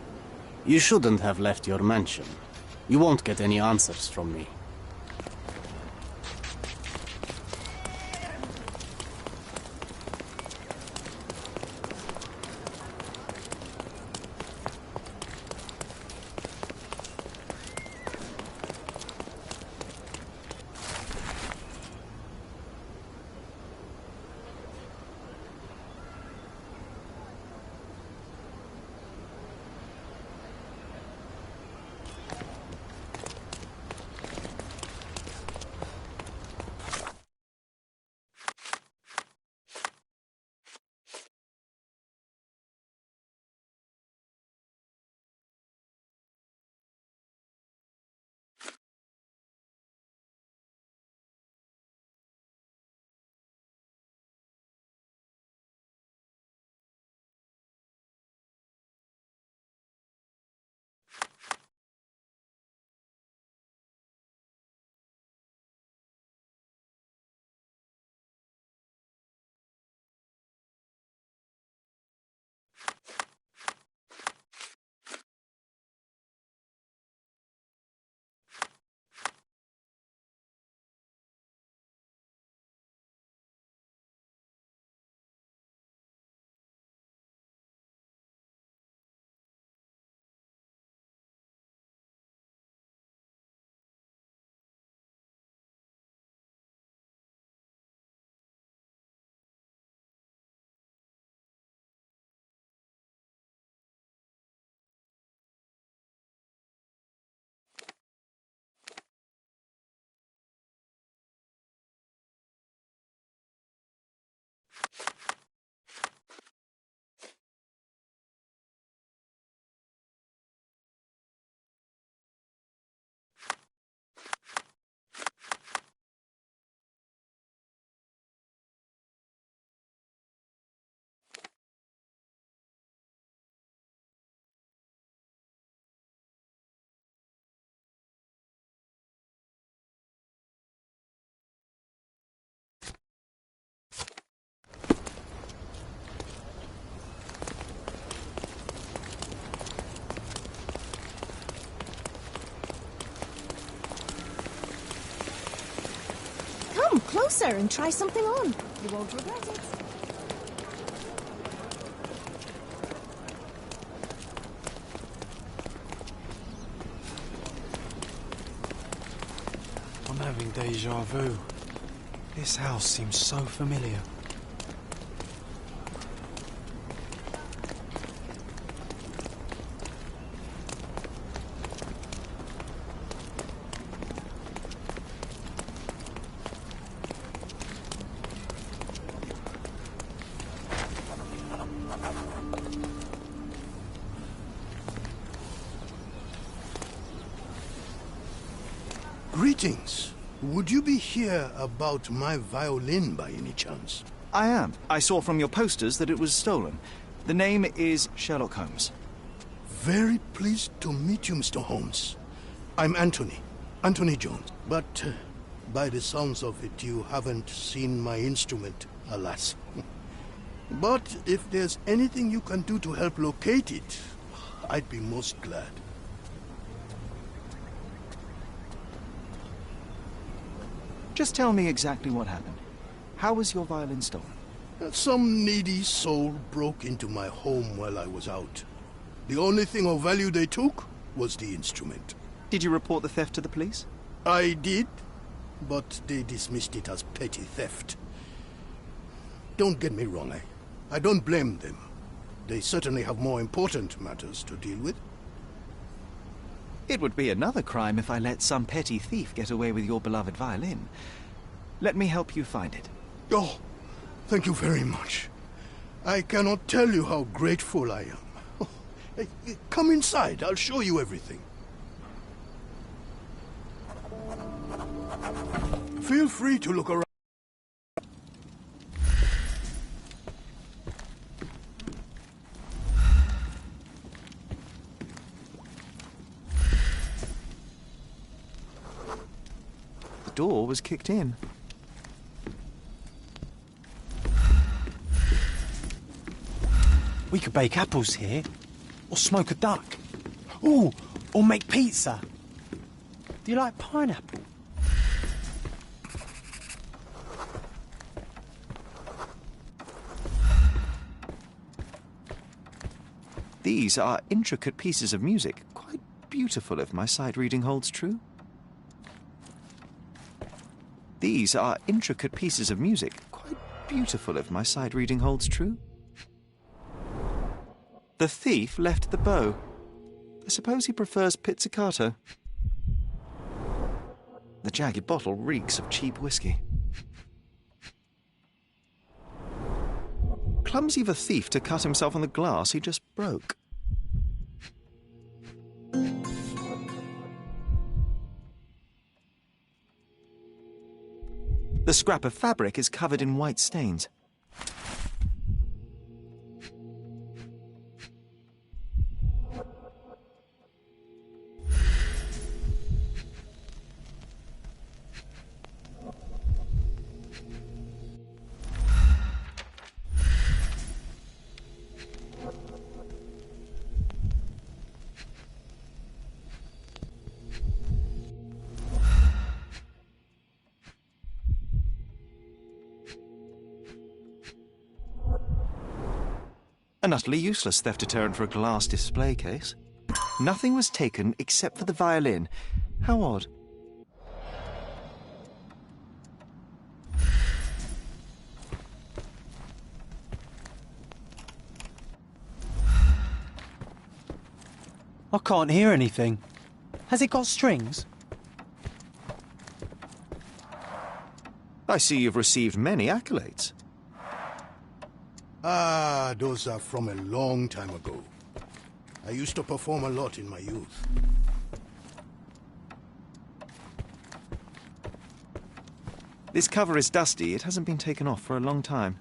You shouldn't have left your mansion. You won't get any answers from me. Come closer and try something on. You won't regret it. I'm having deja vu. This house seems so familiar. Greetings. Would you be here about my violin by any chance? I am. I saw from your posters that it was stolen. The name is Sherlock Holmes. Very pleased to meet you, Mr. Holmes. I'm Anthony. Anthony Jones. But by the sounds of it, you haven't seen my instrument, alas. But if there's anything you can do to help locate it, I'd be most glad. Just tell me exactly what happened. How was your violin stolen? Some needy soul broke into my home while I was out. The only thing of value they took was the instrument. Did you report the theft to the police? I did, but they dismissed it as petty theft. Don't get me wrong, I don't blame them. They certainly have more important matters to deal with. It would be another crime if I let some petty thief get away with your beloved violin. Let me help you find it. Oh, thank you very much. I cannot tell you how grateful I am. Oh, come inside, I'll show you everything. Feel free to look around. The door was kicked in. We could bake apples here, or smoke a duck. Ooh, or make pizza. Do you like pineapple? These are intricate pieces of music, quite beautiful if my sight reading holds true. These are intricate pieces of music, quite beautiful if my sight reading holds true. The thief left the bow. I suppose he prefers pizzicato. The jagged bottle reeks of cheap whiskey. Clumsy of a thief to cut himself on the glass he just broke. The scrap of fabric is covered in white stains. An utterly useless theft deterrent for a glass display case. Nothing was taken except for the violin. How odd. I can't hear anything. Has it got strings? I see you've received many accolades. Ah, those are from a long time ago. I used to perform a lot in my youth. This cover is dusty. It hasn't been taken off for a long time.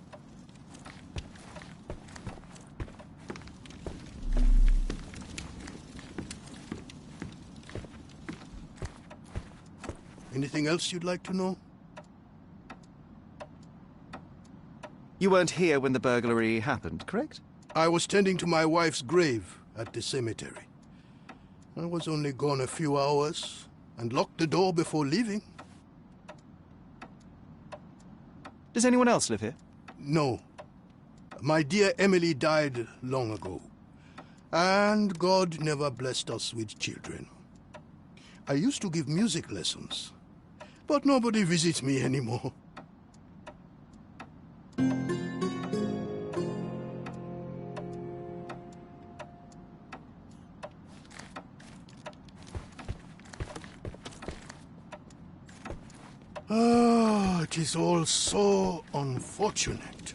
Anything else you'd like to know? You weren't here when the burglary happened, correct? I was tending to my wife's grave at the cemetery. I was only gone a few hours and locked the door before leaving. Does anyone else live here? No. My dear Emily died long ago. And God never blessed us with children. I used to give music lessons, but nobody visits me anymore. Ah, it is all so unfortunate.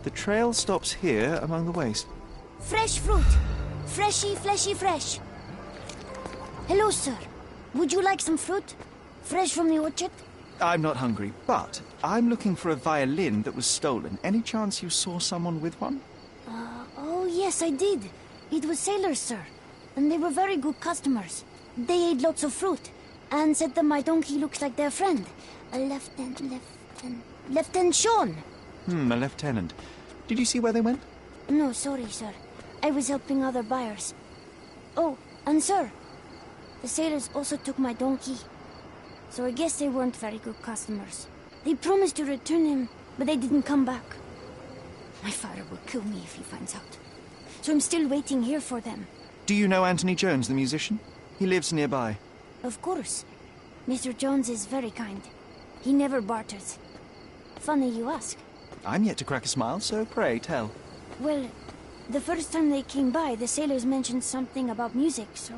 The trail stops here among the waste. Fresh fruit. Freshy, fleshy, fresh. Hello, sir. Would you like some fruit? Fresh from the orchard? I'm not hungry, but I'm looking for a violin that was stolen. Any chance you saw someone with one? Oh, yes, I did. It was sailors, sir. And they were very good customers. They ate lots of fruit and said that my donkey looks like their friend. Lieutenant Sean. A lieutenant. Did you see where they went? No, sorry, sir. I was helping other buyers. Oh, and sir, the sailors also took my donkey. So I guess they weren't very good customers. They promised to return him, but they didn't come back. My father will kill me if he finds out. So I'm still waiting here for them. Do you know Anthony Jones, the musician? He lives nearby. Of course. Mr. Jones is very kind. He never barters. Funny you ask. I'm yet to crack a smile, so pray tell. Well, the first time they came by, the sailors mentioned something about music, so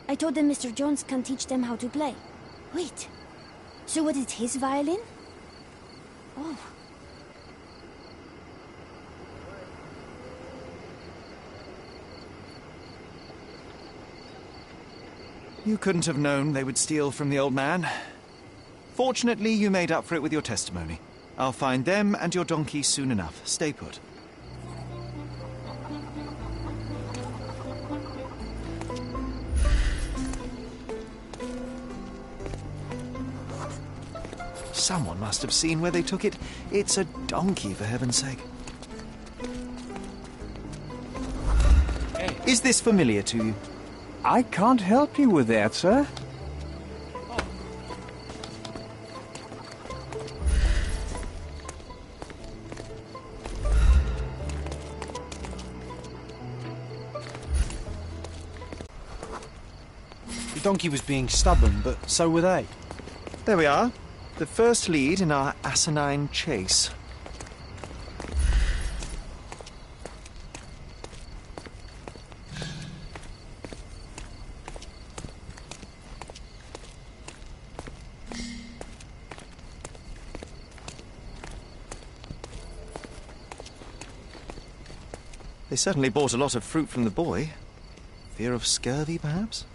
I told them Mr. Jones can teach them how to play. Wait, so was it his violin? Oh. You couldn't have known they would steal from the old man. Fortunately, you made up for it with your testimony. I'll find them and your donkey soon enough. Stay put. Someone must have seen where they took it. It's a donkey, for heaven's sake. Hey. Is this familiar to you? I can't help you with that, sir. The donkey was being stubborn, but so were they. There we are. The first lead in our asinine chase. They certainly bought a lot of fruit from the boy. Fear of scurvy, perhaps?